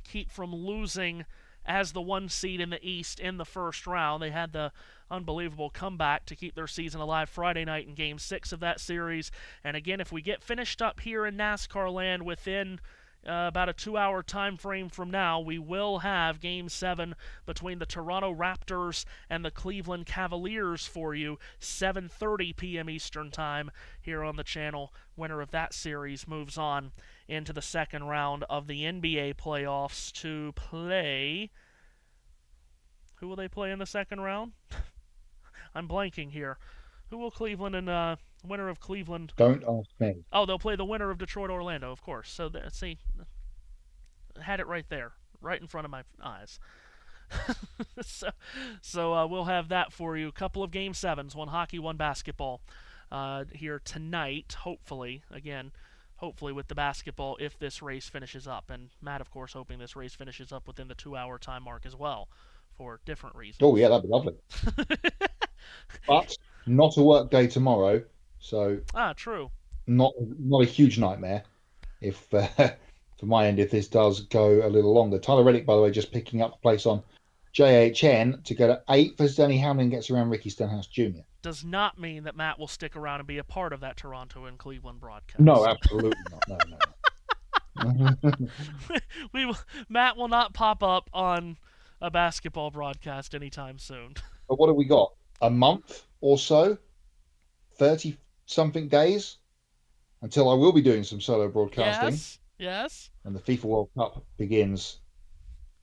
keep from losing as the 1 seed in the East in the first round. They had the unbelievable comeback to keep their season alive Friday night in Game 6 of that series. And again, if we get finished up here in NASCAR land within about a 2-hour time frame from now, we will have Game 7 between the Toronto Raptors and the Cleveland Cavaliers for you, 7:30 p.m. Eastern time here on the channel. Winner of that series moves on into the second round of the NBA playoffs to play... Who will they play in the second round? I'm blanking here. Who will Cleveland and winner of Cleveland? Don't ask me. Oh, they'll play the winner of Detroit Orlando, of course. So see, had it right there, right in front of my eyes. so we'll have that for you. A couple of Game 7s, one hockey, one basketball, here tonight. Hopefully, again, hopefully with the basketball if this race finishes up, and Matt, of course, hoping this race finishes up within the 2-hour time mark as well, for different reasons. Oh yeah, that'd be lovely. But not a work day tomorrow, so true. Not a huge nightmare. If for my end, if this does go a little longer. Tyler Reddick, by the way, just picking up the place on JHN to go to 8th as Denny Hamlin gets around Ricky Stenhouse Jr. Does not mean that Matt will stick around and be a part of that Toronto and Cleveland broadcast. No, absolutely not. No. Matt will not pop up on a basketball broadcast anytime soon. But what have we got? A month or so? 30-something days? Until I will be doing some solo broadcasting. Yes. And the FIFA World Cup begins.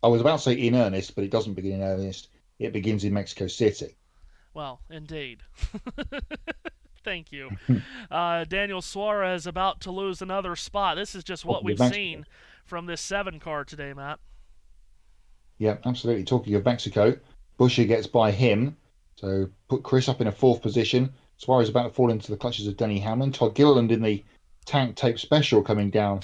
I was about to say in earnest, but it doesn't begin in earnest. It begins in Mexico City. Well, indeed. Thank you. Daniel Suarez about to lose another spot. This is just what we've seen from this 7 car today, Matt. Yeah, absolutely. Talking of Mexico, Buescher gets by him. So put Chris up in a 4th position. Suarez about to fall into the clutches of Denny Hamlin. Todd Gilliland in the tank tape special coming down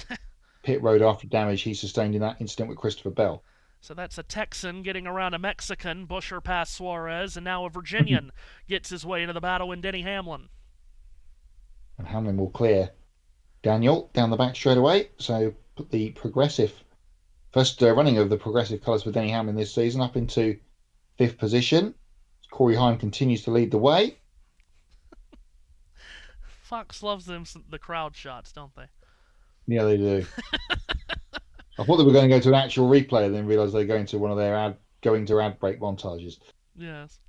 pit road after damage he sustained in that incident with Christopher Bell. So that's a Texan getting around a Mexican. Buescher past Suarez, and now a Virginian gets his way into the battle in Denny Hamlin. And Hamlin will clear Daniel down the back straight away. So put the progressive, first running of the progressive colours for Denny Hamlin this season up into 5th position. Corey Heim continues to lead the way. Fox loves the crowd shots, don't they? Yeah, they do. I thought they were going to go to an actual replay and then realised they're going to one of their ad break montages. Yes.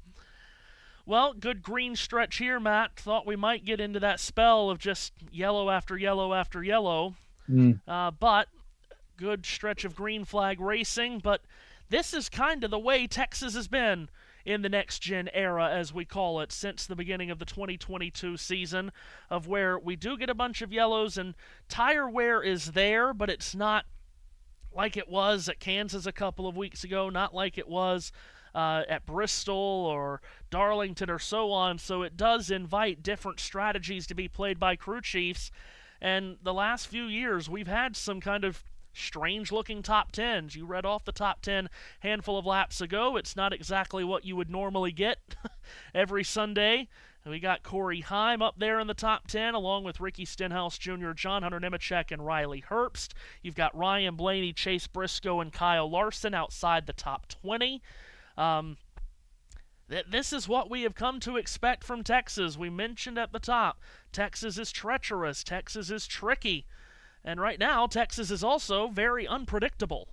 Well, good green stretch here, Matt. Thought we might get into that spell of just yellow after yellow after yellow. But good stretch of green flag racing. But this is kind of the way Texas has been in the next-gen era, as we call it, since the beginning of the 2022 season, of where we do get a bunch of yellows and tire wear is there, but it's not like it was at Kansas a couple of weeks ago, not like it was at Bristol or Darlington or so on, so it does invite different strategies to be played by crew chiefs, and the last few years we've had some kind of strange-looking top 10s. You read off the top 10 handful of laps ago. It's not exactly what you would normally get every Sunday. We got Corey Heim up there in the top 10, along with Ricky Stenhouse Jr., John Hunter Nemechek, and Riley Herbst. You've got Ryan Blaney, Chase Briscoe, and Kyle Larson outside the top 20. This is what we have come to expect from Texas. We mentioned at the top, Texas is treacherous, Texas is tricky. And right now, Texas is also very unpredictable.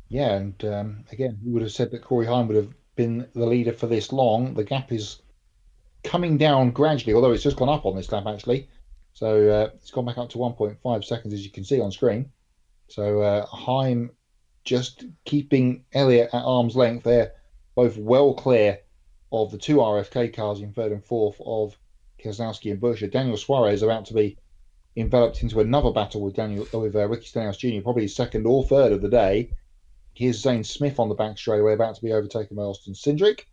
Yeah, and again, we would have said that Corey Heim would have been the leader for this long. The gap is coming down gradually, although it's just gone up on this lap, actually. So it's gone back up to 1.5 seconds, as you can see on screen. So Heim just keeping Elliott at arm's length. They're both well clear of the 2 RFK cars in 3rd and 4th of Keselowski and Buescher. Daniel Suarez about to be enveloped into another battle with Ricky Stenhouse Jr., probably his 2nd or 3rd of the day. Here's Zane Smith on the back straightaway, about to be overtaken by Austin Cindric.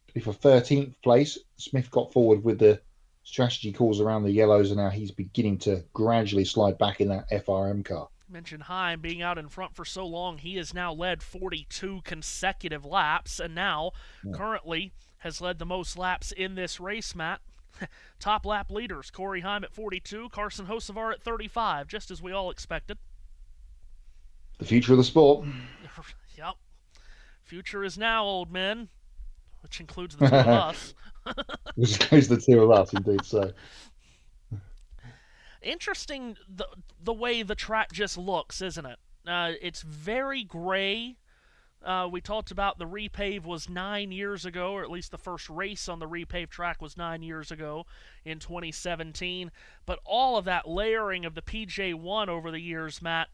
To be for 13th place, Smith got forward with the strategy calls around the yellows, and now he's beginning to gradually slide back in that FRM car. Mentioned Heim being out in front for so long. He has now led 42 consecutive laps, and now currently has led the most laps in this race, Matt. Top lap leaders, Corey Heim at 42, Carson Hocevar at 35, just as we all expected. The future of the sport. Yep. Future is now, old men, which includes the 2 of us. Which includes the 2 of us, indeed so. Interesting the way the track just looks, isn't it? It's very gray. We talked about the repave was 9 years ago, or at least the first race on the repave track was 9 years ago in 2017. But all of that layering of the PJ1 over the years, Matt,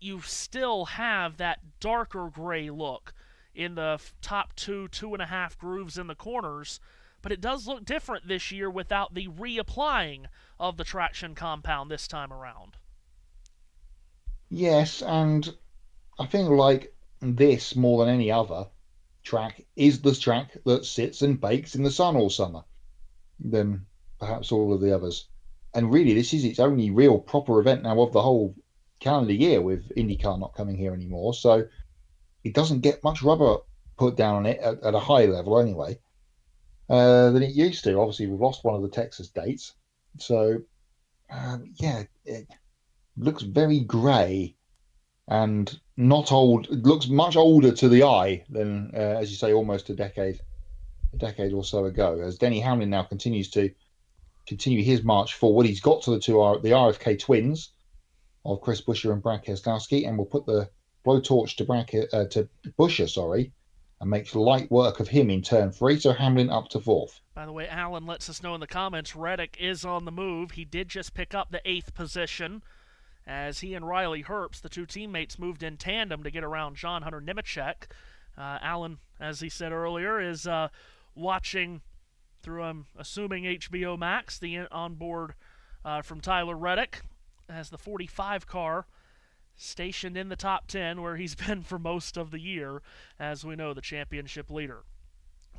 you still have that darker gray look in the top 2.5 grooves in the corners. But it does look different this year without the reapplying of the traction compound this time around. Yes, and I feel like this, more than any other track, is the track that sits and bakes in the sun all summer than perhaps all of the others. And really, this is its only real proper event now of the whole calendar year, with IndyCar not coming here anymore. So it doesn't get much rubber put down on it at a high level anyway than it used to. Obviously, we've lost one of the Texas dates. So, it looks very grey. and not old. It looks much older to the eye than, as you say, almost a decade or so ago. As Denny Hamlin now continues to continue his march forward, he's got to the RFK twins of Chris Buescher and Brad Keselowski, and will put the blowtorch to Buescher, and makes light work of him in turn 3. So Hamlin up to 4th. By the way, Alan lets us know in the comments Reddick is on the move. He did just pick up the 8th position as he and Riley Herbst, the two teammates, moved in tandem to get around John Hunter Nemechek. Alan, as he said earlier, is watching through, I'm assuming, HBO Max, the onboard from Tyler Reddick, as the 45 car stationed in the top 10 where he's been for most of the year, as we know, the championship leader.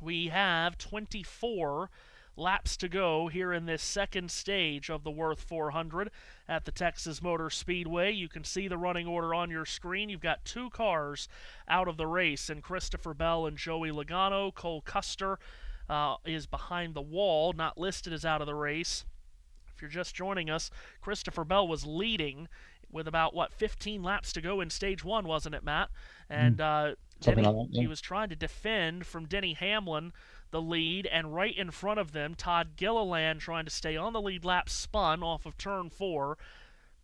We have 24 laps to go here in this second stage of the Wurth 400 at the Texas Motor Speedway. You can see the running order on your screen. You've got 2 cars out of the race, and Christopher Bell and Joey Logano. Cole Custer is behind the wall, not listed as out of the race. If you're just joining us, Christopher Bell was leading with about, 15 laps to go in stage 1, wasn't it, Matt? And he was trying to defend from Denny Hamlin the lead, and right in front of them, Todd Gilliland, trying to stay on the lead lap, spun off of turn 4.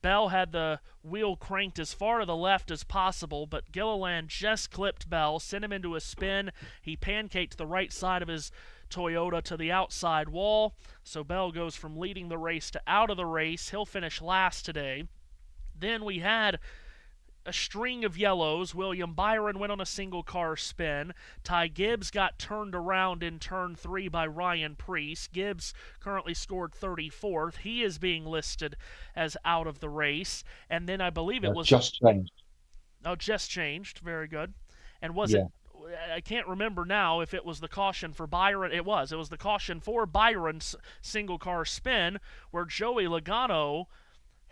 Bell had the wheel cranked as far to the left as possible, but Gilliland just clipped Bell, sent him into a spin. He pancaked the right side of his Toyota to the outside wall, so Bell goes from leading the race to out of the race. He'll finish last today. Then we had a string of yellows. William Byron went on a single car spin. Ty Gibbs got turned around in turn 3 by Ryan Preece. Gibbs currently scored 34th. He is being listed as out of the race. And then I believe it was just changed. Oh, just changed. Very good. And was it? I can't remember now if it was the caution for Byron. It was the caution for Byron's single car spin, where Joey Logano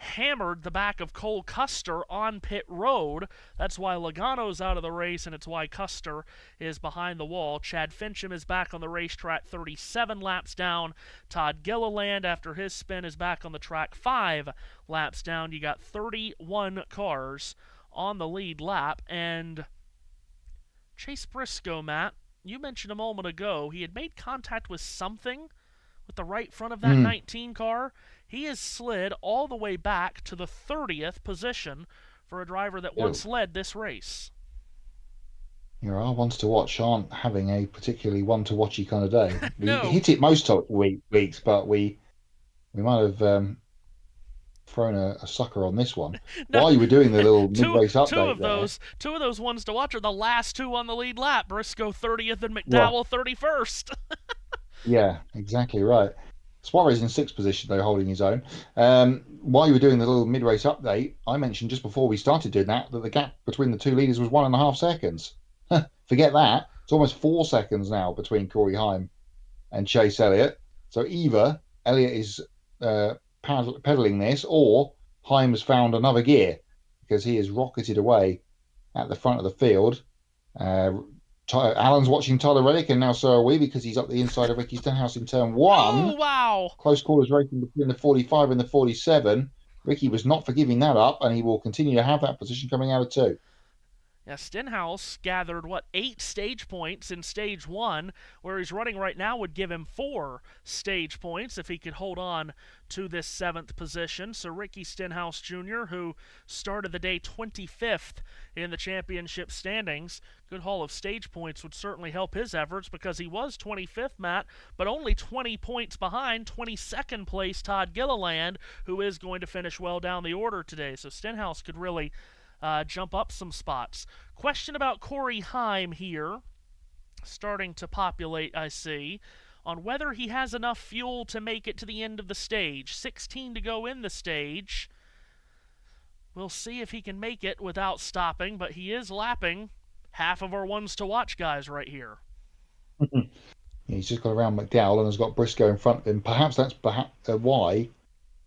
hammered the back of Cole Custer on pit road. That's why Logano's out of the race, and it's why Custer is behind the wall. Chad Fincham is back on the racetrack 37 laps down. Todd Gilliland, after his spin, is back on the track 5 laps down. You got 31 cars on the lead lap, and Chase Briscoe, Matt, you mentioned a moment ago, he had made contact with something with the right front of that 19 car. He has slid all the way back to the 30th position for a driver that once led this race. Our ones to watch aren't having a particularly one-to-watchy kind of day. No. We hit it most weeks, but we might have thrown a sucker on this one. No. While you were doing the little mid-race update two of those ones to watch are the last 2 on the lead lap. Briscoe 30th and McDowell 31st. Yeah, exactly right. Suarez in 6th position, though, holding his own. While you were doing the little mid-race update, I mentioned just before we started doing that the gap between the 2 leaders was 1.5 seconds. Forget that. It's almost 4 seconds now between Corey Heim and Chase Elliott. So either Elliott is pedaling this, or Heim has found another gear, because he has rocketed away at the front of the field. Alan's watching Tyler Reddick, and now so are we, because he's up the inside of Ricky Stenhouse in turn 1. Oh, wow. Close quarters racing between the 45 and the 47. Ricky was not for giving that up, and he will continue to have that position coming out of 2. Yeah, Stenhouse gathered, 8 stage points in stage 1, where he's running right now would give him 4 stage points if he could hold on to this 7th position. So Ricky Stenhouse Jr., who started the day 25th in the championship standings, good haul of stage points would certainly help his efforts, because he was 25th, Matt, but only 20 points behind 22nd place Todd Gilliland, who is going to finish well down the order today. So Stenhouse could really jump up some spots. Question about Corey Heim here, starting to populate, I see, on whether he has enough fuel to make it to the end of the stage. 16 to go in the stage. We'll see if he can make it without stopping, but he is lapping half of our ones to watch guys right here. He's just got around McDowell and has got Briscoe in front of him. Perhaps that's why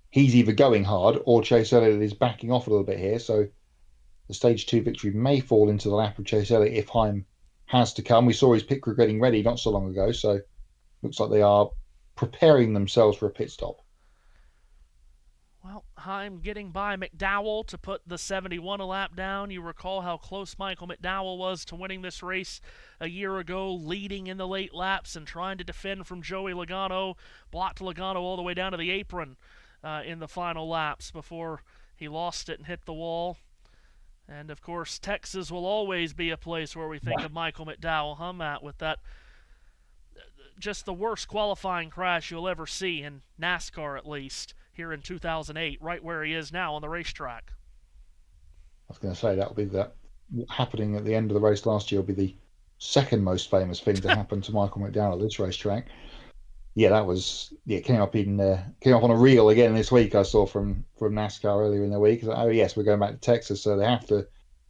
he's either going hard or Chase Elliott is backing off a little bit here. So the stage 2 victory may fall into the lap of Chase Elliott if Heim has to come. We saw his pit crew getting ready not so long ago, so looks like they are preparing themselves for a pit stop. Well, Heim getting by McDowell to put the 71 a lap down. You recall how close Michael McDowell was to winning this race a year ago, leading in the late laps and trying to defend from Joey Logano. Blocked Logano all the way down to the apron in the final laps before he lost it and hit the wall. And, of course, Texas will always be a place where we think of Michael McDowell, huh, Matt, with that just the worst qualifying crash you'll ever see in NASCAR, at least, here in 2008, right where he is now on the racetrack. I was going to say that'll be that happening at the end of the race last year will be the second most famous thing to happen to Michael McDowell at this racetrack. Yeah, that was came up on a reel again this week. I saw from NASCAR earlier in the week. Oh yes, we're going back to Texas, so they have to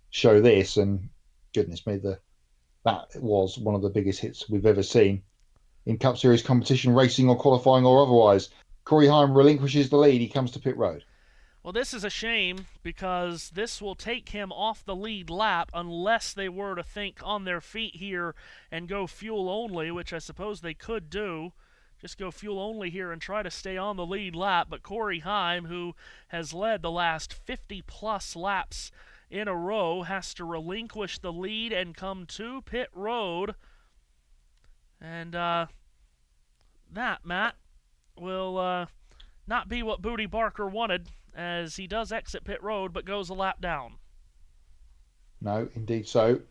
show this. And goodness me, that was one of the biggest hits we've ever seen in Cup Series competition, racing or qualifying or otherwise. Corey Heim relinquishes the lead. He comes to pit road. Well, this is a shame because this will take him off the lead lap unless they were to think on their feet here and go fuel only, which I suppose they could do. Just go fuel only here and try to stay on the lead lap. But Corey Heim, who has led the last 50-plus laps in a row, has to relinquish the lead and come to pit road. And that, Matt, will not be what Booty Barker wanted, as he does exit pit road but goes a lap down. No, indeed so.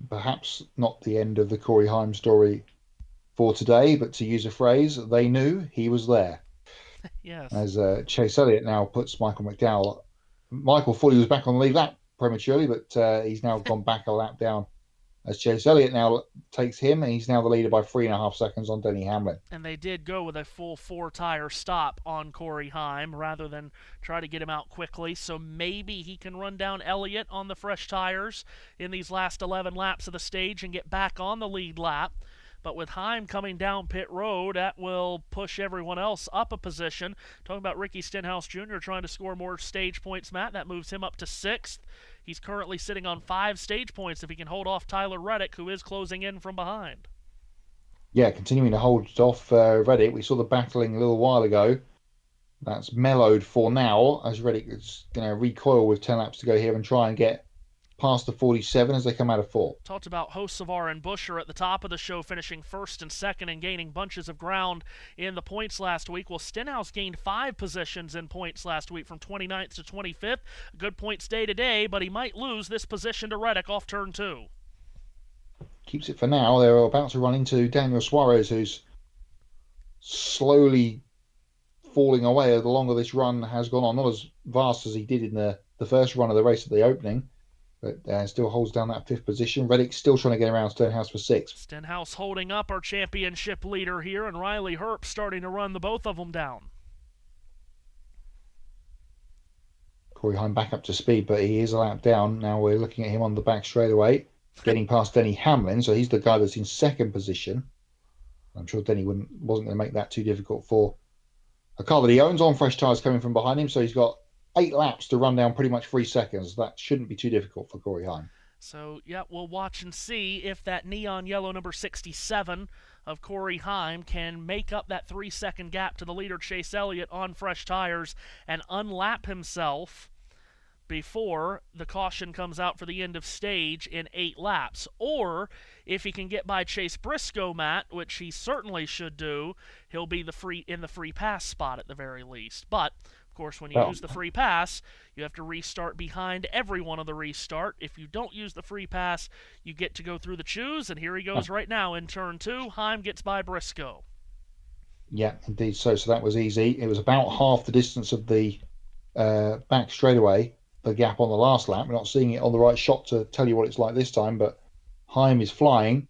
Perhaps not the end of the Corey Heim story for today, but to use a phrase, they knew he was there. Yes. As Chase Elliott now puts Michael McDowell. Michael thought he was back on the lead lap prematurely, but he's now gone back a lap down. As Chase Elliott now takes him, and he's now the leader by 3.5 seconds on Denny Hamlin. And they did go with a full 4-tire stop on Corey Heim rather than try to get him out quickly. So maybe he can run down Elliott on the fresh tires in these last 11 laps of the stage and get back on the lead lap. But with Heim coming down pit road, that will push everyone else up a position. Talking about Ricky Stenhouse Jr. trying to score more stage points, Matt. That moves him up to 6th. He's currently sitting on 5 stage points if he can hold off Tyler Reddick, who is closing in from behind. Yeah, continuing to hold off Reddick. We saw the battling a little while ago. That's mellowed for now, as Reddick is going to recoil with 10 laps to go here and try and get past the 47 as they come out of 4. Talked about Hocevar and Buescher at the top of the show, finishing 1st and 2nd and gaining bunches of ground in the points last week. Well, Stenhouse gained 5 positions in points last week from 29th to 25th. A good points day today, but he might lose this position to Reddick off turn 2. Keeps it for now. They're about to run into Daniel Suarez, who's slowly falling away the longer this run has gone on. Not as vast as he did in the first run of the race at the opening, but still holds down that 5th position. Reddick's still trying to get around Stenhouse for 6th. Stenhouse holding up our championship leader here, and Riley Herbst starting to run the both of them down. Corey Heim back up to speed, but he is a lap down. Now we're looking at him on the back straightaway, getting past Denny Hamlin, so he's the guy that's in 2nd position. I'm sure Denny wasn't going to make that too difficult for a car that he owns. On fresh tyres coming from behind him, so he's got 8 laps to run down pretty much 3 seconds. That shouldn't be too difficult for Corey Heim. So, yeah, we'll watch and see if that neon yellow number 67 of Corey Heim can make up that 3-second gap to the leader Chase Elliott on fresh tires and unlap himself before the caution comes out for the end of stage in 8 laps. Or if he can get by Chase Briscoe, Matt, which he certainly should do, he'll be in the free pass spot at the very least. But of course, when you use the free pass, you have to restart behind everyone on the restart. If you don't use the free pass, you get to go through the choose, and here he goes right now in turn 2. Heim gets by Briscoe. Yeah, indeed so. So that was easy. It was about half the distance of the back straightaway, the gap on the last lap. We're not seeing it on the right shot to tell you what it's like this time, but Heim is flying,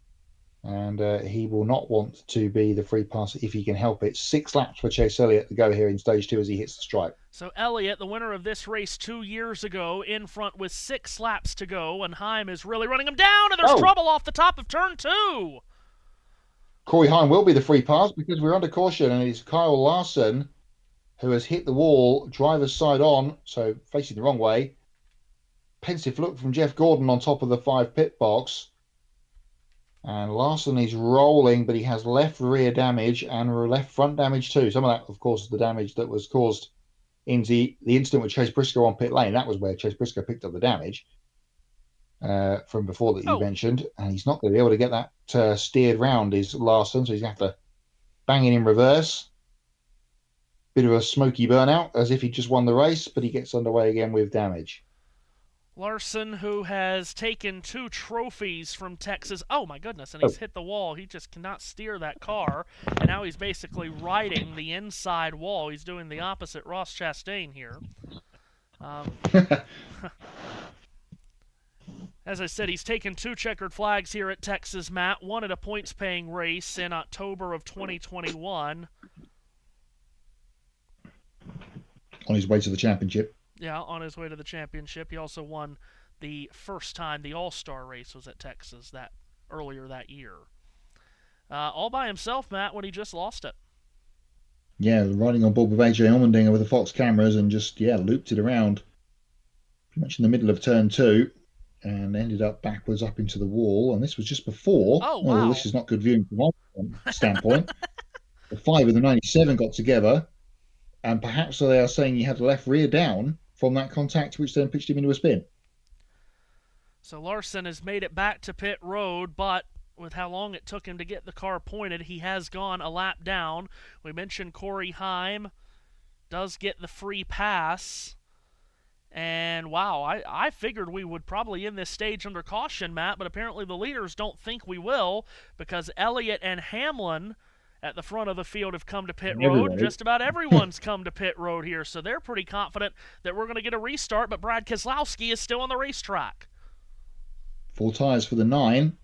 and he will not want to be the free pass if he can help it. 6 laps for Chase Elliott to go here in stage 2 as he hits the stripe. So Elliott, the winner of this race 2 years ago, in front with 6 laps to go, and Heim is really running him down, and there's trouble off the top of turn 2. Corey Heim will be the free pass because we're under caution, and it's Kyle Larson who has hit the wall, driver's side on, so facing the wrong way. Pensive look from Jeff Gordon on top of the 5 pit box. And Larson is rolling, but he has left rear damage and left front damage too. Some of that, of course, is the damage that was caused into the incident with Chase Briscoe on pit lane. That was where Chase Briscoe picked up the damage from before that you mentioned, and he's not going to be able to get that steered round his Larson, so he's going to have to bang it in reverse. Bit of a smoky burnout, as if he just won the race, but he gets underway again with damage. Larson, who has taken 2 trophies from Texas. Oh, my goodness, and he's hit the wall. He just cannot steer that car, and now he's basically riding the inside wall. He's doing the opposite Ross Chastain here. As I said, he's taken 2 checkered flags here at Texas, Matt. One at a points-paying race in October of 2021. On his way to the championship. Yeah, on his way to the championship. He also won the first time the All-Star race was at Texas earlier that year. All by himself, Matt, when he just lost it. Yeah, riding on board with AJ Allmendinger with the Fox cameras and just, looped it around pretty much in the middle of turn 2 and ended up backwards up into the wall. And this was just before. Oh, wow. This is not good viewing from my standpoint. The 5 of the 97 got together, and perhaps they are saying he had the left rear down from that contact, which then pitched him into a spin. So Larson has made it back to pit road, but with how long it took him to get the car pointed, he has gone a lap down. We mentioned Corey Heim does get the free pass. And, wow, I figured we would probably end this stage under caution, Matt, but apparently the leaders don't think we will, because Elliott and Hamlin at the front of the field have come to pit road. Just about everyone's come to pit road here, so they're pretty confident that we're going to get a restart, but Brad Keselowski is still on the racetrack. 4 tyres for the 9.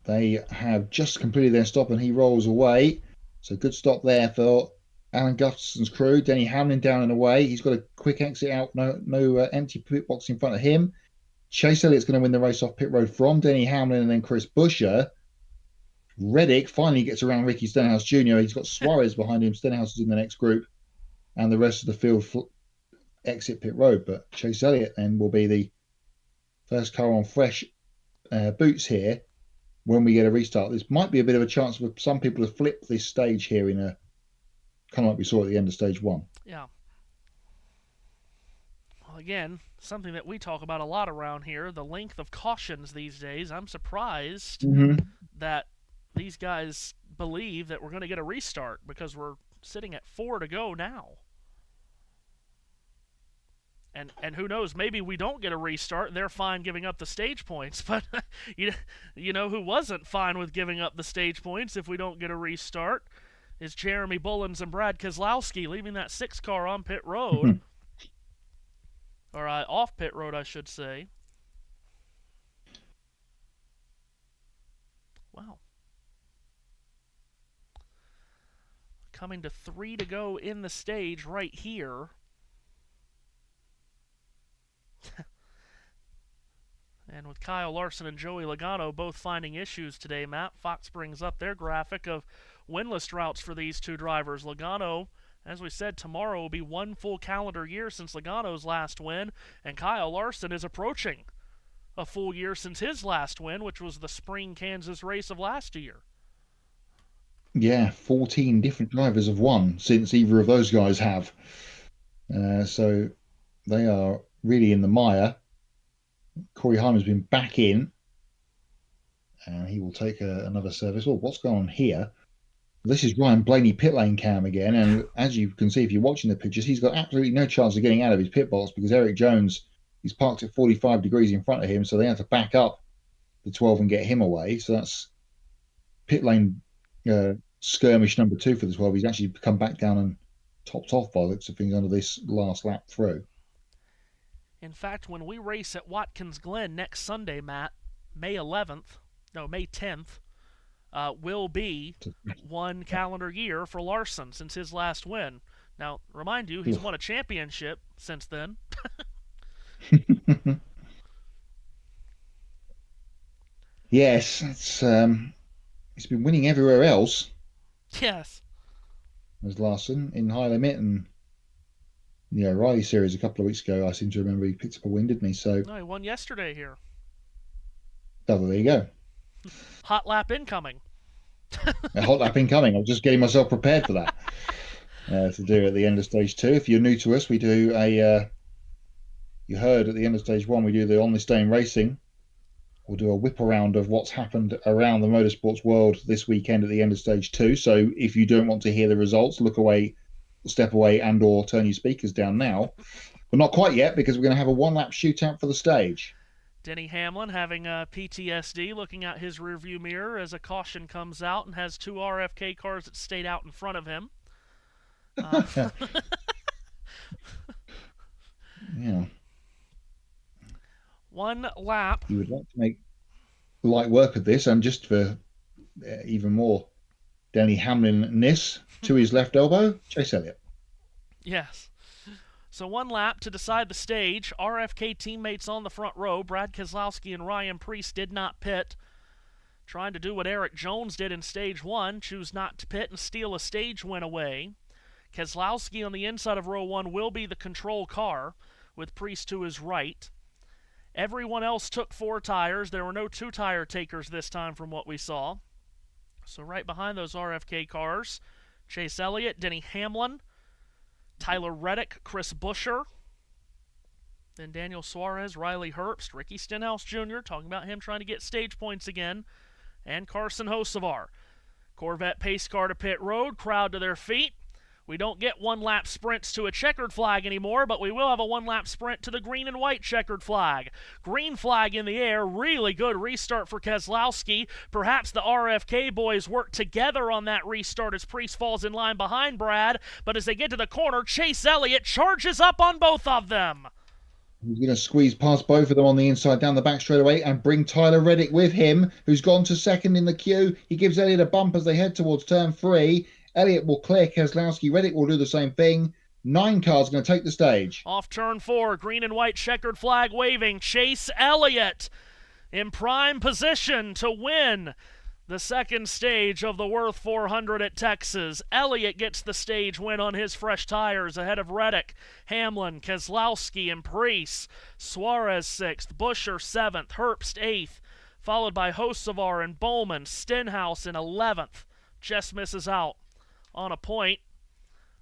They have just completed their stop, and he rolls away. So good stop there for Alan Gustafson's crew. Denny Hamlin down and away. He's got a quick exit out. No empty pit box in front of him. Chase Elliott's going to win the race off pit road from Denny Hamlin and then Chris Buescher. Reddick finally gets around Ricky Stenhouse Jr. He's got Suarez behind him. Stenhouse is in the next group. And the rest of the field exit pit road. But Chase Elliott then will be the first car on fresh boots here when we get a restart. This might be a bit of a chance for some people to flip this stage here in a kind of like we saw at the end of stage 1. Yeah. Well, again, something that we talk about a lot around here, the length of cautions these days. I'm surprised that these guys believe that we're going to get a restart because we're sitting at 4 to go now. And who knows, maybe we don't get a restart and they're fine giving up the stage points. But you know who wasn't fine with giving up the stage points if we don't get a restart is Jeremy Bullins and Brad Keselowski, leaving that 6 car on pit road. Or off pit road, I should say. Wow. Coming to 3 to go in the stage right here. And with Kyle Larson and Joey Logano both finding issues today, Matt, Fox brings up their graphic of winless routes for these 2 drivers. Logano, as we said, tomorrow will be 1 full calendar year since Logano's last win, and Kyle Larson is approaching a full year since his last win, which was the spring Kansas race of last year. Yeah, 14 different drivers have won since either of those guys have. So they are really in the mire. Corey Heim has been back in, and he will take another service. Oh, what's going on here? This is Ryan Blaney pit lane cam again, and as you can see if you're watching the pictures, he's got absolutely no chance of getting out of his pit box because Eric Jones is parked at 45 degrees in front of him, so they have to back up the 12 and get him away. So that's pit lane skirmish number 2 for the 12. He's actually come back down and topped off by the looks of things under this last lap through. In fact, when we race at Watkins Glen next Sunday, Matt, May 10th, will be 1 calendar year for Larson since his last win. Now, remind you, he's won a championship since then. Yes, he's been winning everywhere else. Yes. As Larson in high limit and the O'Reilly series a couple of weeks ago, I seem to remember he picked up a win, didn't he? So no, he won yesterday here. Oh, there you go. Hot lap incoming. A hot lap incoming. I'm just getting myself prepared for that. to do at the end of stage 2. If you're new to us, we do you heard at the end of stage 1, we do the On This Day in Racing. We'll do a whip around of what's happened around the motorsports world this weekend at the end of stage 2. So if you don't want to hear the results, look away, step away, and or turn your speakers down now. But not quite yet, because we're going to have a one-lap shootout for the stage. Denny Hamlin having PTSD, looking out his rearview mirror as a caution comes out and has 2 RFK cars that stayed out in front of him. Yeah. One lap. You would like to make light work of this, and just for even more Denny Hamlin-ness, to his left elbow, Chase Elliott. Yes. So one lap to decide the stage. RFK teammates on the front row. Brad Keselowski and Ryan Preece did not pit. Trying to do what Eric Jones did in stage 1, choose not to pit and steal a stage win away. Keselowski on the inside of row 1 will be the control car, with Preece to his right. Everyone else took 4 tires. There were no 2-tire takers this time from what we saw. So right behind those RFK cars, Chase Elliott, Denny Hamlin, Tyler Reddick, Chris Buescher, then Daniel Suarez, Riley Herbst, Ricky Stenhouse Jr., talking about him trying to get stage points again, and Carson Hocevar. Corvette pace car to pit road, crowd to their feet. We don't get one-lap sprints to a checkered flag anymore, but we will have a one-lap sprint to the green and white checkered flag. Green flag in the air, really good restart for Keselowski. Perhaps the RFK boys work together on that restart as Preece falls in line behind Brad, but as they get to the corner, Chase Elliott charges up on both of them. He's going to squeeze past both of them on the inside down the back straight away and bring Tyler Reddick with him, who's gone to second in the queue. He gives Elliott a bump as they head towards turn 3. Elliott will clear Keselowski. Reddick will do the same thing. 9 cars going to take the stage. Off turn 4, green and white checkered flag waving. Chase Elliott in prime position to win the second stage of the Wurth 400 at Texas. Elliott gets the stage win on his fresh tires ahead of Reddick, Hamlin, Keselowski, and Preece. Suarez 6th, Buescher 7th, Herbst 8th, followed by Hocevar and Bowman, Stenhouse in 11th. Just misses out on a point,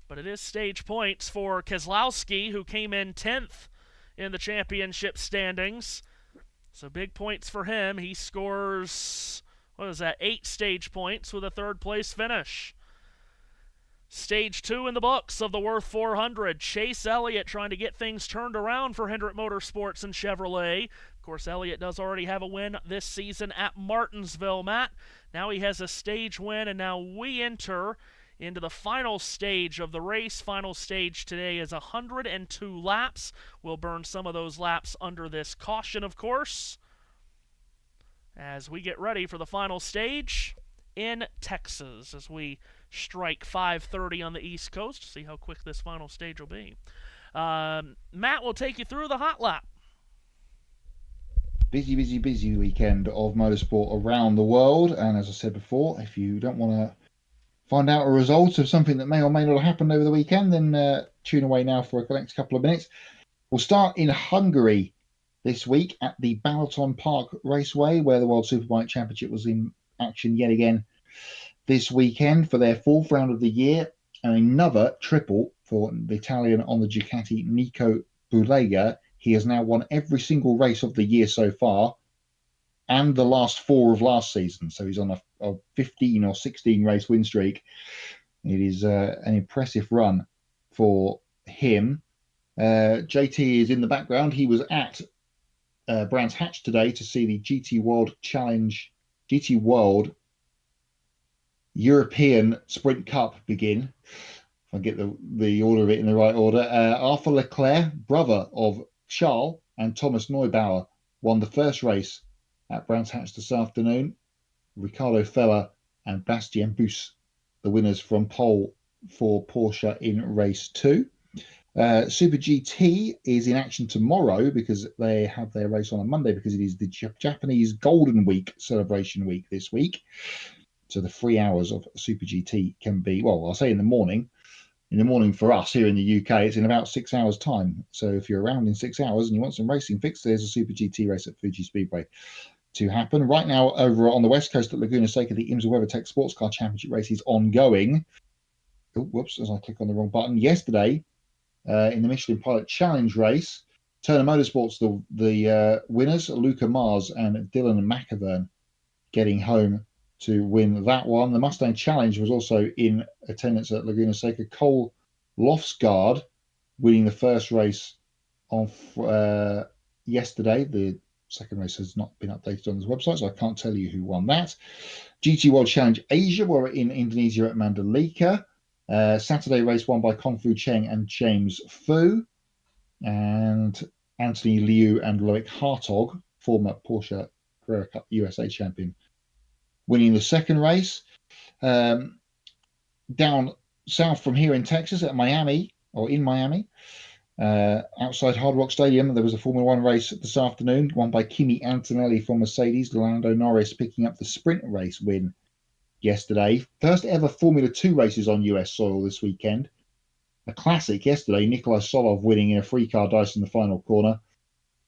but it is stage points for Keselowski, who came in 10th in the championship standings. So big points for him. He scores, 8 stage points with a 3rd place finish. Stage 2 in the books of the Wurth 400. Chase Elliott trying to get things turned around for Hendrick Motorsports and Chevrolet. Of course, Elliott does already have a win this season at Martinsville, Matt. Now he has a stage win, and now we enter into the final stage of the race. Final stage today is 102 laps. We'll burn some of those laps under this caution, of course, as we get ready for the final stage in Texas, as we strike 5:30 on the East Coast. See how quick this final stage will be. Matt will take you through the hot lap. Busy weekend of motorsport around the world. And as I said before, if you don't want to find out a result of something that may or may not have happened over the weekend, then tune away now for the next couple of minutes. We'll start in Hungary this week at the Balaton Park Raceway, where the World Superbike Championship was in action yet again this weekend for their 4th round of the year, and another triple for the Italian on the Ducati, Nico Bulega. He has now won every single race of the year so far, and the last 4 of last season. So he's on a 15 or 16 race win streak. It is an impressive run for him. JT is in the background. He was at Brands Hatch today to see the GT World European Sprint Cup begin. If I get the order of it in the right order. Arthur Leclerc, brother of Charles and Thomas Neubauer, won the first race at Brands Hatch this afternoon. Ricardo Feller and Bastien Bus, the winners from pole for Porsche in race 2. Super GT is in action tomorrow because they have their race on a Monday, because it is the Japanese Golden Week celebration week this week. So the 3 hours of Super GT can be, well, I'll say in the morning. In the morning for us here in the UK, it's in about 6 hours' time. So if you're around in 6 hours and you want some racing fix, there's a Super GT race at Fuji Speedway to happen. Right now, over on the West Coast at Laguna Seca, the IMSA WeatherTech Sports Car Championship race is ongoing. whoops, as I click on the wrong button. Yesterday, in the Michelin Pilot Challenge race, Turner Motorsports, the winners, Luca Mars and Dylan McAvern, getting home to win that one. The Mustang Challenge was also in attendance at Laguna Seca. Cole Lofsgaard winning the first race on yesterday. The second race has not been updated on this website, so I can't tell you who won that. GT World Challenge Asia were in Indonesia at Mandalika. Saturday race won by Kongfu Cheng and James Fu. And Anthony Liu and Loic Hartog, former Porsche Carrera Cup USA champion, winning the second race. Down south from here in Texas at Miami, or in Miami, outside Hard Rock Stadium, there was a Formula One race this afternoon, won by Kimi Antonelli for Mercedes. Lando Norris picking up the sprint race win yesterday. First ever Formula 2 races on US soil this weekend. A classic yesterday, Nikolai Solov winning in a free car dice in the final corner.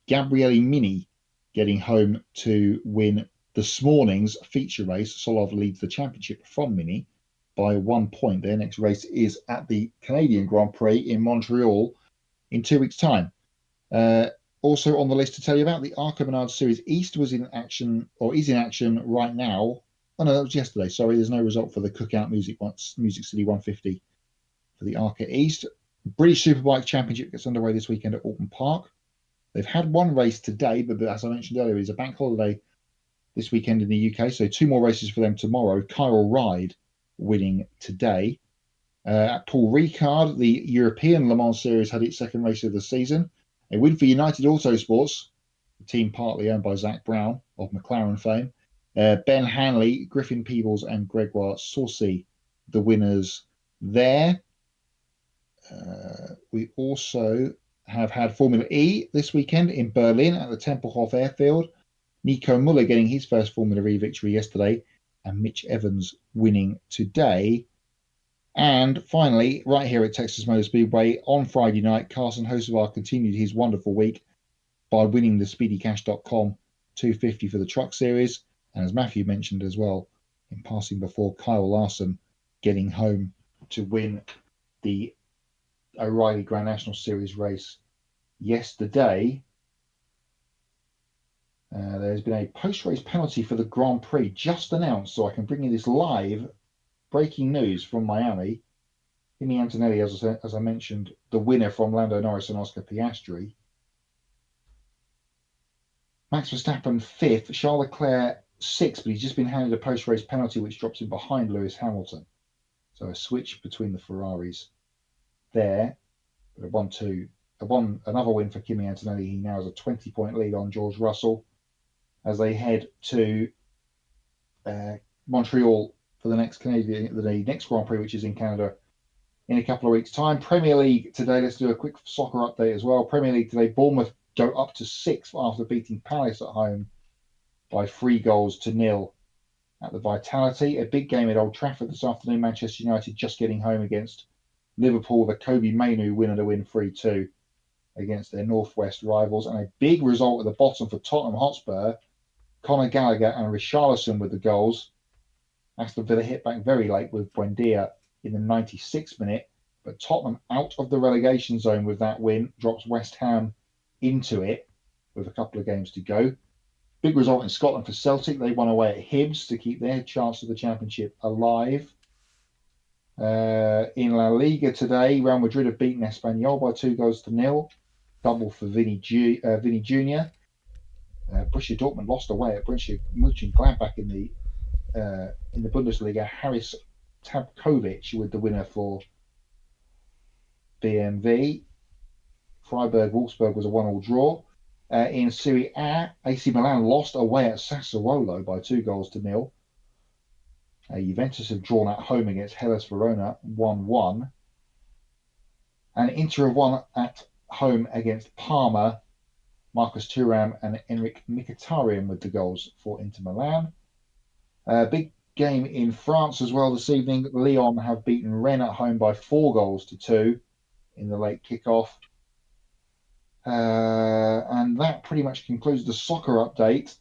Gabriele Mini getting home to win this morning's feature race. Solov leads the championship from Mini by 1 point. Their next race is at the Canadian Grand Prix in Montreal in 2 weeks' time. Also on the list to tell you about, the ARCA Menard Series East was in action, or is in action right now. Oh no, that was yesterday. Sorry, there's no result for the Cookout Music City 150 for the ARCA East. British Superbike Championship gets underway this weekend at Alton Park. They've had one race today, but as I mentioned earlier, it's a bank holiday this weekend in the UK, so 2 more races for them tomorrow. Kyle Ride winning today. At Paul Ricard, the European Le Mans Series had its second race of the season. A win for United Autosports, the team partly owned by Zach Brown of McLaren fame. Ben Hanley, Griffin Peebles, and Gregoire Saucy, the winners there. We also have had Formula E this weekend in Berlin at the Tempelhof Airfield. Nico Muller getting his first Formula E victory yesterday, and Mitch Evans winning today. And finally, right here at Texas Motor Speedway on Friday night, Carson Hocevar continued his wonderful week by winning the SpeedyCash.com 250 for the Truck Series. And as Matthew mentioned as well, in passing before, Kyle Larson getting home to win the O'Reilly Grand National Series race yesterday. There's been a post-race penalty for the Grand Prix just announced, so I can bring you this live breaking news from Miami. Kimi Antonelli, as I mentioned, the winner from Lando Norris and Oscar Piastri. Max Verstappen 5th, Charles Leclerc 6th, but he's just been handed a post-race penalty which drops him behind Lewis Hamilton. So a switch between the Ferraris there. But another win for Kimi Antonelli. He now has a 20-point lead on George Russell as they head to Montreal for the next Grand Prix, which is in Canada in a couple of weeks' time. Premier League today. Let's do a quick soccer update as well. Premier League today. Bournemouth go up to 6th after beating Palace at home by 3-0 at the Vitality. A big game at Old Trafford this afternoon. Manchester United just getting home against Liverpool. The Kobe Mainu winner to win 3-2 against their Northwest rivals. And a big result at the bottom for Tottenham Hotspur. Conor Gallagher and Richarlison with the goals. Aston Villa hit back very late with Buendia in the 96th minute. But Tottenham out of the relegation zone with that win. Drops West Ham into it with a couple of games to go. Big result in Scotland for Celtic. They won away at Hibs to keep their chance of the championship alive. In La Liga today, Real Madrid have beaten Espanyol by 2-0. Double for Vinny Jr. Borussia Dortmund lost away at Borussia Mönchengladbach in the Bundesliga. Haris Tabkovic with the winner for BMW. Freiburg-Wolfsburg was a 1-1 draw. In Serie A, AC Milan lost away at Sassuolo by 2-0. Juventus have drawn at home against Hellas Verona 1-1. And Inter have won at home against Parma. Marcus Thuram and Enric Mkhitaryan with the goals for Inter Milan. Big game in France as well this evening. Lyon have beaten Rennes at home by 4-2 in the late kickoff. And that pretty much concludes the soccer update.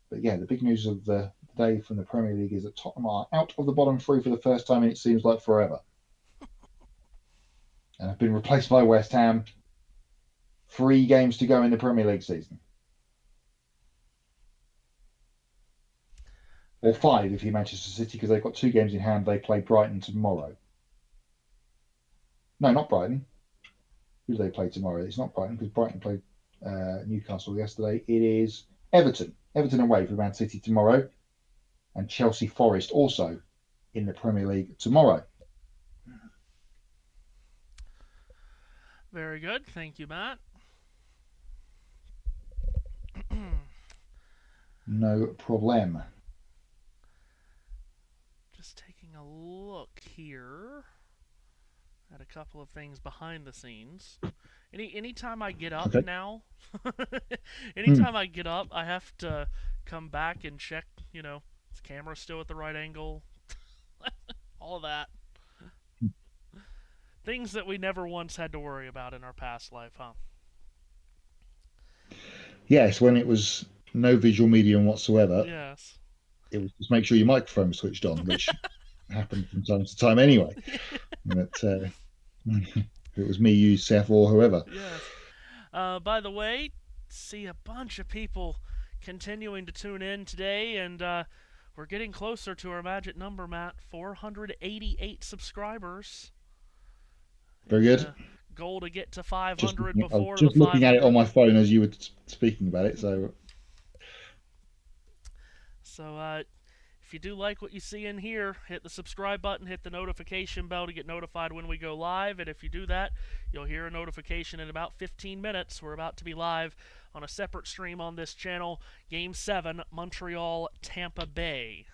But yeah, the big news of the day from the Premier League is that Tottenham are out of the bottom 3 for the first time, and it seems like forever. and have been replaced by West Ham. 3 games to go in the Premier League season. Or 5 if you're Manchester City, because they've got 2 games in hand. They play Brighton tomorrow. No, not Brighton. Who do they play tomorrow? It's not Brighton, because Brighton played Newcastle yesterday. It is Everton. Everton away for Man City tomorrow. And Chelsea Forest also in the Premier League tomorrow. Very good. Thank you, Matt. No problem. Just taking a look here at a couple of things behind the scenes. Anytime I get up now, anytime I get up, I have to come back and check, is the camera still at the right angle? All of that. Things that we never once had to worry about in our past life, huh? Yes, when it was no visual medium whatsoever. Yes. It was just make sure your microphone was switched on, which happened from time to time anyway. But if it was me, you, Seth, or whoever. Yes. By the way, see a bunch of people continuing to tune in today, and we're getting closer to our magic number, Matt. 488 subscribers. Very good. Goal to get to 500 before the 500. Just looking at it on my phone as you were speaking about it. So if you do like what you see in here, hit the subscribe button, hit the notification bell to get notified when we go live. And if you do that, you'll hear a notification in about 15 minutes. We're about to be live on a separate stream on this channel. Game 7, Montreal, Tampa Bay.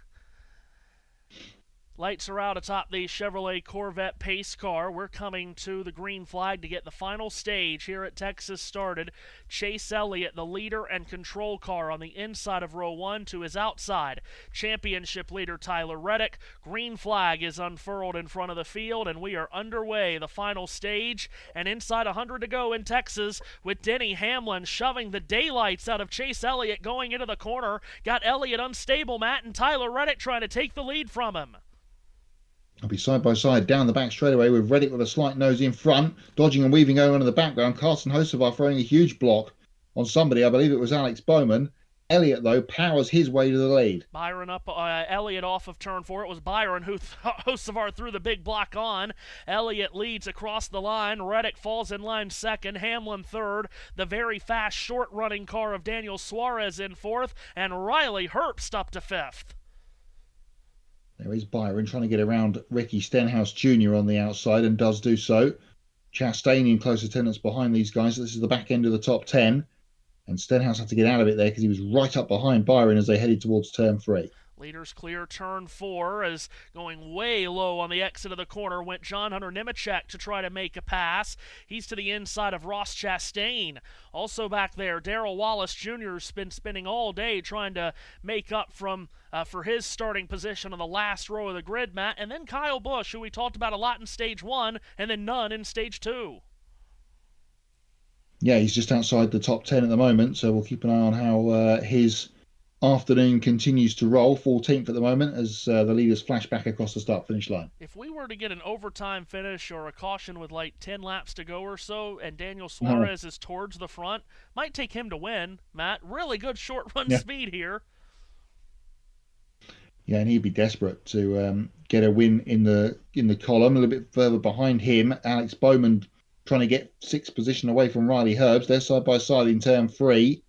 Lights are out atop the Chevrolet Corvette pace car. We're coming to the green flag to get the final stage here at Texas started. Chase Elliott, the leader and control car on the inside of row 1 to his outside. Championship leader Tyler Reddick. Green flag is unfurled in front of the field, and we are underway. The final stage, and inside 100 to go in Texas with Denny Hamlin shoving the daylights out of Chase Elliott going into the corner. Got Elliott unstable, Matt, and Tyler Reddick trying to take the lead from him. I'll be side by side down the back straightaway with Reddick with a slight nose in front, dodging and weaving going on in the background. Carsten Hocevar throwing a huge block on somebody. I believe it was Alex Bowman. Elliott, though, powers his way to the lead. Byron up, Elliott off of turn 4. It was Byron who Hocevar threw the big block on. Elliott leads across the line. Reddick falls in line second. Hamlin third. The very fast, short-running car of Daniel Suarez in fourth. And Riley Herbst up to fifth. There is Byron trying to get around Ricky Stenhouse Jr. on the outside, and does do so. Chastain in close attendance behind these guys. This is the back end of the top 10. And Stenhouse had to get out of it there because he was right up behind Byron as they headed towards turn 3. Leaders clear turn 4 as going way low on the exit of the corner went John Hunter Nemechek to try to make a pass. He's to the inside of Ross Chastain. Also back there, Darrell Wallace Jr. has been spending all day trying to make up for his starting position on the last row of the grid, Matt. And then Kyle Busch, who we talked about a lot in Stage 1, and then none in Stage 2. Yeah, he's just outside the top 10 at the moment, so we'll keep an eye on how his afternoon continues to roll. 14th at the moment as the leaders flash back across the start-finish line. If we were to get an overtime finish or a caution with like 10 laps to go or so, and Daniel Suarez is towards the front, might take him to win, Matt. Really good short-run speed here. Yeah, and he'd be desperate to get a win in the column. A little bit further behind him, Alex Bowman trying to get 6th position away from Riley Herbst. They're side by side in turn 3.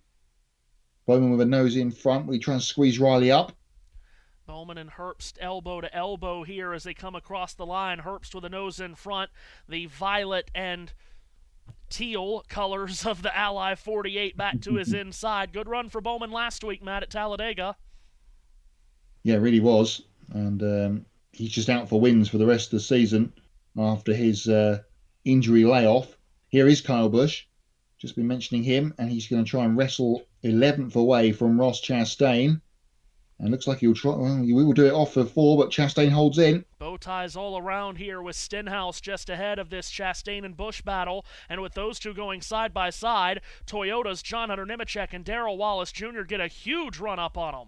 Bowman with a nose in front. We try and squeeze Riley up. Bowman and Herbst elbow to elbow here as they come across the line. Herbst with a nose in front. The violet and teal colors of the Ally 48 back to his inside. Good run for Bowman last week, Matt, at Talladega. Yeah, it really was. And he's just out for wins for the rest of the season after his injury layoff. Here is Kyle Busch. Just been mentioning him, and he's going to try and wrestle 11th away from Ross Chastain. And looks like he'll try. Well, we will do it off of 4, but Chastain holds in. Bow ties all around here with Stenhouse just ahead of this Chastain and Busch battle. And with those two going side by side, Toyota's John Hunter Nemechek and Darrell Wallace Jr. get a huge run up on them.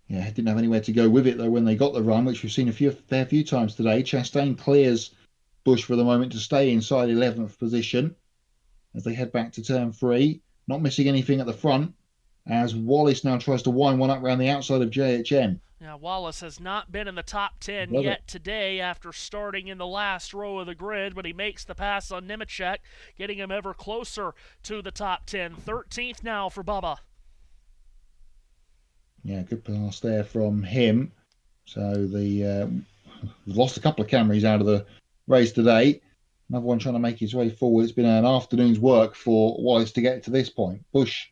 Yeah, didn't have anywhere to go with it, though, when they got the run, which we've seen a fair few times today. Chastain clears Bush for the moment to stay inside 11th position as they head back to turn 3. Not missing anything at the front as Wallace now tries to wind one up around the outside of JHM. Now, Wallace has not been in the top 10 Love yet it. today after starting in the last row of the grid, but he makes the pass on Nemechek, getting him ever closer to the top 10. 13th now for Bubba. Yeah, good pass there from him. So we've lost a couple of Camrys out of the race today. Another one trying to make his way forward. It's been an afternoon's work for Wallace to get to this point. Bush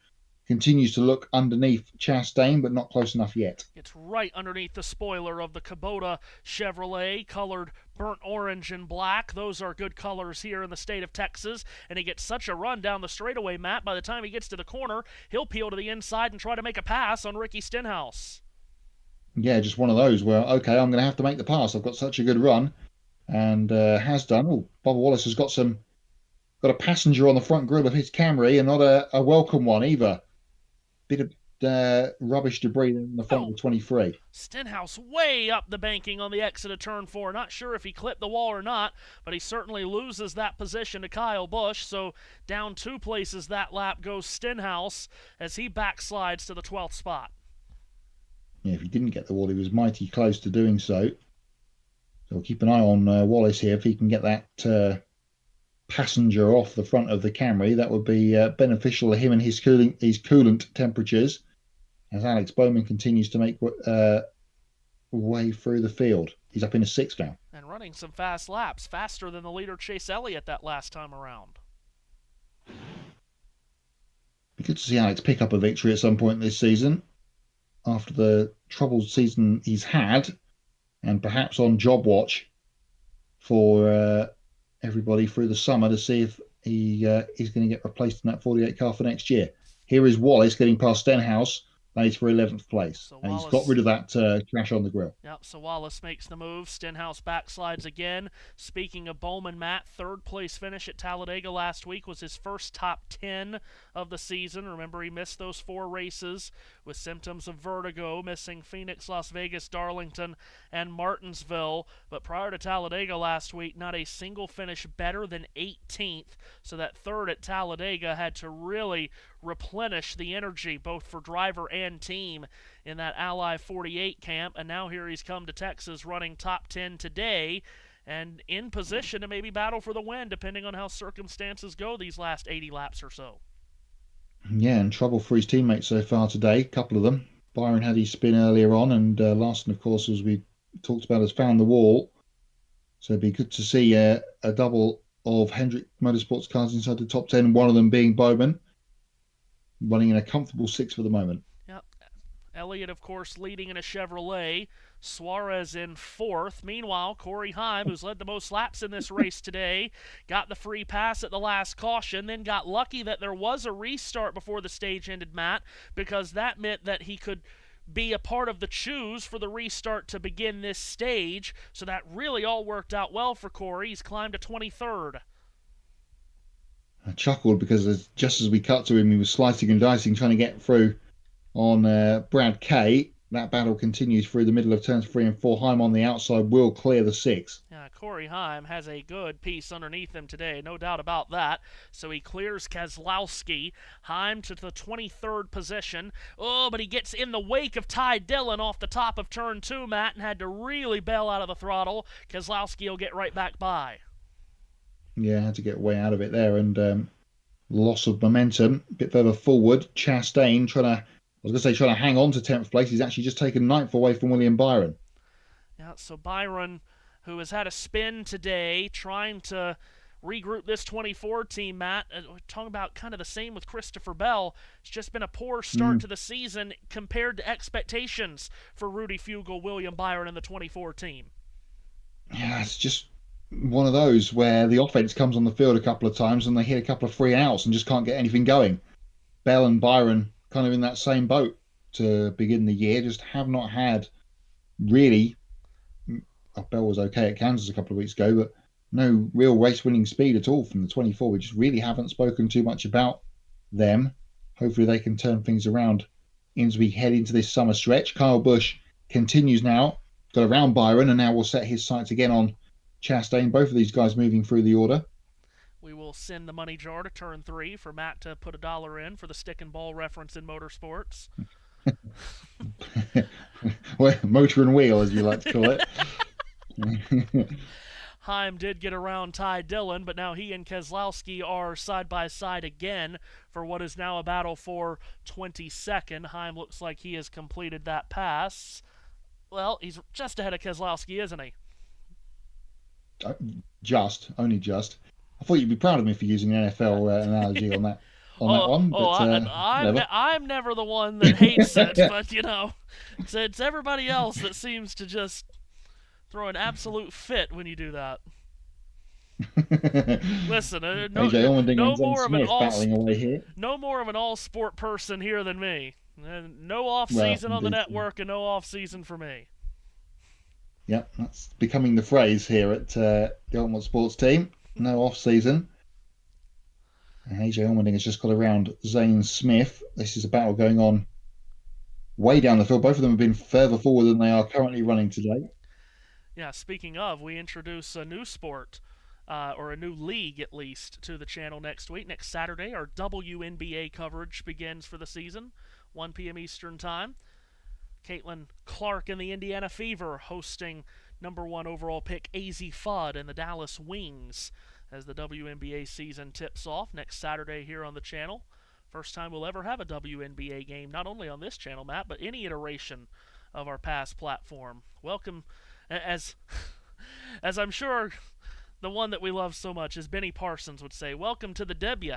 continues to look underneath Chastain, but not close enough yet. It's right underneath the spoiler of the Kubota Chevrolet, colored burnt orange and black. Those are good colors here in the state of Texas. And he gets such a run down the straightaway, Matt. By the time he gets to the corner, he'll peel to the inside and try to make a pass on Ricky Stenhouse. Yeah, just one of those where, okay, I'm going to have to make the pass. I've got such a good run, and has done. Oh, Bubba Wallace has got a passenger on the front grille of his Camry, and not a welcome one either. Bit of rubbish debris in the front of the 23. Stenhouse way up the banking on the exit of turn 4. Not sure if he clipped the wall or not, but he certainly loses that position to Kyle Busch. So down 2 places that lap goes Stenhouse as he backslides to the 12th spot. Yeah, if he didn't get the wall, he was mighty close to doing so. So we'll keep an eye on Wallace here. If he can get that passenger off the front of the Camry, that would be beneficial to him and his coolant temperatures as Alex Bowman continues to make way through the field. He's up in a 6th now. And running some fast laps, faster than the leader Chase Elliott that last time around. Be good to see Alex pick up a victory at some point this season after the troubled season he's had, and perhaps on job watch for everybody through the summer to see if he is going to get replaced in that 48 car for next year. Here is Wallace getting past Stenhouse. That is for 11th place. So and Wallace, he's got rid of that crash on the grill. Yep, so Wallace makes the move. Stenhouse backslides again. Speaking of Bowman, Matt, 3rd place finish at Talladega last week was his first top 10 of the season. Remember, he missed those 4 races with symptoms of vertigo, missing Phoenix, Las Vegas, Darlington, and Martinsville. But prior to Talladega last week, not a single finish better than 18th. So that 3rd at Talladega had to really replenish the energy both for driver and team in that Ally 48 camp, and now here he's come to Texas running top 10 today and in position to maybe battle for the win depending on how circumstances go these last 80 laps or so. Yeah, and trouble for his teammates so far today, a couple of them. Byron had his spin earlier on, and Larson, of course, as we talked about, has found the wall. So it'd be good to see a double of Hendrick Motorsports cars inside the top 10, one of them being Bowman, running in a comfortable 6th for the moment. Yep. Elliott, of course, leading in a Chevrolet. Suarez in 4th. Meanwhile, Corey Heim, who's led the most laps in this race today, got the free pass at the last caution, then got lucky that there was a restart before the stage ended, Matt, because that meant that he could be a part of the choose for the restart to begin this stage. So that really all worked out well for Corey. He's climbed to 23rd. I chuckled because just as we cut to him, he was slicing and dicing, trying to get through on Brad Kay. That battle continues through the middle of turns 3 and 4. Heim on the outside will clear the 6. Yeah, Corey Heim has a good piece underneath him today, no doubt about that. So he clears Keselowski. Heim to the 23rd position. Oh, but he gets in the wake of Ty Dillon off the top of turn 2, Matt, and had to really bail out of the throttle. Keselowski will get right back by. Yeah, had to get way out of it there, and loss of momentum. A bit further forward, Chastain trying to hang on to 10th place. He's actually just taken 9th away from William Byron. Yeah, so Byron, who has had a spin today, trying to regroup this 24 team, Matt. We're talking about kind of the same with Christopher Bell. It's just been a poor start to the season compared to expectations for Rudy Fugle, William Byron, and the 24 team. Yeah, it's just one of those where the offense comes on the field a couple of times and they hit a couple of free outs and just can't get anything going. Bell and Byron kind of in that same boat to begin the year, just have not had really. Bell was okay at Kansas a couple of weeks ago, but no real race-winning speed at all from the 24. We just really haven't spoken too much about them. Hopefully they can turn things around as we head into this summer stretch. Kyle Busch continues now, got around Byron, and now will set his sights again on Chastain. Both of these guys moving through the order. We will send the money jar to turn 3 for Matt to put $1 in for the stick and ball reference in motorsports. Well, motor and wheel, as you like to call it. Heim did get around Ty Dillon, but now he and Keselowski are side by side again for what is now a battle for 22nd. Heim looks like he has completed that pass. Well, he's just ahead of Keselowski, isn't he? Only just. I thought you'd be proud of me for using an NFL analogy on that one. But, I'm never the one that hates it, but it's everybody else that seems to just throw an absolute fit when you do that. Listen, no more of an all-sport person here than me. No off-season on the network and no off-season for me. Yep, that's becoming the phrase here at the Ultimate Sports Team. No off-season. And AJ Allmendinger has just got around Zane Smith. This is a battle going on way down the field. Both of them have been further forward than they are currently running today. Yeah, speaking of, we introduce a new sport, or a new league at least, to the channel next week. Next Saturday, our WNBA coverage begins for the season, 1 p.m. Eastern Time. Caitlin Clark and the Indiana Fever hosting #1 overall pick AZ Fudd and the Dallas Wings as the WNBA season tips off next Saturday here on the channel. First time we'll ever have a WNBA game, not only on this channel, Matt, but any iteration of our past platform. Welcome, as I'm sure the one that we love so much, as Benny Parsons would say, welcome to the W.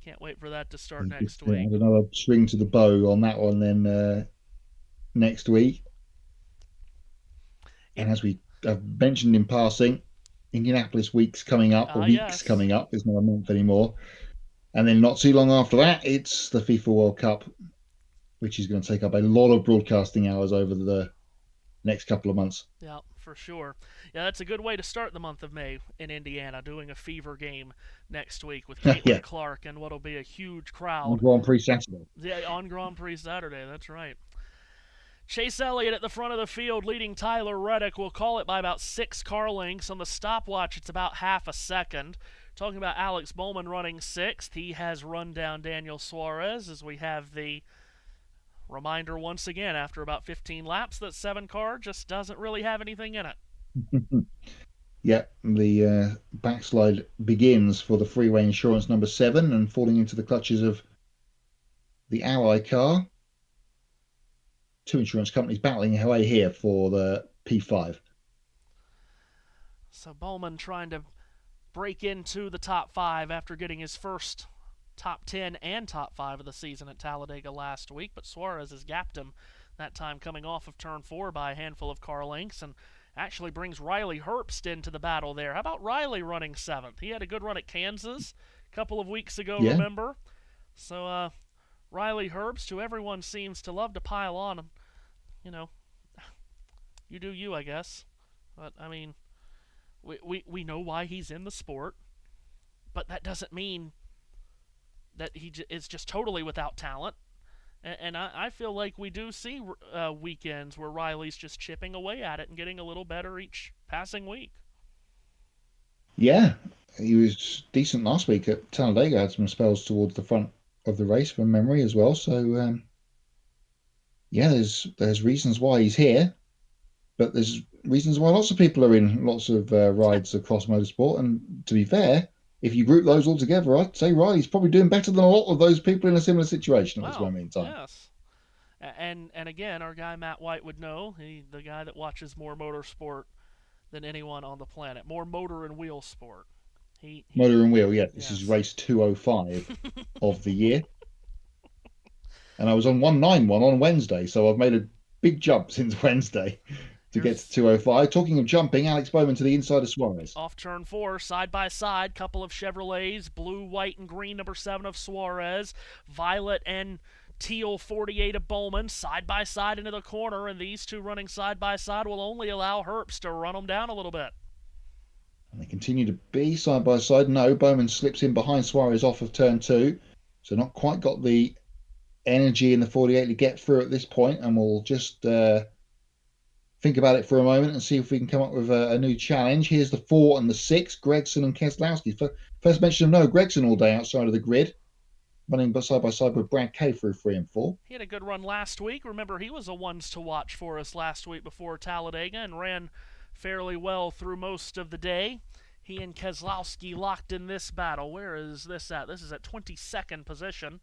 Can't wait for that to start next week. Another string to the bow on that one then next week. And as we have mentioned in passing, Indianapolis week's coming up, coming up. It's not a month anymore. And then not too long after that, it's the FIFA World Cup, which is going to take up a lot of broadcasting hours over the next couple of months. Yeah, for sure. Yeah, that's a good way to start the month of May in Indiana, doing a Fever game next week with Caitlin Clark and what'll be a huge crowd. On Grand Prix Saturday. Yeah, on Grand Prix Saturday, that's right. Chase Elliott at the front of the field leading Tyler Reddick. We'll call it by about 6 car lengths. On the stopwatch, it's about half a second. Talking about Alex Bowman running 6th. He has run down Daniel Suarez as we have the reminder once again after about 15 laps that 7 car just doesn't really have anything in it. Yeah, the backslide begins for the Freeway Insurance #7 and falling into the clutches of the Ally car. 2 insurance companies battling away here for the P5. So Bowman trying to break into the top 5 after getting his first top 10 and top 5 of the season at Talladega last week, but Suarez has gapped him that time coming off of turn 4 by a handful of car lengths and actually brings Riley Herbst into the battle there. How about Riley running 7th? He had a good run at Kansas a couple of weeks ago, remember? So Riley Herbst, who everyone seems to love to pile on, you do you, I guess. But, I mean, we know why he's in the sport, but that doesn't mean that he is just totally without talent. And I feel like we do see weekends where Riley's just chipping away at it and getting a little better each passing week. Yeah, he was decent last week at Talladega. Had some spells towards the front of the race from memory as well. So, there's reasons why he's here, but there's reasons why lots of people are in lots of rides across motorsport. And to be fair, if you group those all together, I'd say Riley's probably doing better than a lot of those people in a similar situation at this moment in time. Yes. And again, our guy Matt White would know, the guy that watches more motorsport than anyone on the planet, more motor and wheel sport. Motor and wheel, yeah. This is race 205 of the year. And I was on 191 on Wednesday, so I've made a big jump since Wednesday to get to 205. Talking of jumping, Alex Bowman to the inside of Suarez. Off turn 4, side by side, couple of Chevrolets, blue, white, and green, #7 of Suarez, violet and teal 48 of Bowman, side by side into the corner, and these two running side by side will only allow Herbst to run them down a little bit. And they continue to be side by side. No, Bowman slips in behind Suarez off of turn 2, so not quite got the energy in the 48 to get through at this point, and we'll just think about it for a moment and see if we can come up with a new challenge. Here's the 4 and the 6, Gregson and Keselowski. First mention of Noah Gregson all day outside of the grid, running side by side with Brad Kay through 3 and 4. He had a good run last week. Remember, he was a ones to watch for us last week before Talladega and ran fairly well through most of the day. He and Keselowski locked in this battle. Where is this at? This is at 22nd position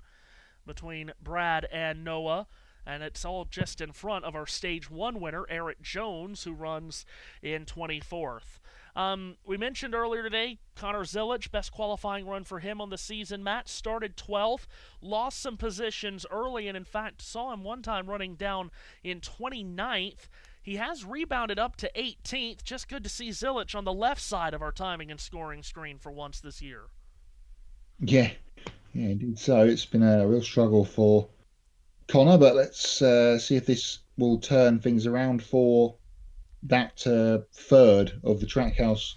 between Brad and Noah. And it's all just in front of our Stage 1 winner, Eric Jones, who runs in 24th. We mentioned earlier today, Connor Zilic, best qualifying run for him on the season. Matt started 12th, lost some positions early, and in fact saw him one time running down in 29th. He has rebounded up to 18th. Just good to see Zilic on the left side of our timing and scoring screen for once this year. Yeah, indeed. So it's been a real struggle for Connor, but let's see if this will turn things around for that third of the Trackhouse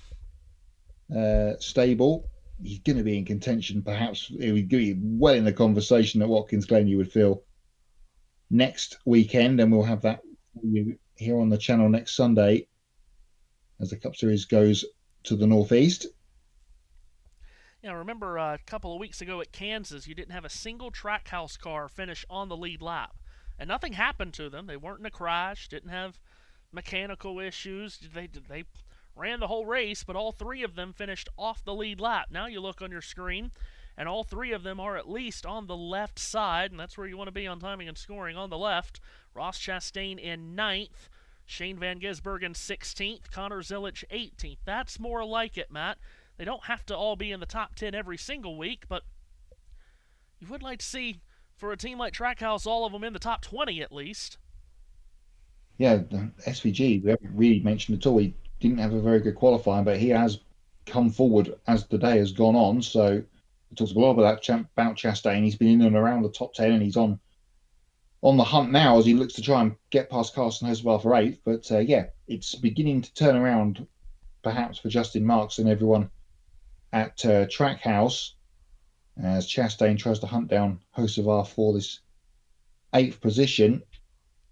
stable. He's going to be in contention, perhaps. He would be well in the conversation at Watkins Glen, you would feel, next weekend, and we'll have that for you here on the channel next Sunday as the Cup Series goes to the northeast. Yeah, remember a couple of weeks ago at Kansas, you didn't have a single Trackhouse car finish on the lead lap. And nothing happened to them. They weren't in a crash, didn't have mechanical issues. They ran the whole race, but all 3 of them finished off the lead lap. Now you look on your screen, and all 3 of them are at least on the left side, and that's where you want to be on timing and scoring, on the left. Ross Chastain in 9th, Shane Van Gisbergen in 16th, Connor Zilic 18th. That's more like it, Matt. They don't have to all be in the top 10 every single week, but you would like to see, for a team like Trackhouse, all of them in the top 20 at least. Yeah, SVG, we haven't really mentioned at all. He didn't have a very good qualifying, but he has come forward as the day has gone on. So we talked a lot about Chastain. He's been in and around the top 10, and he's on the hunt now as he looks to try and get past Carson Hocevar for 8th. But it's beginning to turn around, perhaps for Justin Marks and everyone at Trackhouse, as Chastain tries to hunt down Hocevar for this 8th position.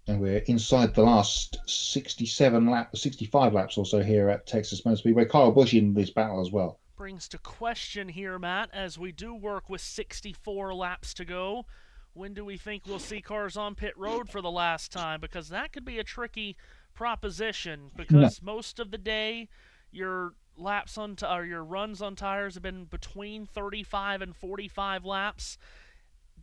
And we're inside the last 65 laps or so here at Texas Motor Speedway. Kyle Busch in this battle as well. Brings to question here, Matt, as we do work with 64 laps to go. When do we think we'll see cars on pit road for the last time? Because that could be a tricky proposition, because most of the day your laps on or your runs on tires have been between 35 and 45 laps.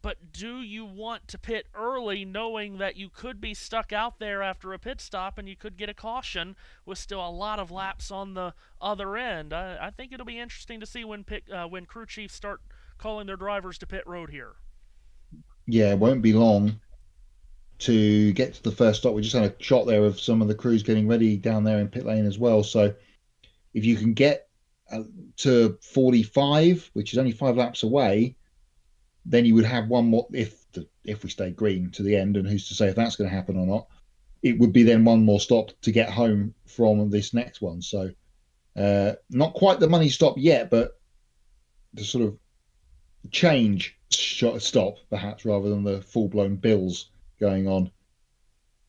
But do you want to pit early knowing that you could be stuck out there after a pit stop and you could get a caution with still a lot of laps on the other end? I think it'll be interesting to see when crew chiefs start calling their drivers to pit road here. Yeah, it won't be long to get to the first stop. We just had a shot there of some of the crews getting ready down there in pit lane as well. So if you can get to 45, which is only 5 laps away, then you would have one more, if we stay green to the end, and who's to say if that's going to happen or not, it would be then one more stop to get home from this next one. So not quite the money stop yet, but the sort of change stop, perhaps, rather than the full-blown bills going on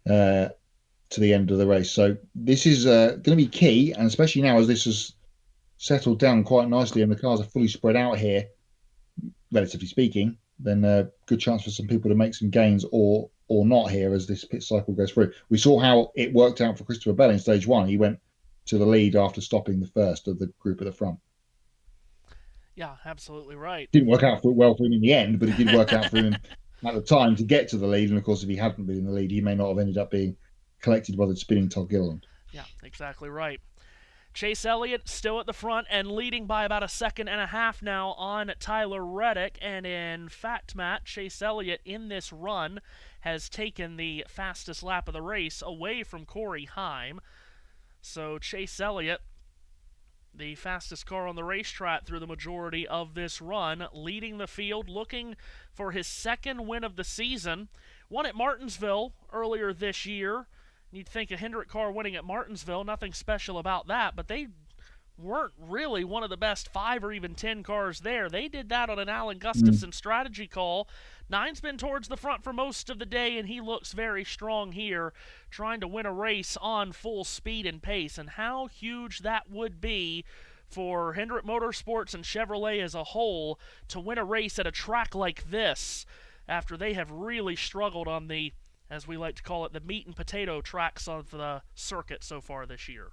to the end of the race. So this is going to be key, and especially now as this has settled down quite nicely and the cars are fully spread out here, relatively speaking, then a good chance for some people to make some gains or not here as this pit cycle goes through. We saw how it worked out for Christopher Bell in stage 1. He went to the lead after stopping the first of the group at the front. Yeah, absolutely right. Didn't work out well for him in the end, but it did work out for him at the time to get to the lead. And of course, if he hadn't been in the lead, he may not have ended up being collected by the spinning Todd Gilliland. Yeah, exactly right. Chase Elliott still at the front and leading by about 1.5 seconds now on Tyler Reddick. And in fact, Matt, Chase Elliott in this run has taken the fastest lap of the race away from Corey Heim. So Chase Elliott, the fastest car on the racetrack through the majority of this run, leading the field, looking for his 2nd win of the season. Won at Martinsville earlier this year. You'd think a Hendrick car winning at Martinsville, nothing special about that, but they weren't really one of the best 5 or even 10 cars there. They did that on an Alan Gustafson strategy call. Nine's been towards the front for most of the day, and he looks very strong here, trying to win a race on full speed and pace. And how huge that would be for Hendrick Motorsports and Chevrolet as a whole to win a race at a track like this after they have really struggled on the, as we like to call it, the meat and potato tracks of the circuit so far this year.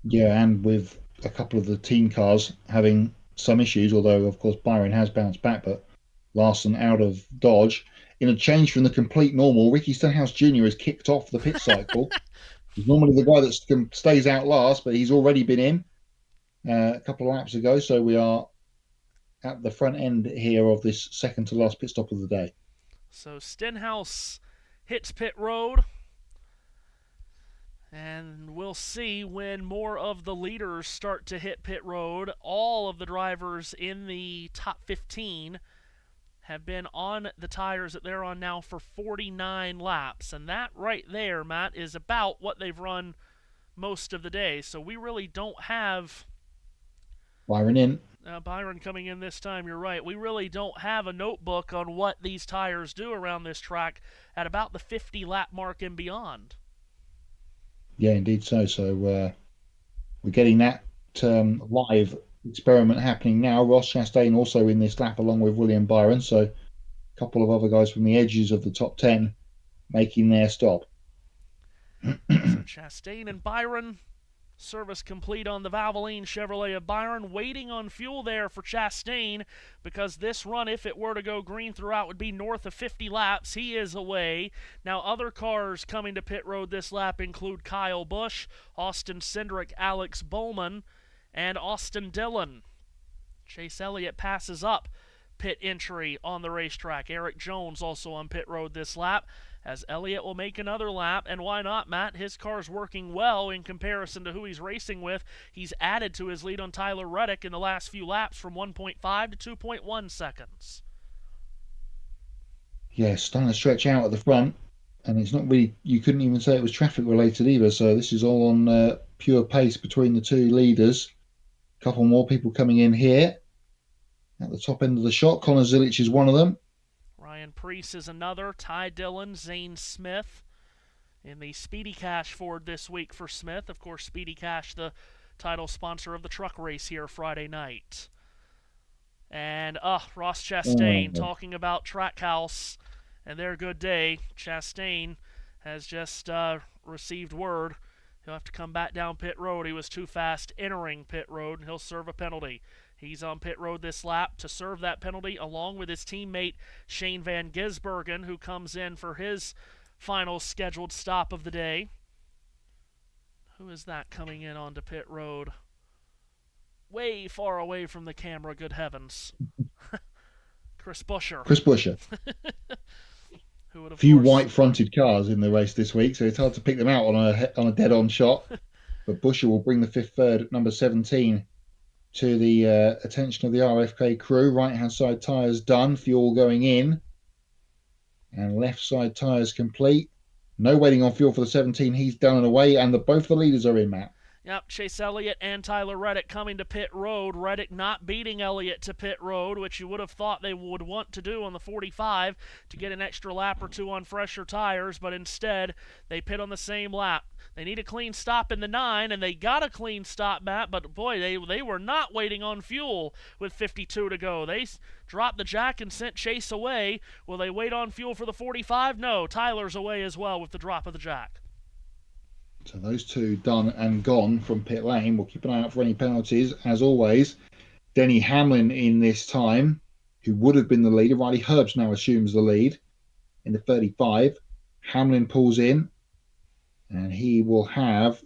Yeah, and with a couple of the team cars having some issues, although, of course, Byron has bounced back, but Larson out of Dodge. In a change from the complete normal, Ricky Stenhouse Jr. has kicked off the pit cycle. He's normally the guy that stays out last, but he's already been in a couple of laps ago, so we are at the front end here of this second to last pit stop of the day. So Stenhouse hits pit road. And we'll see when more of the leaders start to hit pit road. All of the drivers in the top 15 have been on the tires that they're on now for 49 laps. And that right there, Matt, is about what they've run most of the day. So we really don't have Byron in. Byron coming in this time, you're right. We really don't have a notebook on what these tires do around this track at about the 50-lap mark and beyond. Yeah, indeed so. So we're getting that live experiment happening now. Ross Chastain also in this lap along with William Byron. So a couple of other guys from the edges of the top 10 making their stop. So Chastain and Byron, service complete on the Valvoline Chevrolet of Byron. Waiting on fuel there for Chastain because this run, if it were to go green throughout, would be north of 50 laps. He is away. Now, other cars coming to pit road this lap include Kyle Busch, Austin Cindric, Alex Bowman, and Austin Dillon. Chase Elliott passes up pit entry on the racetrack. Eric Jones also on pit road this lap, as Elliott will make another lap. And why not, Matt? His car's working well in comparison to who he's racing with. He's added to his lead on Tyler Reddick in the last few laps from 1.5 to 2.1 seconds. Yeah, starting to stretch out at the front, and it's not really, you couldn't even say it was traffic related either. So this is all on pure pace between the two leaders. A couple more people coming in here at the top end of the shot. Connor Zilic is one of them. Ryan Preece is another. Ty Dillon, Zane Smith in the Speedy Cash Ford this week for Smith. Of course, Speedy Cash, the title sponsor of the truck race here Friday night. And Ross Chastain talking about Trackhouse and their good day. Chastain has just received word he'll have to come back down pit road. He was too fast entering pit road, and he'll serve a penalty. He's on pit road this lap to serve that penalty along with his teammate Shane Van Gisbergen, who comes in for his final scheduled stop of the day. Who is that coming in onto pit road? Way far away from the camera, good heavens. Chris Buescher. Chris Buescher. Who would, of few course, white-fronted cars in the race this week, so it's hard to pick them out on a dead-on shot. But Buescher will bring the fifth third at number 17 to the attention of the RFK crew. Right-hand side tyres done, fuel going in, and left side tyres complete. No waiting on fuel for the 17. He's done and away, and both the leaders are in, Matt. Yep, Chase Elliott and Tyler Reddick coming to pit road. Reddick not beating Elliott to pit road, which you would have thought they would want to do on the 45 to get an extra lap or two on fresher tires, but instead they pit on the same lap. They need a clean stop in the 9, and they got a clean stop, Matt, but boy, they were not waiting on fuel with 52 to go. They dropped the jack and sent Chase away. Will they wait on fuel for the 45? No, Tyler's away as well with the drop of the jack. So those two done and gone from pit lane. We'll keep an eye out for any penalties, as always. Denny Hamlin in this time, who would have been the leader. Riley Herbst now assumes the lead in the 35. Hamlin pulls in, and he will have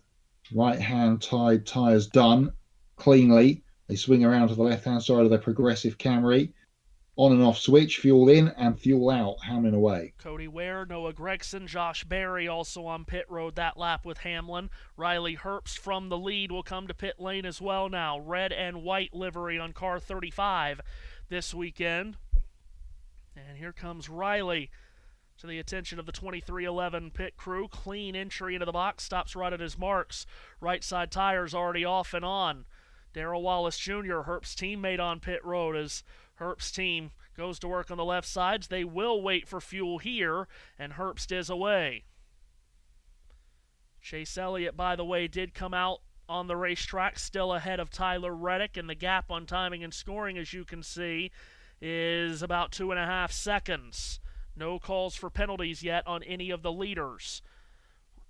right-hand side tyres done cleanly. They swing around to the left-hand side of their progressive Camry. On and off switch, fuel in and fuel out. Hamlin away. Cody Ware, Noah Gregson, Josh Berry also on pit road that lap with Hamlin. Riley Herbst from the lead will come to pit lane as well now. Red and white livery on car 35 this weekend. And here comes Riley To the attention of the 2311 pit crew, clean entry into the box, stops right at his marks. Right side tires already off and on. Darrell Wallace Jr., Herp's teammate on pit road, as Herp's team goes to work on the left sides. They will wait for fuel here, and Herbst is away. Chase Elliott, by the way, did come out on the racetrack, still ahead of Tyler Reddick, and the gap on timing and scoring, as you can see, is about 2.5 seconds. No calls for penalties yet on any of the leaders.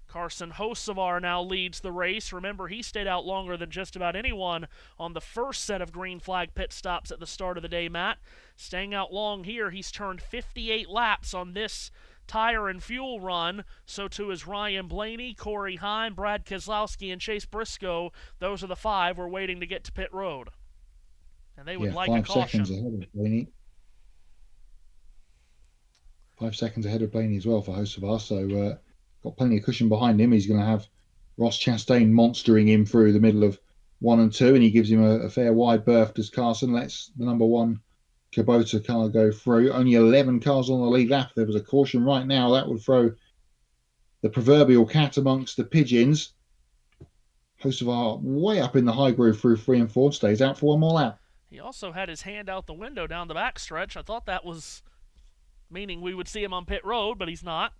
Carson Hocevar now leads the race. Remember, he stayed out longer than just about anyone on the first set of green flag pit stops at the start of the day, Matt. Staying out long here, he's turned 58 laps on this tire and fuel run. So too is Ryan Blaney, Corey Heim, Brad Keselowski, and Chase Briscoe. Those are the 5 we're waiting to get to pit road. And they would like a caution. 5 seconds ahead of Blaney. 5 seconds ahead of Blaney as well for Hocevar, so got plenty of cushion behind him. He's going to have Ross Chastain monstering him through the middle of 1 and 2, and he gives him a fair wide berth as Carson lets the number 1 Kubota car go through. Only 11 cars on the lead lap. If there was a caution right now, that would throw the proverbial cat amongst the pigeons. Hocevar way up in the high groove through 3 and 4, stays out for 1 more lap. He also had his hand out the window down the backstretch. I thought that was meaning we would see him on pit road, but he's not.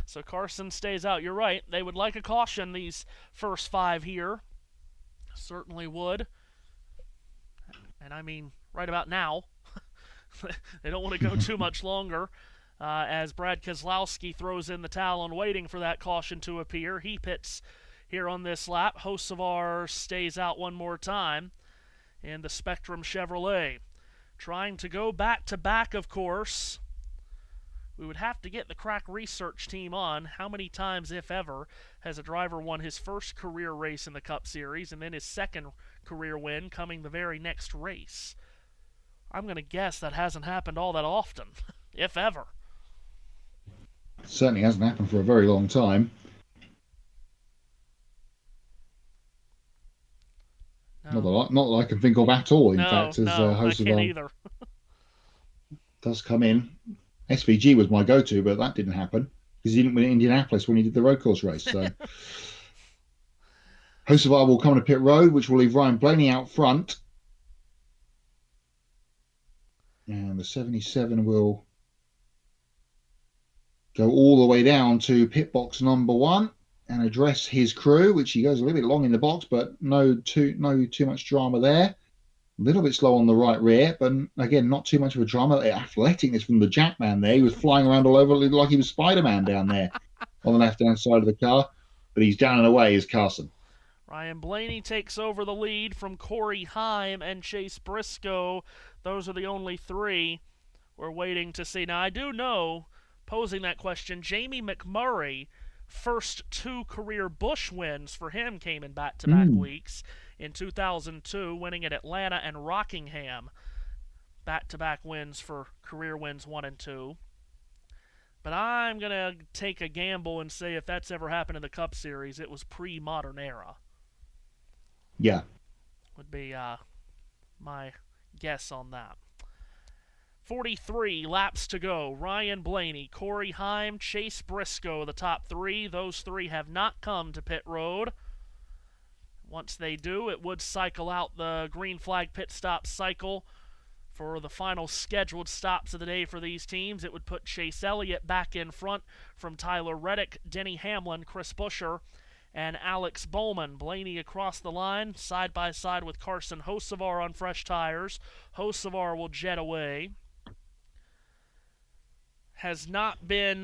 So Carson stays out. You're right. They would like a caution, these first 5 here. Certainly would. And I mean, right about now. They don't want to go too much longer. As Brad Keselowski throws in the towel and waiting for that caution to appear. He pits here on this lap. Hocevar stays out 1 more time in the Spectrum Chevrolet. Trying to go back-to-back, of course. We would have to get the crack research team on. How many times, if ever, has a driver won his first career race in the Cup Series and then his second career win coming the very next race? I'm going to guess that hasn't happened all that often, if ever. It certainly hasn't happened for a very long time. No. Not that I can think of at all, in fact, as I can't either. does come in. SVG was my go-to, but that didn't happen because he didn't win at Indianapolis when he did the road course race. So Hocevar will come to pit road, which will leave Ryan Blaney out front. And the 77 will go all the way down to pit box number 1 and address his crew, which he goes a little bit long in the box, but no too much drama there. A little bit slow on the right rear, but again, not too much of a drama. Athleticness from the Jackman there. He was flying around all over like he was Spider-Man down there on the left-hand side of the car, but he's down and away is Carson. Ryan Blaney takes over the lead from Corey Heim and Chase Briscoe. Those are the only 3 we're waiting to see. Now, I do know, posing that question, Jamie McMurray, first 2 career Busch wins for him came in back-to-back weeks. In 2002, winning at Atlanta and Rockingham. Back-to-back wins for career wins 1 and 2. But I'm going to take a gamble and say if that's ever happened in the Cup Series, it was pre-modern era. Yeah. Would be my guess on that. 43 laps to go. Ryan Blaney, Corey Heim, Chase Briscoe, the top 3. Those 3 have not come to pit road. Once they do, it would cycle out the green flag pit stop cycle for the final scheduled stops of the day for these teams. It would put Chase Elliott back in front from Tyler Reddick, Denny Hamlin, Chris Buescher, and Alex Bowman. Blaney across the line, side by side with Carson Hocevar on fresh tires. Hocevar will jet away. Has not been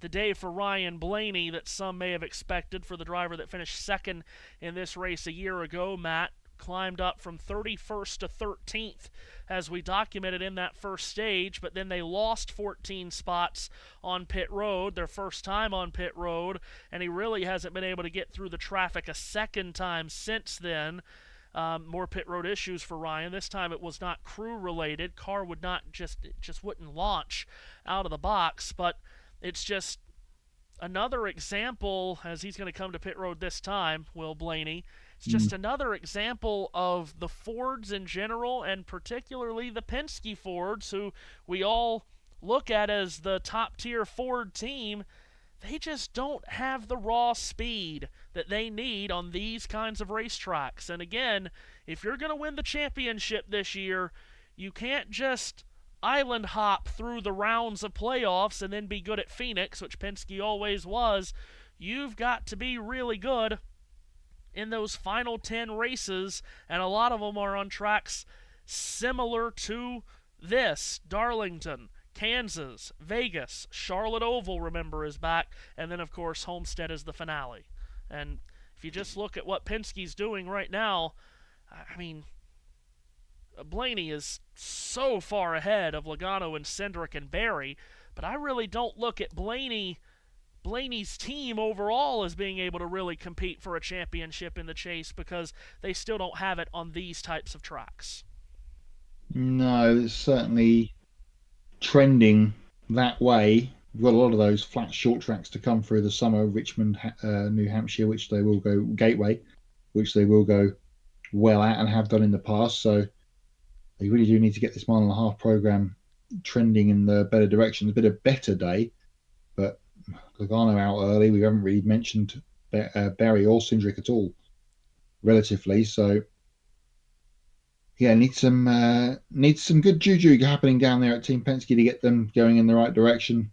the day for Ryan Blaney that some may have expected for the driver that finished second in this race a year ago. Matt climbed up from 31st to 13th as we documented in that first stage, but then they lost 14 spots on pit road, their first time on pit road, and he really hasn't been able to get through the traffic a second time since then. More pit road issues for Ryan. This time it was not crew related. Car would not just wouldn't launch out of the box, but it's just another example, as he's going to come to pit road this time, Will Blaney. It's just another example of the Fords in general, and particularly the Penske Fords, who we all look at as the top-tier Ford team, they just don't have the raw speed that they need on these kinds of racetracks. And again, if you're going to win the championship this year, you can't just island hop through the rounds of playoffs and then be good at Phoenix, which Penske always was. You've got to be really good in those final 10 races, and a lot of them are on tracks similar to this. Darlington, Kansas, Vegas, Charlotte Oval, remember, is back, and then, of course, Homestead is the finale. And if you just look at what Penske's doing right now, I mean, Blaney is so far ahead of Logano and Cindric and Barry, but I really don't look at Blaney's team overall as being able to really compete for a championship in the chase because they still don't have it on these types of tracks. No, it's certainly trending that way. We've got a lot of those flat short tracks to come through the summer. Richmond, New Hampshire, which they will go, Gateway, which they will go well at and have done in the past. So they really do need to get this mile and a half program trending in the better direction. It's been a better day, but Logano out early. We haven't really mentioned Barry or Cindric at all, relatively. So yeah, needs some good juju happening down there at Team Penske to get them going in the right direction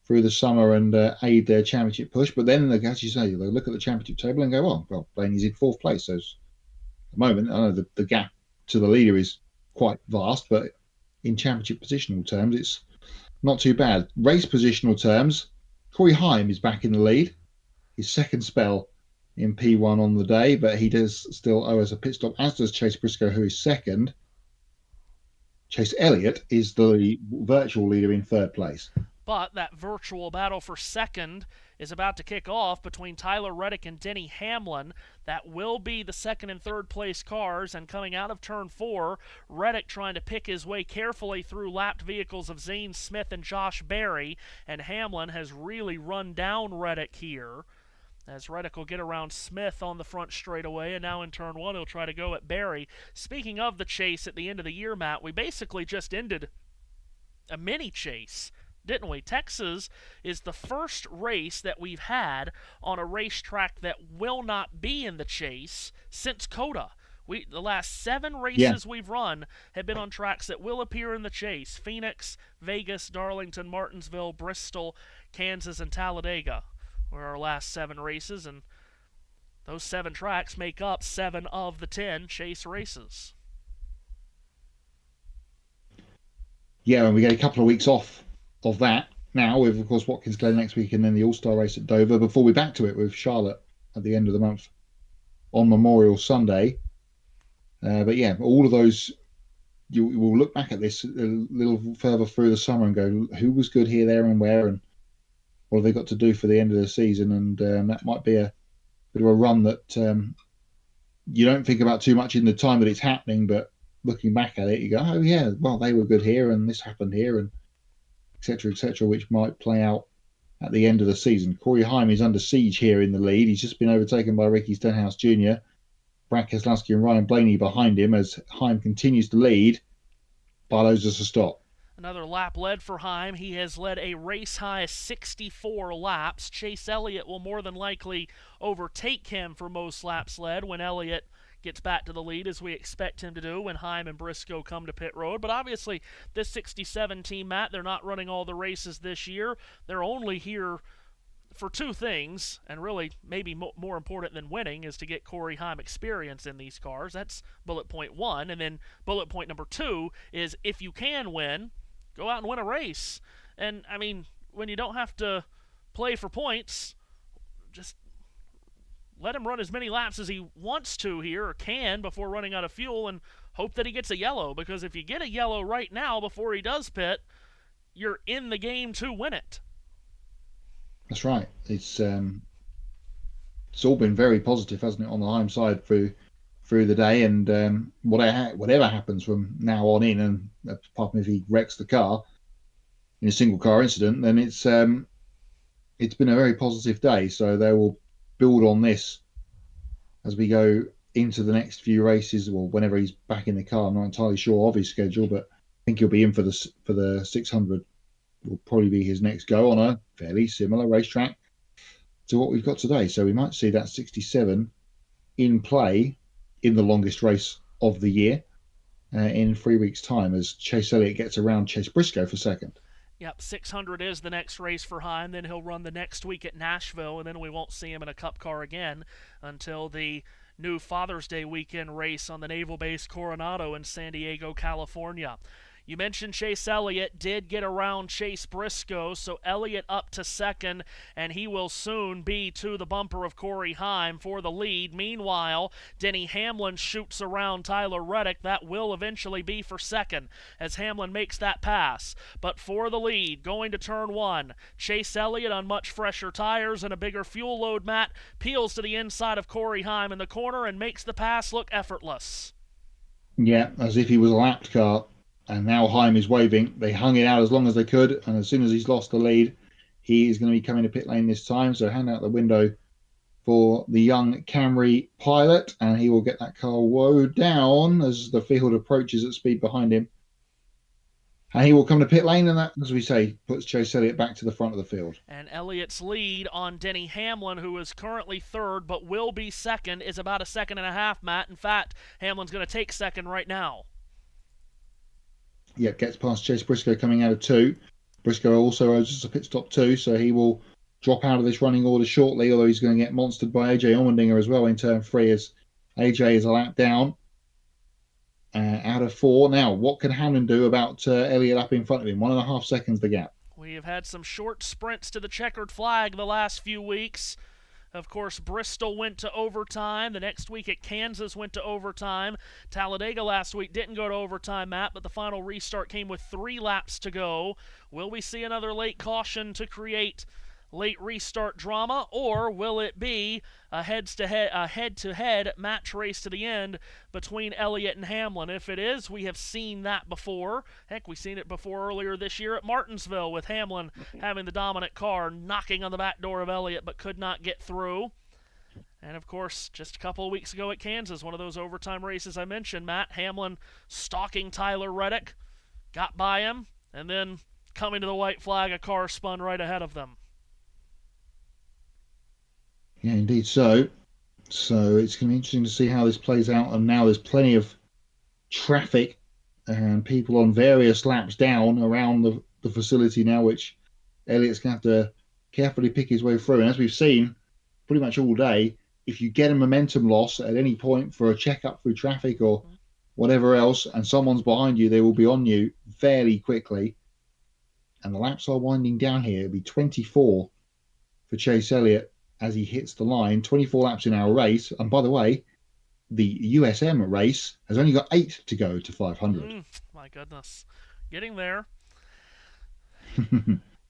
through the summer and aid their championship push. But then, as you say, they look at the championship table and go, "Oh, well, Blaney's in fourth place." So at the moment, I know the gap to the leader is quite vast, but in championship positional terms, it's not too bad. Race positional terms, Corey Heim is back in the lead. His second spell in P1 on the day, but he does still owe us a pit stop, as does Chase Briscoe, who is second. Chase Elliott is the virtual leader in third place. But that virtual battle for second is about to kick off between Tyler Reddick and Denny Hamlin. That will be the second and third place cars, and coming out of turn 4, Reddick trying to pick his way carefully through lapped vehicles of Zane Smith and Josh Berry, and Hamlin has really run down Reddick here, as Reddick will get around Smith on the front straightaway, and now in turn 1 he'll try to go at Berry. Speaking of the chase at the end of the year, Matt, we basically just ended a mini chase, didn't we? Texas is the first race that we've had on a racetrack that will not be in the chase since COTA. The last 7 races we've run have been on tracks that will appear in the chase: Phoenix, Vegas, Darlington, Martinsville, Bristol, Kansas, and Talladega were our last 7 races, and those 7 tracks make up 7 of the 10 chase races. Yeah, and we get a couple of weeks off of that now with, of course, Watkins Glen next week and then the All-Star race at Dover before we back to it with Charlotte at the end of the month on Memorial Sunday. But yeah, all of those, you will look back at this a little further through the summer and go, who was good here, there, and where, and what have they got to do for the end of the season? And that might be a bit of a run that you don't think about too much in the time that it's happening, but looking back at it, you go, oh yeah, well, they were good here, and this happened here, and etc., which might play out at the end of the season. Corey Heim is under siege here in the lead. He's just been overtaken by Ricky Stenhouse Jr., Brad Keselowski and Ryan Blaney behind him as Heim continues to lead. Barlow's just a stop. Another lap led for Heim. He has led a race-high 64 laps. Chase Elliott will more than likely overtake him for most laps led when Elliott gets back to the lead, as we expect him to do when Heim and Briscoe come to pit road. But obviously, this 67 team, Matt, they're not running all the races this year. They're only here for 2 things, and really maybe more important than winning is to get Corey Heim experience in these cars. That's bullet point 1. And then bullet point number 2 is, if you can win, go out and win a race. And, I mean, when you don't have to play for points, just let him run as many laps as he wants to here, or can, before running out of fuel, and hope that he gets a yellow. Because if you get a yellow right now before he does pit, you're in the game to win it. That's right. It's all been very positive, hasn't it, on the Heim side through the day, and whatever happens from now on in, and apart from if he wrecks the car in a single car incident, then it's been a very positive day. So they will build on this as we go into the next few races, or whenever he's back in the car. I'm not entirely sure of his schedule, but I think he'll be in for the 600 will probably be his next go on a fairly similar racetrack to what we've got today. So we might see that 67 in play in the longest race of the year in 3 weeks' time as Chase Elliott gets around Chase Briscoe for second. Yep, 600 is the next race for Heim. Then he'll run the next week at Nashville, and then we won't see him in a Cup car again until the new Father's Day weekend race on the Naval Base Coronado in San Diego, California. You mentioned Chase Elliott did get around Chase Briscoe, so Elliott up to second, and he will soon be to the bumper of Corey Heim for the lead. Meanwhile, Denny Hamlin shoots around Tyler Reddick. That will eventually be for second as Hamlin makes that pass. But for the lead, going to turn one, Chase Elliott on much fresher tires and a bigger fuel load, Matt, peels to the inside of Corey Heim in the corner and makes the pass look effortless. Yeah, as if he was a lapped car. And now Heim is waving. They hung it out as long as they could. And as soon as he's lost the lead, he is going to be coming to pit lane this time. So hand out the window for the young Camry pilot. And he will get that car woe down as the field approaches at speed behind him. And he will come to pit lane. And that, as we say, puts Chase Elliott back to the front of the field. And Elliott's lead on Denny Hamlin, who is currently third but will be second, is about a second and a half, Matt. In fact, Hamlin's going to take second right now. Yeah, gets past Chase Briscoe coming out of two. Briscoe also owes us a pit stop too, so he will drop out of this running order shortly, although he's going to get monstered by AJ Allmendinger as well in turn three as AJ is a lap down out of four. Now, what can Hamlin do about Elliott up in front of him? 1.5 seconds the gap. We have had some short sprints to the checkered flag the last few weeks. Of course, Bristol went to overtime. The next week at Kansas went to overtime. Talladega last week didn't go to overtime, Matt, but the final restart came with 3 laps to go. Will we see another late caution to create late restart drama, or will it be a head-to-head match race to the end between Elliott and Hamlin? If it is, we have seen that before. Heck, we've seen it before earlier this year at Martinsville with Hamlin having the dominant car, knocking on the back door of Elliott but could not get through. And, of course, just a couple of weeks ago at Kansas, one of those overtime races I mentioned, Matt, Hamlin stalking Tyler Reddick, got by him, and then coming to the white flag, a car spun right ahead of them. Yeah, indeed so. So it's going to be interesting to see how this plays out. And now there's plenty of traffic and people on various laps down around the facility now, which Elliott's going to have to carefully pick his way through. And as we've seen pretty much all day, if you get a momentum loss at any point for a checkup through traffic or whatever else, and someone's behind you, they will be on you fairly quickly. And the laps are winding down here. It'll be 24 for Chase Elliott as he hits the line, 24 laps in our race. And by the way, the USM race has only got 8 to go to 500. My goodness. Getting there.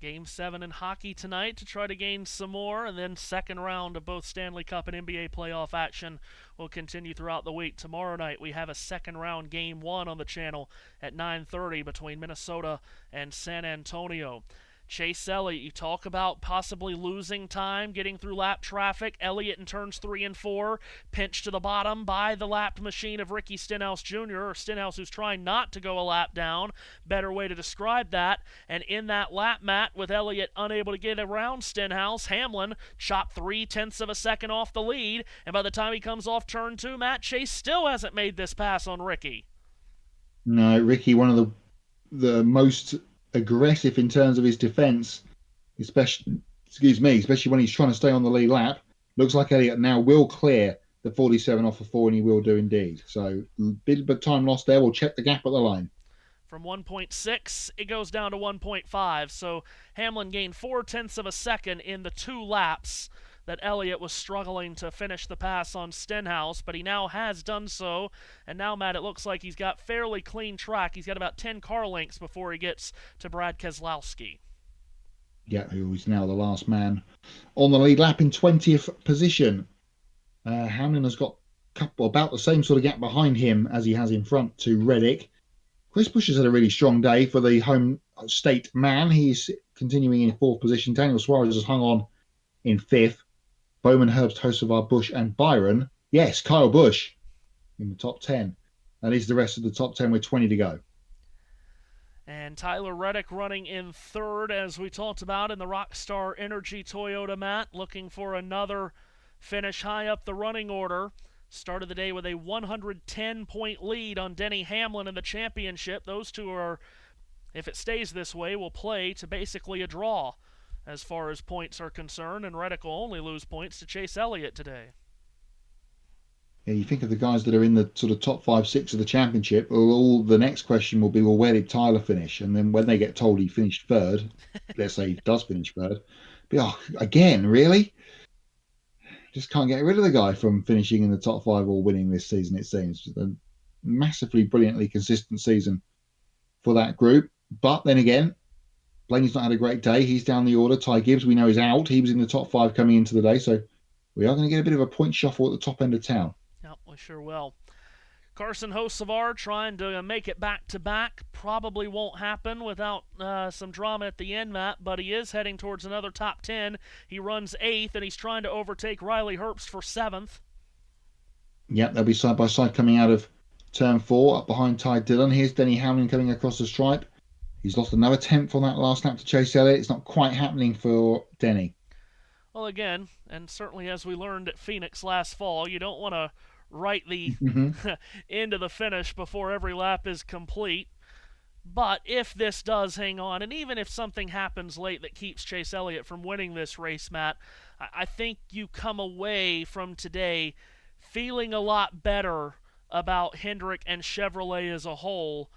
Game 7 in hockey tonight to try to gain some more, and then second round of both Stanley Cup and NBA playoff action will continue throughout the week. Tomorrow night we have a second round Game 1 on the channel at 9:30 between Minnesota and San Antonio. Chase Elliott, you talk about possibly losing time getting through lap traffic. Elliott in turns 3 and 4, pinched to the bottom by the lapped machine of Ricky Stenhouse Jr., or Stenhouse who's trying not to go a lap down. Better way to describe that. And in that lap, Matt, with Elliott unable to get around Stenhouse, Hamlin chopped 0.3 of a second off the lead. And by the time he comes off turn 2, Matt, Chase still hasn't made this pass on Ricky. No, Ricky, one of the most aggressive in terms of his defense, especially when he's trying to stay on the lead lap. Looks like Elliott now will clear the 47 off of 4, and he will do indeed. So a bit of time lost there. We'll check the gap at the line. From 1.6, it goes down to 1.5. So Hamlin gained 0.4 of a second in the 2 laps that Elliott was struggling to finish the pass on Stenhouse, but he now has done so. And now, Matt, it looks like he's got fairly clean track. He's got about 10 car lengths before he gets to Brad Keselowski. Yeah, who is now the last man on the lead lap in 20th position. Hamlin has got about the same sort of gap behind him as he has in front to Reddick. Chris Busch has had a really strong day for the home state man. He's continuing in 4th position. Daniel Suarez has hung on in 5th. Bowman, Herbst, Hocevar, Busch, and Byron. Yes, Kyle Busch in the top 10. That is the rest of the top 10 with 20 to go. And And Tyler Reddick running in third, as we talked about, in the Rockstar Energy Toyota, Matt, looking for another finish high up the running order. Started the day with a 110-point lead on Denny Hamlin in the championship. Those two are, if it stays this way, will play to basically a draw as far as points are concerned, and Reddick will only lose points to Chase Elliott today. Yeah, you think of the guys that are in the sort of top 5, 6 of the championship, all the next question will be, well, where did Tyler finish? And then when they get told he finished third, let's say he does finish third, be, oh, again, really? Just can't get rid of the guy from finishing in the top 5 or winning this season, it seems. A massively, brilliantly consistent season for that group. But then again, Blaney's not had a great day. He's down the order. Ty Gibbs, we know, is out. He was in the top 5 coming into the day, so we are going to get a bit of a point shuffle at the top end of town. Yep, we sure will. Carson Hocevar trying to make it back-to-back. Probably won't happen without some drama at the end, Matt, but he is heading towards another top 10. He runs 8th, and he's trying to overtake Riley Herbst for 7th. Yep, they'll be side by side coming out of turn 4, up behind Ty Dillon. Here's Denny Hamlin coming across the stripe. He's lost another 10th on that last lap to Chase Elliott. It's not quite happening for Denny. Well, again, and certainly as we learned at Phoenix last fall, you don't want to write the end of the finish before every lap is complete. But if this does hang on, and even if something happens late that keeps Chase Elliott from winning this race, Matt, I think you come away from today feeling a lot better about Hendrick and Chevrolet as a whole.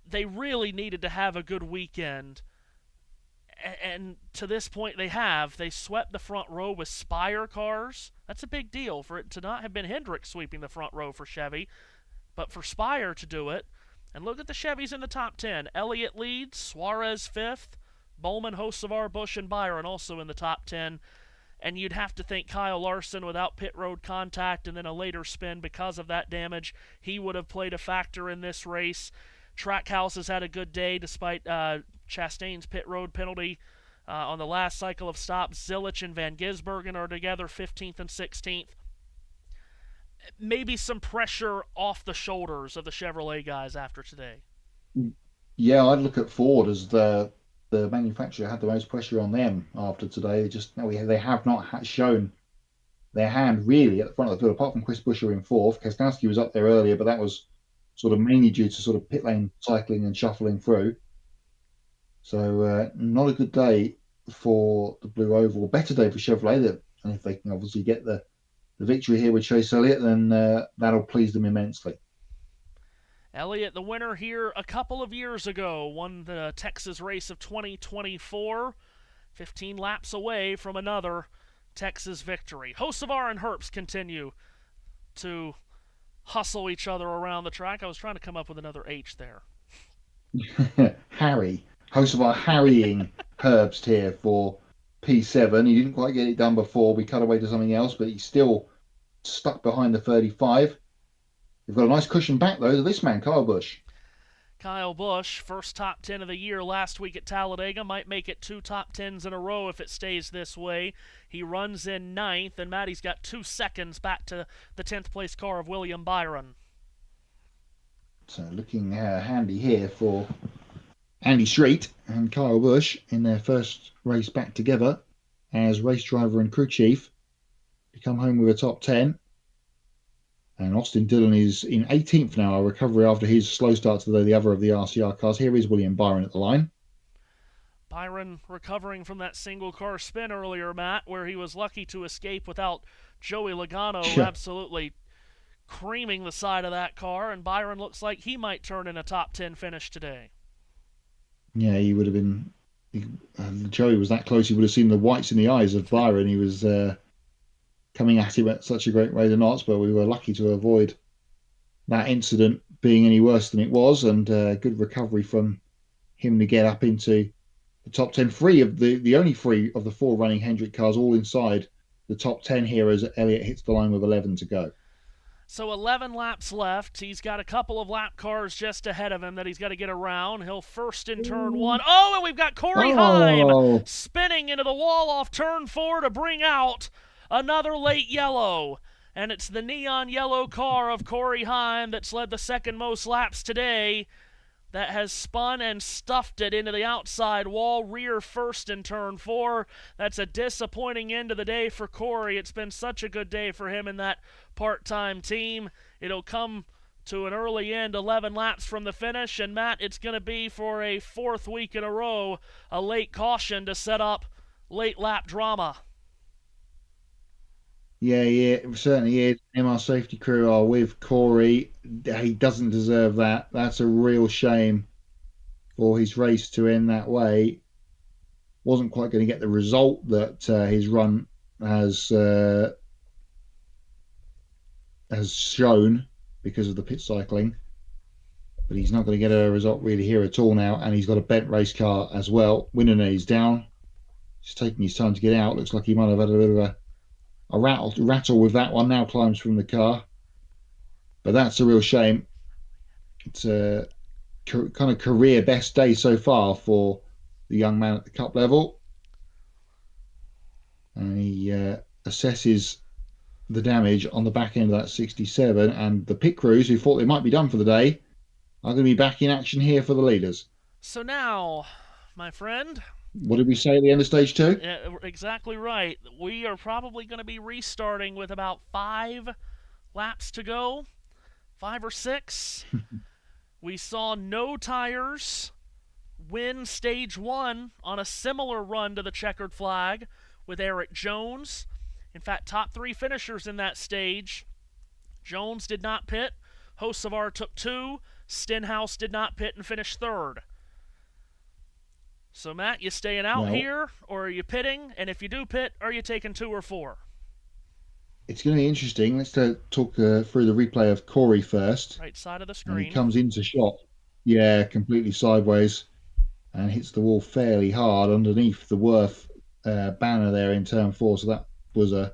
They really needed to have a good weekend. And to this point they have. They swept the front row with Spire cars. That's a big deal for it to not have been Hendrick sweeping the front row for Chevy, but for Spire to do it. And look at the Chevys in the top 10. Elliott leads, Suarez 5th, Bowman, Hocevar, Busch, and Byron also in the top 10. And you'd have to think Kyle Larson, without pit road contact and then a later spin because of that damage, he would have played a factor in this race. Trackhouse has had a good day despite Chastain's pit road penalty on the last cycle of stops. Zilich and Van Gisbergen are together 15th and 16th. Maybe some pressure off the shoulders of the Chevrolet guys after today. Yeah, I'd look at Ford as the manufacturer had the most pressure on them after today. They have not shown their hand really at the front of the field, apart from Chris Buescher in 4th. Kasnowski was up there earlier, but that was sort of mainly due to sort of pit lane cycling and shuffling through. So not a good day for the Blue Oval. Better day for Chevrolet, and if they can obviously get the victory here with Chase Elliott, then that'll please them immensely. Elliott, the winner here a couple of years ago, won the Texas race of 2024, 15 laps away from another Texas victory. Hocevar and Herbst continue to hustle each other around the track. I was trying to come up with another H there. Hocevar harrying Herbst here for P7. He didn't quite get it done before. We cut away to something else, but he's still stuck behind the 35. We've got a nice cushion back, though, to this man, Kyle Busch. Kyle Busch, first top 10 of the year last week at Talladega, might make it 2 top 10s in a row if it stays this way. He runs in 9th, and Matty's got 2 seconds back to the 10th place car of William Byron. So looking handy here for Andy Street and Kyle Busch in their first race back together as race driver and crew chief. They come home with a top 10. And Austin Dillon is in 18th now, a recovery after his slow start to the other of the RCR cars. Here is William Byron at the line. Byron recovering from that single car spin earlier, Matt, where he was lucky to escape without Joey Logano absolutely creaming the side of that car. And Byron looks like he might turn in a top 10 finish today. Yeah, he would have been. Joey was that close, he would have seen the whites in the eyes of Byron. He was coming at him at such a great rate of knots, but we were lucky to avoid that incident being any worse than it was, and good recovery from him to get up into the top 10. The only 3 of the 4 running Hendrick cars all inside the top 10 here as Elliott hits the line with 11 to go. So 11 laps left. He's got a couple of lap cars just ahead of him that he's got to get around. He'll first in turn 1. Oh, and we've got Corey Heim spinning into the wall off turn 4 to bring out another late yellow. And it's the neon yellow car of Corey Heim that's led the second most laps today that has spun and stuffed it into the outside wall, rear first in turn 4. That's a disappointing end of the day for Corey. It's been such a good day for him in that part-time team. It'll come to an early end, 11 laps from the finish, and Matt, it's going to be for a 4th week in a row, a late caution to set up late lap drama. Yeah, it certainly is. MR Safety Crew are with Corey. He doesn't deserve that. That's a real shame for his race to end that way. Wasn't quite going to get the result that his run has shown because of the pit cycling. But he's not going to get a result really here at all now, and he's got a bent race car as well. Winner's down. He's taking his time to get out. Looks like he might have had a bit of a rattle with that one. Now climbs from the car, but that's a real shame. It's a kind of career best day so far for the young man at the cup level, and he assesses the damage on the back end of that 67, and the pit crews who thought they might be done for the day are going to be back in action here for the leaders. So now, my friend, what did we say at the end of stage 2? Yeah, exactly right. We are probably going to be restarting with about 5 laps to go, 5 or 6. We saw No Tires win stage 1 on a similar run to the checkered flag with Eric Jones. In fact, top 3 finishers in that stage. Jones did not pit. Hocevar took 2. Stenhouse did not pit and finished 3rd. So, Matt, you staying out here, or are you pitting? And if you do pit, are you taking 2 or 4? It's going to be interesting. Let's talk through the replay of Corey first. Right side of the screen. And he comes into shot. Yeah, completely sideways and hits the wall fairly hard underneath the Wurth banner there in turn 4. So that was a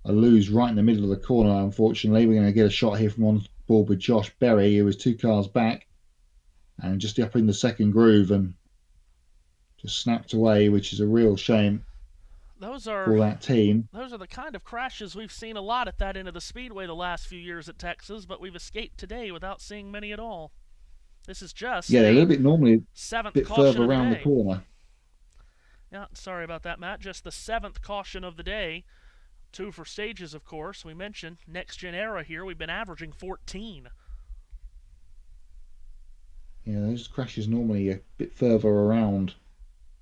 lose right in the middle of the corner, unfortunately. We're going to get a shot here from on board with Josh Berry, who was 2 cars back and just up in the second groove and just snapped away, which is a real shame for that team. Those are the kind of crashes we've seen a lot at that end of the speedway the last few years at Texas, but we've escaped today without seeing many at all. This is just a little bit normally 7th a bit caution further around the corner. Yeah, sorry about that, Matt. Just the 7th caution of the day. 2 for stages, of course. We mentioned Next Gen Era here. We've been averaging 14. Yeah, those crashes normally a bit further around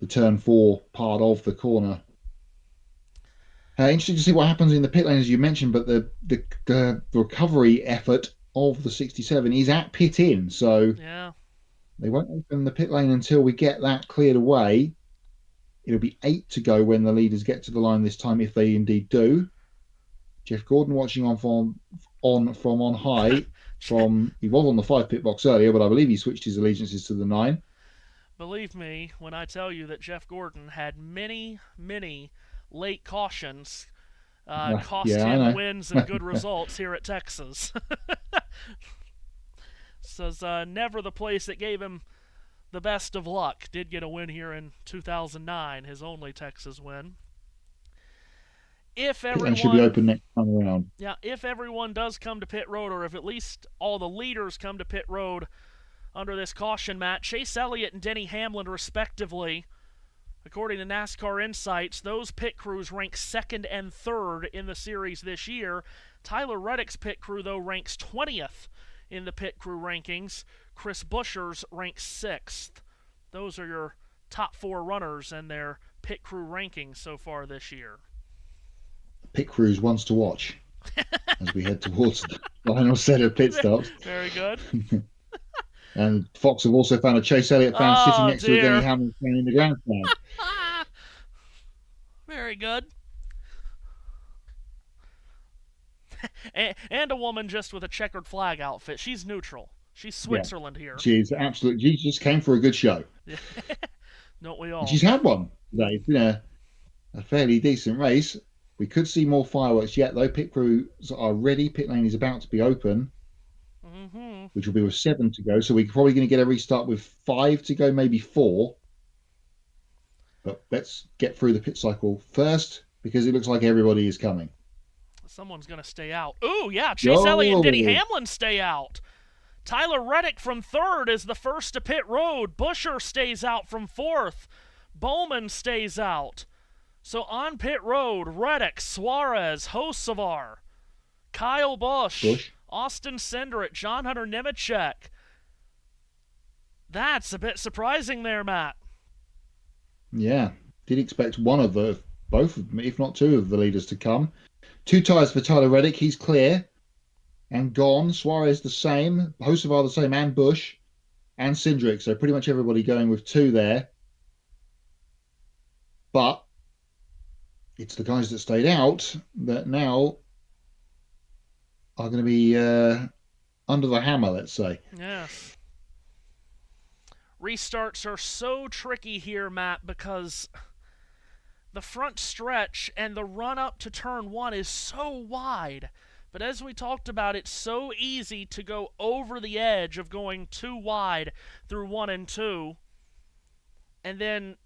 the turn 4 part of the corner. Interesting to see what happens in the pit lane, as you mentioned, but the recovery effort of the 67 is at pit in, so yeah, they won't open the pit lane until we get that cleared away. It'll be 8 to go when the leaders get to the line this time, if they indeed do. Jeff Gordon watching on from on high. He was on the 5 pit box earlier, but I believe he switched his allegiances to the 9. Believe me when I tell you that Jeff Gordon had many, many late cautions cost him wins and good results here at Texas. So it's never the place that gave him the best of luck. Did get a win here in 2009, his only Texas win. If everyone should be open next time around. Yeah, if everyone does come to pit road, or if at least all the leaders come to pit road under this caution, Matt, Chase Elliott and Denny Hamlin, respectively, according to NASCAR Insights, those pit crews rank 2nd and 3rd in the series this year. Tyler Reddick's pit crew, though, ranks 20th in the pit crew rankings. Chris Buescher's ranks 6th. Those are your top 4 runners and their pit crew rankings so far this year. Pit crews ones to watch as we head towards the final set of pit stops. Very good. And Fox have also found a Chase Elliott fan sitting next to a Denny Hamlin fan in the grandstand. Very good. And a woman just with a checkered flag outfit. She's neutral. She's Switzerland here. She's absolutely. She just came for a good show. Don't we all? And she's had one today. It's been a fairly decent race. We could see more fireworks yet, though. Pit crews are ready. Pit lane is about to be open, which will be with 7 to go. So we're probably going to get a restart with 5 to go, maybe 4. But let's get through the pit cycle first, because it looks like everybody is coming. Someone's going to stay out. Ooh, yeah, Chase Elliott and Denny Hamlin stay out. Tyler Reddick from third is the first to pit road. Buescher stays out from fourth. Bowman stays out. So on pit road, Reddick, Suarez, Hocevar, Kyle Busch, Austin Cindric, John Hunter Nemechek. That's a bit surprising there, Matt. Yeah, did expect both of them, if not two of the leaders to come. 2 tyres for Tyler Reddick, he's clear and gone. Suarez the same, Hocevar the same, and Busch and Cindric. So pretty much everybody going with 2 there. But it's the guys that stayed out that now are going to be under the hammer, let's say. Yes. Restarts are so tricky here, Matt, because the front stretch and the run up to turn 1 is so wide. But as we talked about, it's so easy to go over the edge of going too wide through 1 and 2. And then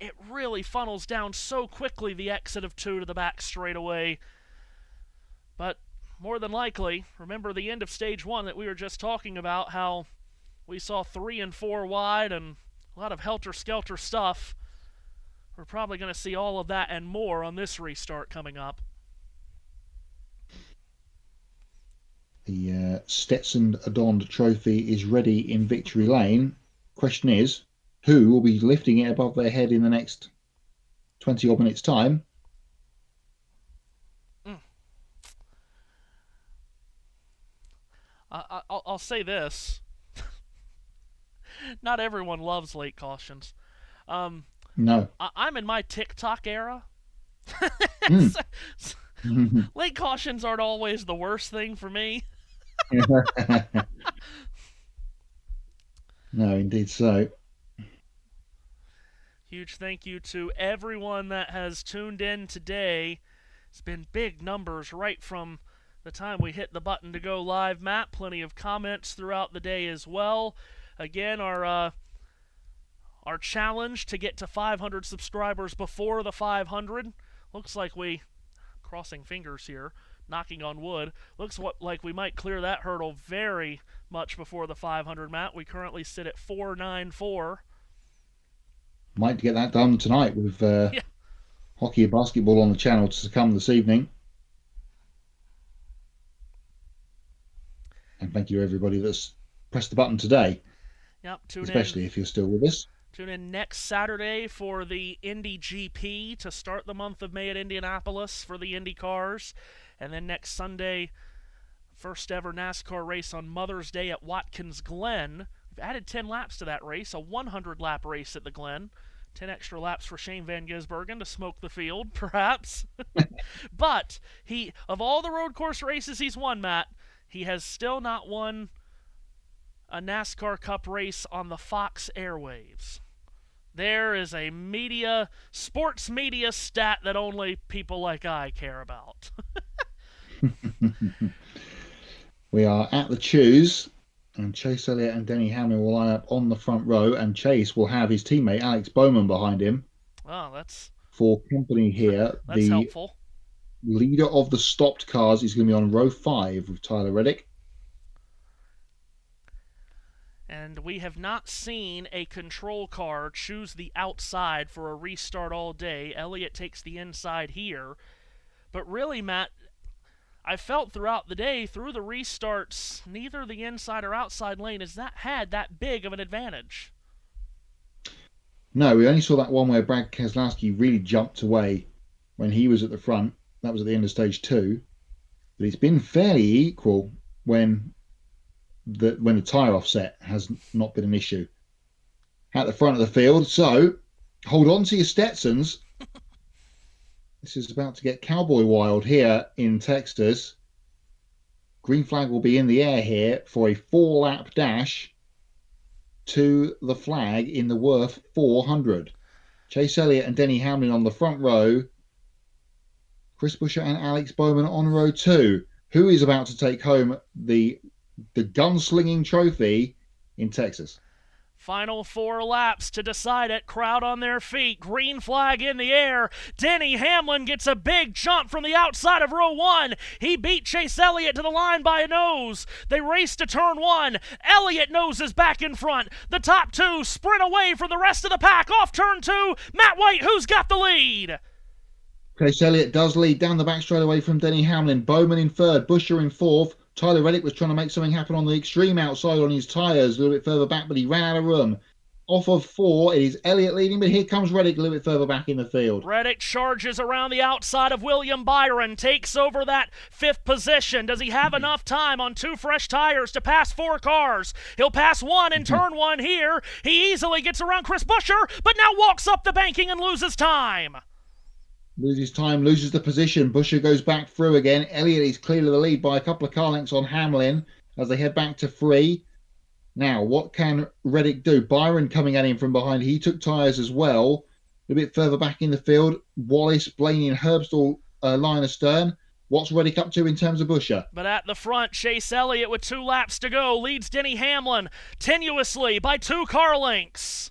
it really funnels down so quickly, the exit of 2 to the back straightaway. But more than likely, remember the end of stage 1 that we were just talking about, how we saw 3 and 4 wide and a lot of helter-skelter stuff. We're probably going to see all of that and more on this restart coming up. The Stetson Adond Trophy is ready in Victory Lane. Question is, who will be lifting it above their head in the next 20-odd minutes' time? I'll say this. Not everyone loves late cautions. No. I'm in my TikTok era. Late cautions aren't always the worst thing for me. No, indeed so. Huge thank you to everyone that has tuned in today. It's been big numbers right from the time we hit the button to go live, Matt. Plenty of comments throughout the day as well. Again, our challenge to get to 500 subscribers before the 500. Looks like we, crossing fingers here, knocking on wood, looks like we might clear that hurdle very much before the 500, Matt. We currently sit at 494. Might get that done tonight with hockey and basketball on the channel to come this evening. And thank you everybody that's pressed the button today. Yep, especially if you're still with us. Tune in next Saturday for the Indy GP to start the month of May at Indianapolis for the Indy cars. And then next Sunday, first ever NASCAR race on Mother's Day at Watkins Glen. We've added 10 laps to that race, a 100-lap race at the Glen. 10 extra laps for Shane Van Gisbergen to smoke the field, perhaps. But of all the road course races he's won, Matt, he has still not won a NASCAR Cup race on the Fox airwaves. There is a sports media stat that only people like I care about. We are at the Choose, and Chase Elliott and Denny Hamlin will line up on the front row, and Chase will have his teammate Alex Bowman behind him. Oh, that's for company here. That's helpful. Leader of the stopped cars is going to be on row 5 with Tyler Reddick. And we have not seen a control car choose the outside for a restart all day. Elliott takes the inside here. But really, Matt, I felt throughout the day, through the restarts, neither the inside or outside lane has had that big of an advantage. No, we only saw that one where Brad Keselowski really jumped away when he was at the front. That was at the end of stage 2. But it's been fairly equal when the tyre offset has not been an issue at the front of the field. So hold on to your Stetsons. This is about to get cowboy wild here in Texas. Green flag will be in the air here for a 4-lap dash to the flag in the Wurth 400. Chase Elliott and Denny Hamlin on the front row. Chris Buescher and Alex Bowman on row 2. Who is about to take home the gunslinging trophy in Texas? Final 4 laps to decide it. Crowd on their feet. Green flag in the air. Denny Hamlin gets a big jump from the outside of row 1. He beat Chase Elliott to the line by a nose. They race to turn 1. Elliott noses back in front. The top 2 sprint away from the rest of the pack. Off turn 2. Matt White, who's got the lead? Chase Elliott does lead down the back straight away from Denny Hamlin. Bowman in 3rd. Busher in 4th. Tyler Reddick was trying to make something happen on the extreme outside on his tyres a little bit further back, but he ran out of room. Off of 4, it is Elliott leading, but here comes Reddick a little bit further back in the field. Reddick charges around the outside of William Byron, takes over that 5th position. Does he have enough time on 2 fresh tires to pass 4 cars? He'll pass 1 in turn 1 here. He easily gets around Chris Busher, but now walks up the banking and loses time. Loses time, loses the position. Busher goes back through again. Elliott is clear of the lead by a couple of car lengths on Hamlin as they head back to 3. Now, what can Reddick do? Byron coming at him from behind. He took tyres as well. A bit further back in the field, Wallace, Blaney and Herbstall line astern. What's Reddick up to in terms of Busher? But at the front, Chase Elliott with 2 laps to go leads Denny Hamlin tenuously by 2 car lengths.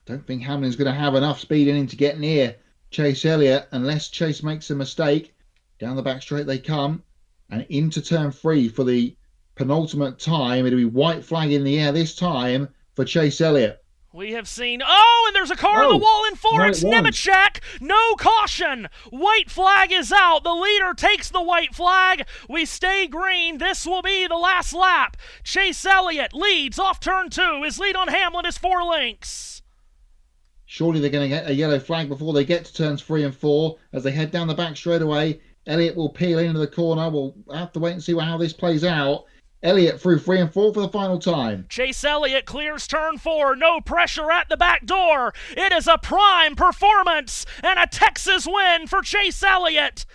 Don't think Hamlin's going to have enough speed in him to get near Chase Elliott unless Chase makes a mistake. Down the back straight they come and into turn 3 for the penultimate time. It'll be white flag in the air this time for Chase Elliott. We have seen, and there's a car on the wall in 4. No, It's Nemechek. No caution. White flag is out. The leader takes the white flag. We stay green. This will be the last lap. Chase Elliott leads off turn 2. His lead on Hamlin is 4 lengths. Surely they're going to get a yellow flag before they get to turns 3 and 4 as they head down the back straight away. Elliott will peel into the corner. We'll have to wait and see how this plays out. Elliott through 3 and 4 for the final time. Chase Elliott clears turn 4. No pressure at the back door. It is a prime performance and a Texas win for Chase Elliott.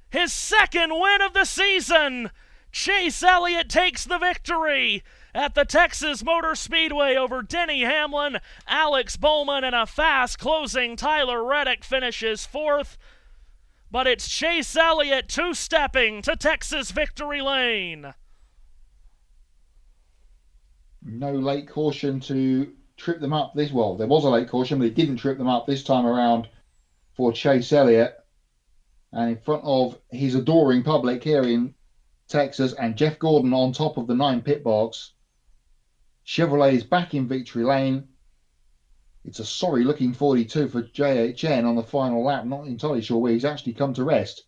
His 2nd win of the season. Chase Elliott takes the victory at the Texas Motor Speedway over Denny Hamlin, Alex Bowman, and a fast closing Tyler Reddick finishes 4th. But it's Chase Elliott 2-stepping to Texas victory lane. No late caution to trip them up there was a late caution, but it didn't trip them up this time around for Chase Elliott. And in front of his adoring public here in Texas and Jeff Gordon on top of the 9 pit box, Chevrolet is back in victory lane. It's a sorry looking 42 for JHN on the final lap. Not entirely sure where he's actually come to rest,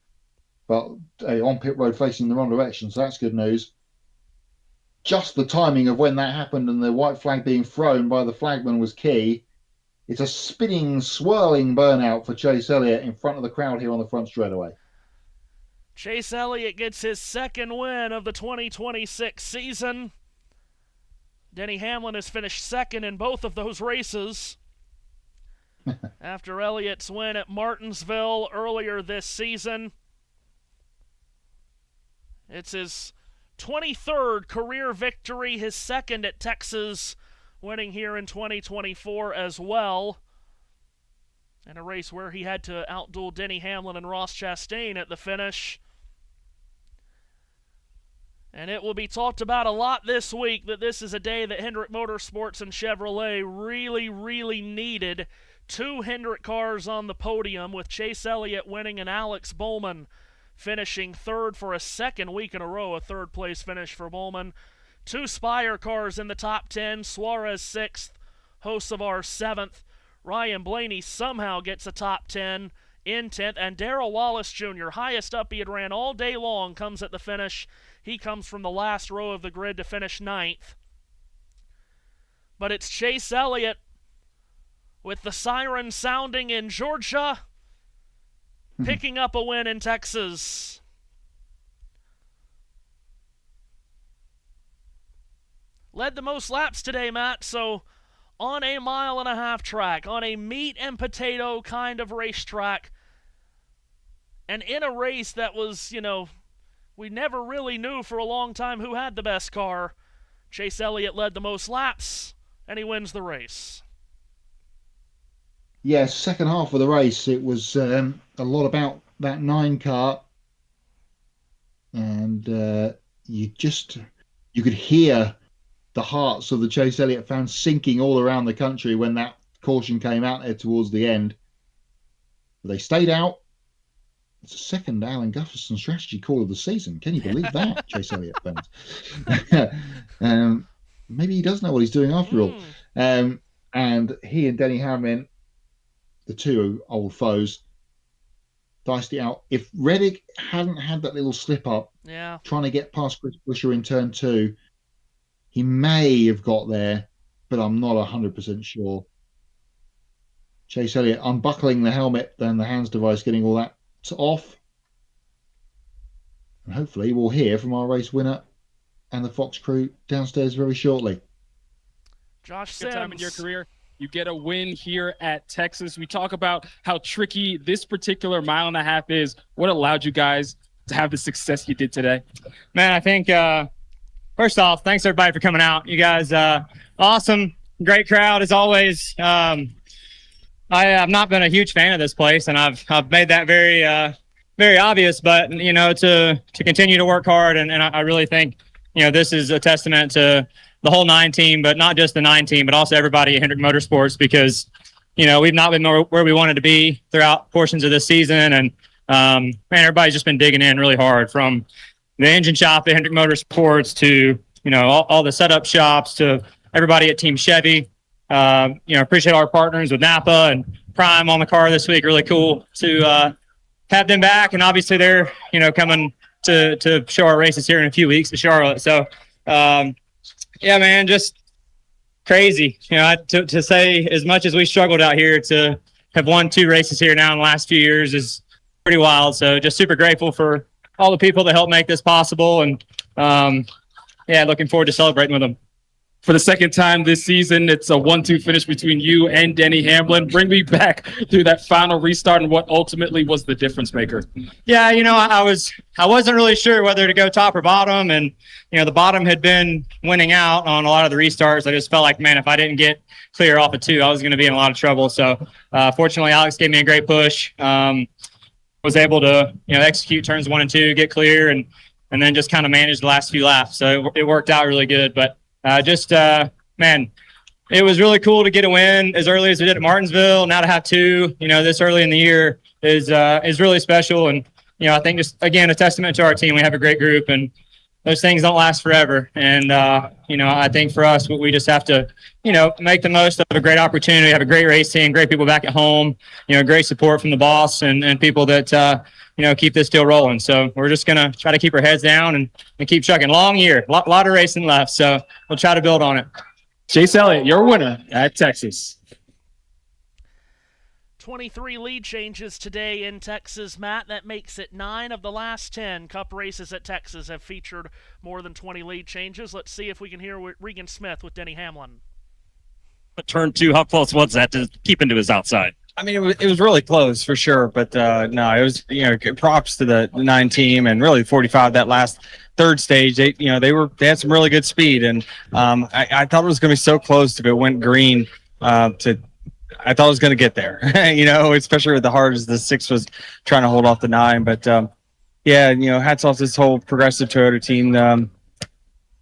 but on pit road facing the wrong direction, so that's good news. Just the timing of when that happened and the white flag being thrown by the flagman was key. It's a spinning, swirling burnout for Chase Elliott in front of the crowd here on the front straightaway. Chase Elliott gets his 2nd win of the 2026 season. Denny Hamlin has finished 2nd in both of those races after Elliott's win at Martinsville earlier this season. It's his 23rd career victory, his 2nd at Texas, winning here in 2024 as well. In a race where he had to outduel Denny Hamlin and Ross Chastain at the finish. And it will be talked about a lot this week that this is a day that Hendrick Motorsports and Chevrolet really, really needed. 2 Hendrick cars on the podium with Chase Elliott winning and Alex Bowman finishing 3rd for a 2nd week in a row, a 3rd place finish for Bowman. 2 Spire cars in the top 10, Suarez 6th, Hocevar 7th. Ryan Blaney somehow gets a top 10 in 10th, and Darrell Wallace Jr., highest up he had ran all day long, comes at the finish. He comes from the last row of the grid to finish 9th. But it's Chase Elliott with the siren sounding in Georgia, picking up a win in Texas. Led the most laps today, Matt, so on a 1.5-mile track, on a meat and potato kind of racetrack, and in a race that was, we never really knew for a long time who had the best car. Chase Elliott led the most laps, and he wins the race. Yes, second half of the race, it was a lot about that 9 car. And you could hear the hearts of the Chase Elliott fans sinking all around the country when that caution came out there towards the end. But they stayed out. It's the second Alan Gufferson strategy call of the season. Can you believe that, Chase Elliott fans? Maybe he does know what he's doing after all. And he and Denny Hamlin, the two old foes, diced it out. If Reddick hadn't had that little slip up, trying to get past Chris Buescher in turn 2, he may have got there, but I'm not 100% sure. Chase Elliott unbuckling the helmet, then the hands device, getting all that off. And hopefully we'll hear from our race winner and the Fox crew downstairs very shortly. Josh Good Sims. time in your career. You get a win here at Texas. We talk about how tricky this particular mile and a half is. What allowed you guys to have the success you did today? Man, I think, first off, thanks everybody for coming out. You guys, awesome, great crowd as always. I've not been a huge fan of this place, and I've made that very, very obvious. But you know, to continue to work hard, and I really think, you know, this is a testament to the whole 9 team, but not just the 9 team, but also everybody at Hendrick Motorsports, because you know we've not been where we wanted to be throughout portions of this season, and man, everybody's just been digging in really hard, from the engine shop at Hendrick Motorsports to, you know, all the setup shops to everybody at Team Chevy. You know, appreciate our partners with Napa and Prime on the car this week. Really cool to have them back, and obviously they're, you know, coming to show our races here in a few weeks to Charlotte. So yeah, man, just crazy. You know, to say as much as we struggled out here, to have won 2 races here now in the last few years is pretty wild. So just super grateful for all the people that helped make this possible, and yeah, looking forward to celebrating with them. For the second time this season, it's a 1-2 finish between you and Denny Hamlin. Bring me back to that final restart and what ultimately was the difference maker. Yeah, you know, I wasn't really sure whether to go top or bottom, and you know, the bottom had been winning out on a lot of the restarts. I just felt like, man, if I didn't get clear off of 2, I was going to be in a lot of trouble. So fortunately, Alex gave me a great push. Was able to, you know, execute turns 1 and 2, get clear, and then just kind of manage the last few laps. So it worked out really good. But man, it was really cool to get a win as early as we did at Martinsville. Now to have 2, you know, this early in the year is really special. And, you know, I think just, again, a testament to our team. We have a great group, and those things don't last forever. And, you know, I think for us, we just have to, you know, make the most of a great opportunity, have a great race team, great people back at home, you know, great support from the boss and people that, you know, keep this deal rolling. So we're just going to try to keep our heads down and keep chugging. Long year, lot of racing left. So we'll try to build on it. Chase Elliott, your winner at Texas. 23 lead changes today in Texas, Matt. That makes it 9 of the last 10 Cup races at Texas have featured more than 20 lead changes. Let's see if we can hear Regan Smith with Denny Hamlin. But turn 2, how close was that to keep into his outside? I mean, it was really close for sure, but no, it was, you know, props to the 9 team and really 45 that last third stage. They had some really good speed, and I thought it was going to be so close if it went green. I thought it was going to get there, you know, especially with the hard as the 6 was trying to hold off the 9. But yeah, you know, hats off to this whole Progressive Toyota team.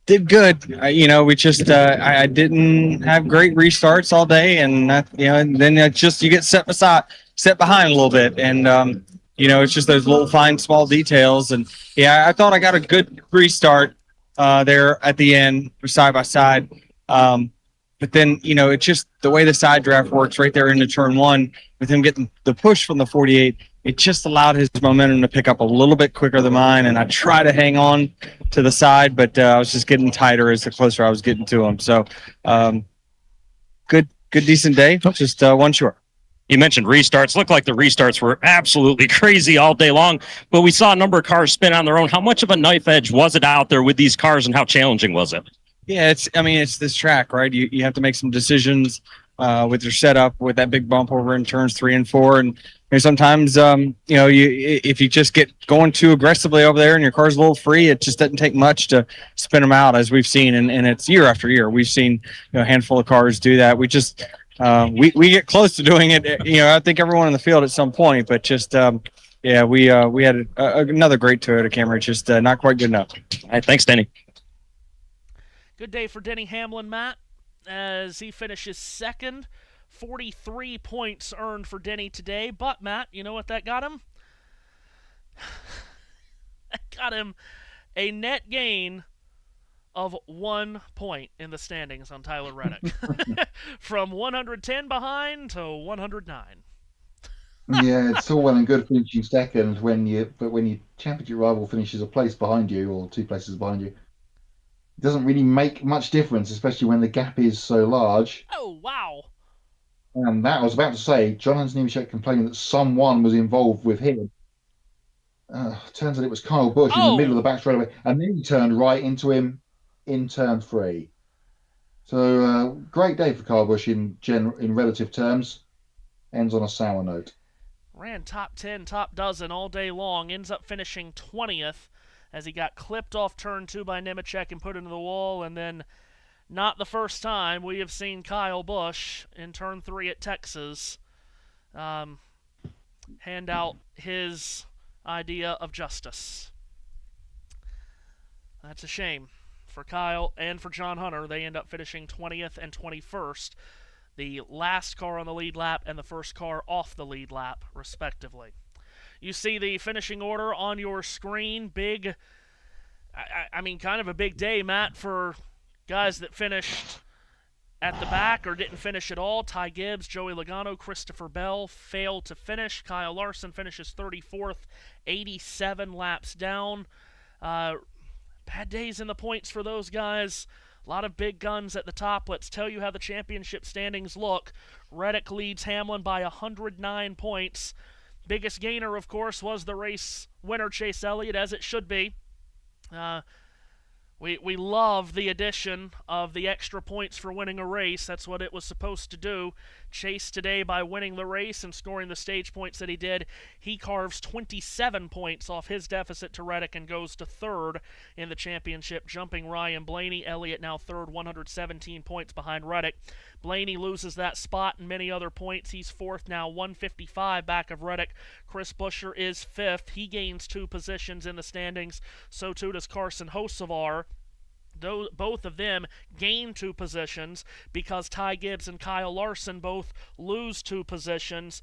Did good. You know, we just I didn't have great restarts all day, and you know, and then you get set behind a little bit, and you know, it's just those little fine small details. And yeah, I thought I got a good restart there at the end, side by side. But then, you know, it's just the way the side draft works right there into turn 1 with him getting the push from the 48. It just allowed his momentum to pick up a little bit quicker than mine. And I try to hang on to the side, but I was just getting tighter as the closer I was getting to him. So good, decent day. Just one short. You mentioned restarts. Looked like the restarts were absolutely crazy all day long, but we saw a number of cars spin on their own. How much of a knife edge was it out there with these cars, and how challenging was it? Yeah, it's this track, right? You have to make some decisions with your setup, with that big bump over in turns 3 and 4, and sometimes you know, if you just get going too aggressively over there and your car's a little free, it just doesn't take much to spin them out, as we've seen, and it's year after year we've seen, you know, a handful of cars do that. We just we get close to doing it, you know. I think everyone in the field at some point, but just yeah, we had another great Toyota Camry, just not quite good enough. All right, thanks, Denny. Good day for Denny Hamlin, Matt, as he finishes second. 43 points earned for Denny today. But, Matt, you know what that got him? That got him a net gain of 1 point in the standings on Tyler Reddick. From 110 behind to 109. Yeah, it's all well and good finishing second but when your championship rival finishes a place behind you or 2 places behind you, it doesn't really make much difference, especially when the gap is so large. Oh, wow. And that I was about to say, John Hans Nemechek complaining that someone was involved with him. Turns out it was Kyle Busch in the middle of the back straightaway, and then he turned right into him in turn 3. So great day for Kyle Busch in relative terms. Ends on a sour note. Ran top 10, top dozen all day long. Ends up finishing 20th as he got clipped off turn 2 by Nemechek and put into the wall. And then, not the first time we have seen Kyle Busch in turn 3 at Texas hand out his idea of justice. That's a shame for Kyle and for John Hunter. They end up finishing 20th and 21st. The last car on the lead lap and the first car off the lead lap, respectively. You see the finishing order on your screen. Big, I mean, kind of a big day, Matt, for guys that finished at the back or didn't finish at all. Ty Gibbs, Joey Logano, Christopher Bell failed to finish. Kyle Larson finishes 34th, 87 laps down. Bad days in the points for those guys. A lot of big guns at the top. Let's tell you how the championship standings look. Reddick leads Hamlin by 109 points. Biggest gainer, of course, was the race winner, Chase Elliott, as it should be. We love the addition of the extra points for winning a race. That's what it was supposed to do. Chase today, by winning the race and scoring the stage points that he did, he carves 27 points off his deficit to Reddick and goes to third in the championship, jumping Ryan Blaney. Elliott now third, 117 points behind Reddick. Blaney loses that spot and many other points. He's fourth now, 155 back of Reddick. Chris Buescher is fifth. He gains 2 positions in the standings. So too does Carson Hocevar. Both of them gain 2 positions because Ty Gibbs and Kyle Larson both lose 2 positions.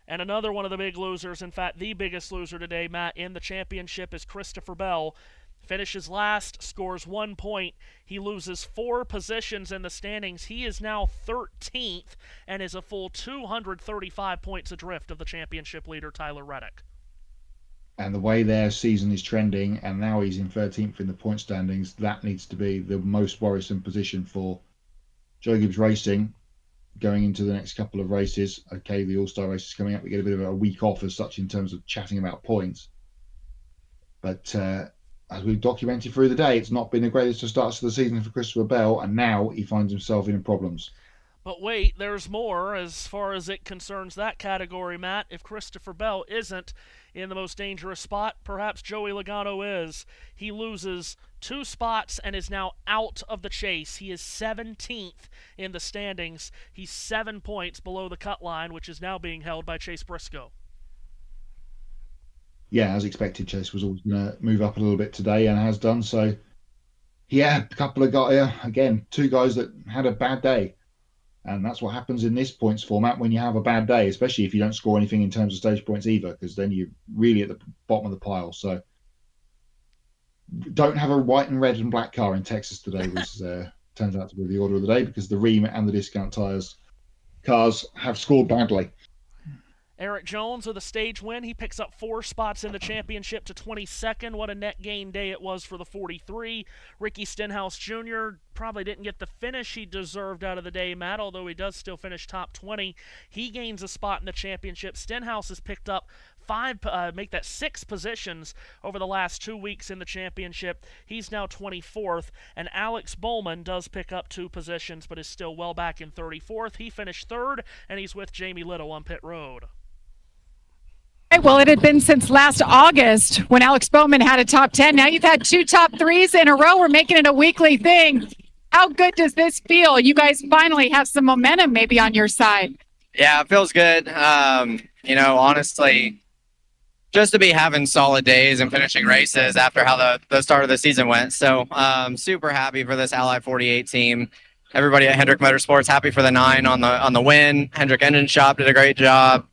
And another one of the big losers, in fact, the biggest loser today, Matt, in the championship is Christopher Bell. Finishes last, scores 1 point. He loses 4 positions in the standings. He is now 13th and is a full 235 points adrift of the championship leader, Tyler Reddick. And the way their season is trending, and now he's in 13th in the point standings, that needs to be the most worrisome position for Joe Gibbs Racing going into the next couple of races. Okay, the All-Star race is coming up. We get a bit of a week off as such in terms of chatting about points. But as we've documented through the day, it's not been the greatest of starts to the season for Christopher Bell, and now he finds himself in problems. But wait, there's more as far as it concerns that category, Matt. If Christopher Bell isn't in the most dangerous spot, perhaps Joey Logano is. He loses 2 spots and is now out of the chase. He is 17th in the standings. He's 7 points below the cut line, which is now being held by Chase Briscoe. Yeah, as expected, Chase was always going to move up a little bit today and has done so. Yeah, a couple of guys, again, 2 guys that had a bad day. And that's what happens in this points format when you have a bad day, especially if you don't score anything in terms of stage points either, because then you're really at the bottom of the pile. So don't have a white and red and black car in Texas today, which turns out to be the order of the day, because the Rheem and the discount tires cars have scored badly. Eric Jones with a stage win. He picks up 4 spots in the championship to 22nd. What a net gain day it was for the 43. Ricky Stenhouse Jr. probably didn't get the finish he deserved out of the day, Matt, although he does still finish top 20. He gains a spot in the championship. Stenhouse has picked up 6 positions over the last 2 weeks in the championship. He's now 24th, and Alex Bowman does pick up 2 positions, but is still well back in 34th. He finished 3rd, and he's with Jamie Little on pit road. Well, it had been since last August when Alex Bowman had a top 10. Now you've had 2 top 3s in a row. We're making it a weekly thing. How good does this feel? You guys finally have some momentum maybe on your side. Yeah, it feels good. Honestly, just to be having solid days and finishing races after how the start of the season went. So super happy for this Ally 48 team. Everybody at Hendrick Motorsports happy for the 9 on the win. Hendrick Engine Shop did a great job.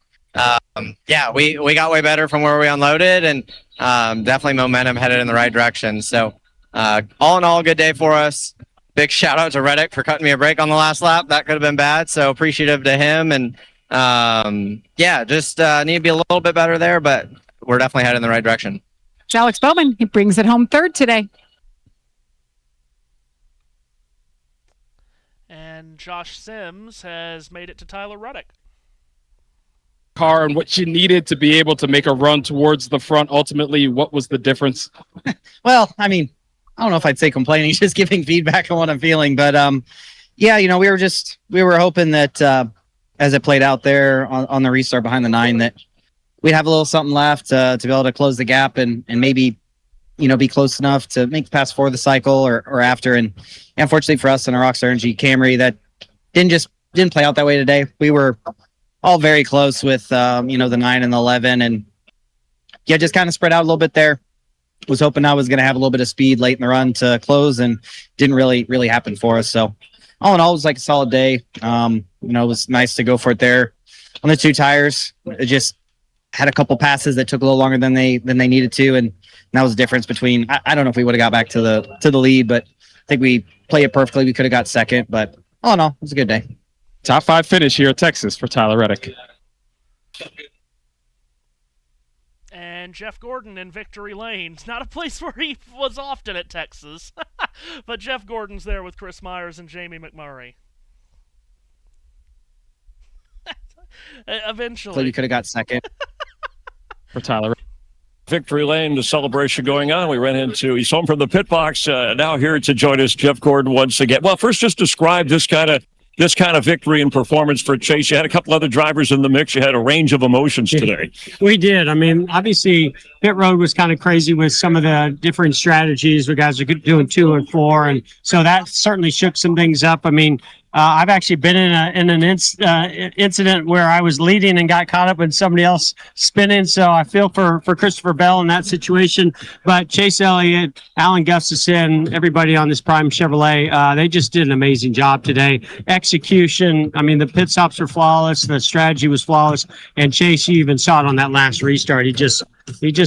Yeah, we got way better from where we unloaded, and definitely momentum headed in the right direction. So all in all, good day for us. Big shout out to Reddick for cutting me a break on the last lap. That could have been bad. So appreciative to him. And yeah, just need to be a little bit better there, but we're definitely headed in the right direction. Alex Bowman, he brings it home third today. And Josh Sims has made it to Tyler Reddick. Car and what you needed to be able to make a run towards the front. Ultimately, what was the difference? Well, I mean, I don't know if I'd say complaining, just giving feedback on what I'm feeling. But yeah, you know, we were hoping that as it played out there on the restart behind the 9, that we'd have a little something left to be able to close the gap and maybe, you know, be close enough to make past 4 of the cycle or after. And unfortunately for us in our Rockstar Energy Camry, that didn't play out that way today. We were all very close with, you know, the 9 and the 11, and yeah, just kind of spread out a little bit there. Was hoping I was going to have a little bit of speed late in the run to close, and didn't really happen for us. So all in all, it was like a solid day. You know, it was nice to go for it there on the 2 tires. It just had a couple passes that took a little longer than they needed to, and that was the difference between. I don't know if we would have got back to the lead, but I think we played it perfectly. We could have got second, but all in all, it was a good day. Top 5 finish here at Texas for Tyler Reddick. And Jeff Gordon in Victory Lane. It's not a place where he was often at Texas. But Jeff Gordon's there with Chris Myers and Jamie McMurray. Eventually. We could have got second. For Tyler. Victory Lane, the celebration going on. We ran into, he's home from the pit box. Now here to join us, Jeff Gordon once again. Well, first, just describe this kind of victory and performance for Chase. You had a couple other drivers in the mix. You had a range of emotions today. We did. I mean, obviously, pit road was kind of crazy with some of the different strategies. The guys are doing 2 and 4, and so that certainly shook some things up. I mean, I've actually been in an incident where I was leading and got caught up with somebody else spinning. So I feel for Christopher Bell in that situation. But Chase Elliott, Alan Gustafson, everybody on this Prime Chevrolet, they just did an amazing job today. Execution, I mean, the pit stops were flawless. The strategy was flawless. And Chase, you even saw it on that last restart. He just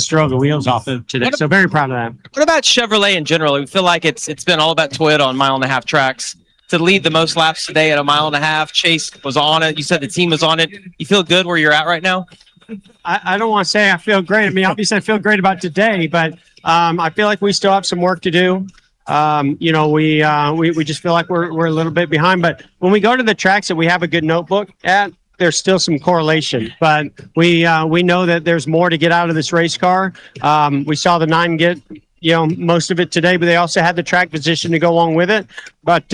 drove the wheels off of today. So very proud of that. What about Chevrolet in general? We feel like it's been all about Toyota on 1.5 mile tracks. To lead the most laps today at 1.5 miles. Chase was on it. You said the team was on it. You feel good where you're at right now? I don't want to say I feel great. I mean, obviously I feel great about today, but I feel like we still have some work to do. You know, we just feel like we're a little bit behind. But when we go to the tracks that we have a good notebook at, there's still some correlation. But we know that there's more to get out of this race car. We saw the 9 get, you know, most of it today, but they also had the track position to go along with it. But,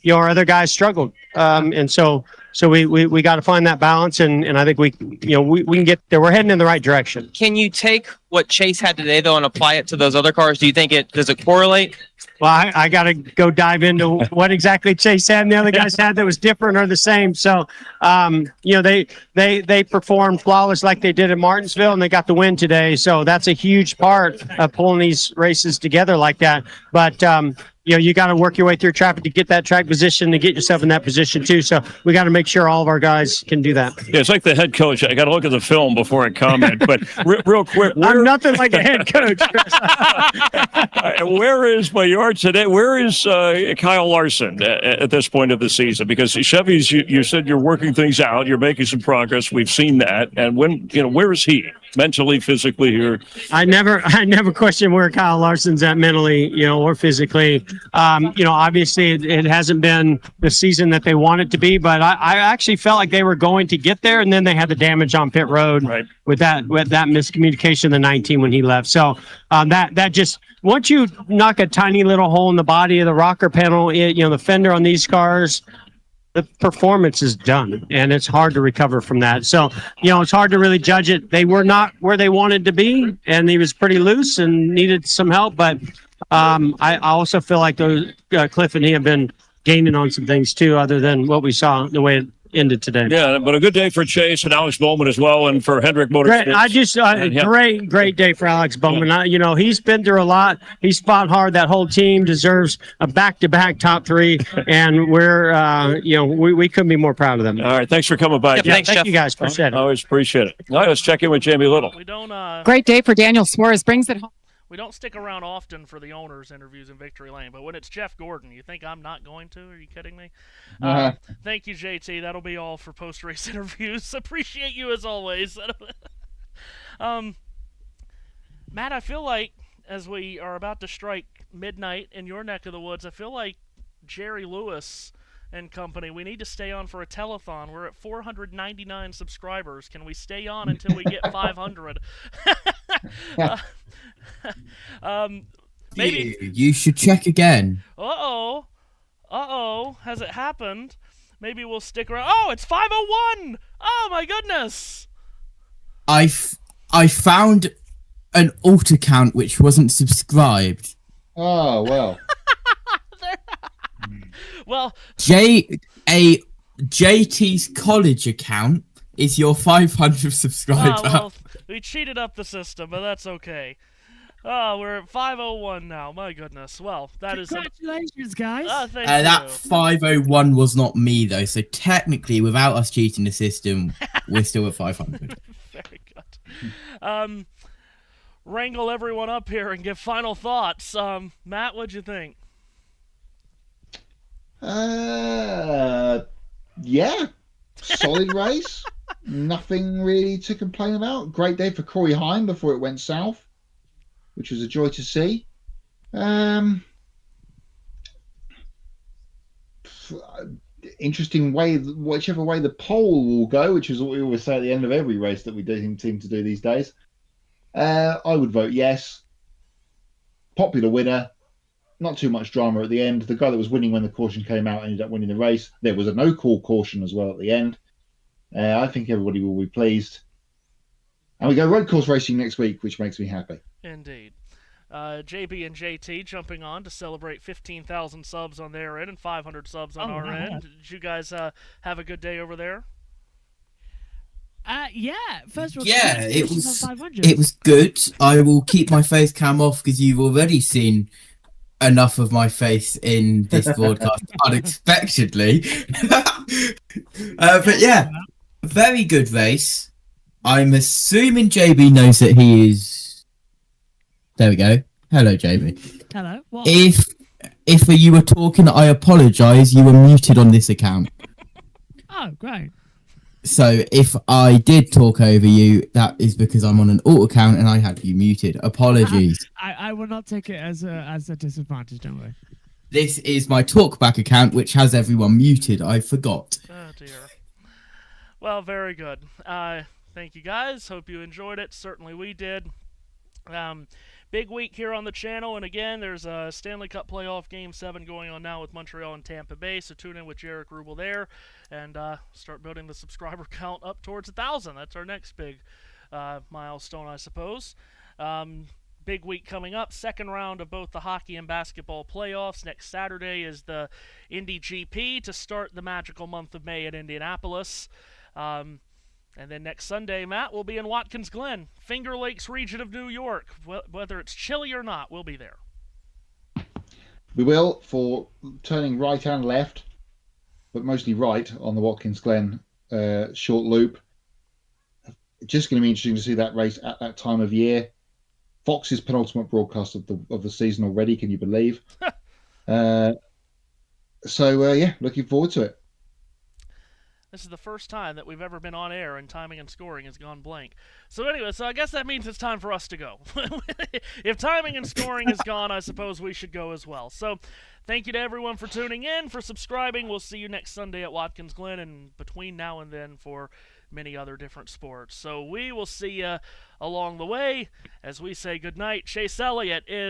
you know, our other guys struggled. And so we got to find that balance. And I think we can get there. We're heading in the right direction. Can you take what Chase had today, though, and apply it to those other cars? Do you think does it correlate? Well, I got to go dive into what exactly Chase had and the other guys had that was different or the same. So, you know, they performed flawless like they did in Martinsville, and they got the win today. So that's a huge part of pulling these races together like that. But, you know, you got to work your way through traffic to get that track position, to get yourself in that position too. So we got to make sure all of our guys can do that. Yeah, it's like the head coach. I got to look at the film before I comment. But real quick, I'm nothing like a head coach. Where is Maillard today? Where is Kyle Larson at this point of the season? Because Chevy's, you said you're working things out. You're making some progress. We've seen that. And where is he mentally, physically here? I never question where Kyle Larson's at mentally, you know, or physically. You know, obviously it hasn't been the season that they want it to be, but I actually felt like they were going to get there, and then they had the damage on pit road with that miscommunication in the 19 when he left. So that just, once you knock a tiny little hole in the body of the rocker panel, you know, the fender on these cars, the performance is done, and it's hard to recover from that. So, you know, it's hard to really judge it. They were not where they wanted to be, and he was pretty loose and needed some help, but I also feel like those Cliff and he have been gaining on some things too, other than what we saw the way ended today. Yeah, but a good day for Chase and Alex Bowman as well, and for Hendrick Motorsports. Great day for Alex Bowman. He's been through a lot. He's fought hard. That whole team deserves a back-to-back top 3, and we couldn't be more proud of them. All right, thanks for coming by. Thank you guys. Appreciate it. Always appreciate it. All right, let's check in with Jamie Little. We don't. Great day for Daniel Suarez. Brings it home. We don't stick around often for the owners' interviews in Victory Lane, but when it's Jeff Gordon, you think I'm not going to? Are you kidding me? Thank you, JT. That'll be all for post-race interviews. Appreciate you as always. Matt, I feel like as we are about to strike midnight in your neck of the woods, I feel like Jerry Lewis and company, we need to stay on for a telethon. We're at 499 subscribers. Can we stay on until we get 500? Maybe you should check again. Uh-oh. Has it happened? Maybe we'll stick around. Oh, it's 501. Oh my goodness. I found an alt account which wasn't subscribed. Oh, well. Well, JT's college account is your 500 subscriber. well, we cheated up the system, but that's okay. Oh, we're at 501 now. My goodness. Well, that is congratulations, guys. Thank That you. 501 was not me though, so technically, without us cheating the system, we're still at 500. Very good. Wrangle everyone up here and give final thoughts. Matt, what'd you think? Yeah, solid race. Nothing really to complain about. Great day for Corey Heim before it went south, which was a joy to see. Interesting way, whichever way the poll will go, which is what we always say at the end of every race that we seem to do these days. I would vote yes. Popular winner. Not too much drama at the end. The guy that was winning when the caution came out ended up winning the race. There was a no-call caution as well at the end. I think everybody will be pleased. And we go road course racing next week, which makes me happy. Indeed. JB and JT jumping on to celebrate 15,000 subs on their end and 500 subs on our end. Did you guys have a good day over there? Yeah. First of all, Yeah, it was good. I will keep my face cam off because you've already seen enough of my face in this broadcast unexpectedly. But yeah, very good race. I'm assuming JB knows that he is. There we go. Hello, JB. Hello. What? If you were talking, I apologise. You were muted on this account. Oh, great. So if I did talk over you, that is because I'm on an alt account and I had you muted. Apologies. I will not take it as a disadvantage, don't worry. This is my talkback account, which has everyone muted. I forgot. Oh, dear. Well, very good. Thank you, guys. Hope you enjoyed it. Certainly we did. Big week here on the channel, and again, there's a Stanley Cup Playoff Game 7 going on now with Montreal and Tampa Bay, so tune in with Jarek Rubel there, and start building the subscriber count up towards 1,000. That's our next big milestone, I suppose. Big week coming up, second round of both the hockey and basketball playoffs. Next Saturday is the Indy GP to start the magical month of May at Indianapolis. And then next Sunday, Matt, we'll be in Watkins Glen, Finger Lakes region of New York. Whether it's chilly or not, we'll be there. We will, for turning right and left, but mostly right on the Watkins Glen short loop. Just going to be interesting to see that race at that time of year. Fox's penultimate broadcast of the season already, can you believe? Yeah, looking forward to it. This is the first time that we've ever been on air and timing and scoring has gone blank. So anyway, I guess that means it's time for us to go. If timing and scoring is gone, I suppose we should go as well. So thank you to everyone for tuning in, for subscribing. We'll see you next Sunday at Watkins Glen, and between now and then for many other different sports. So we will see you along the way as we say goodnight. Chase Elliott is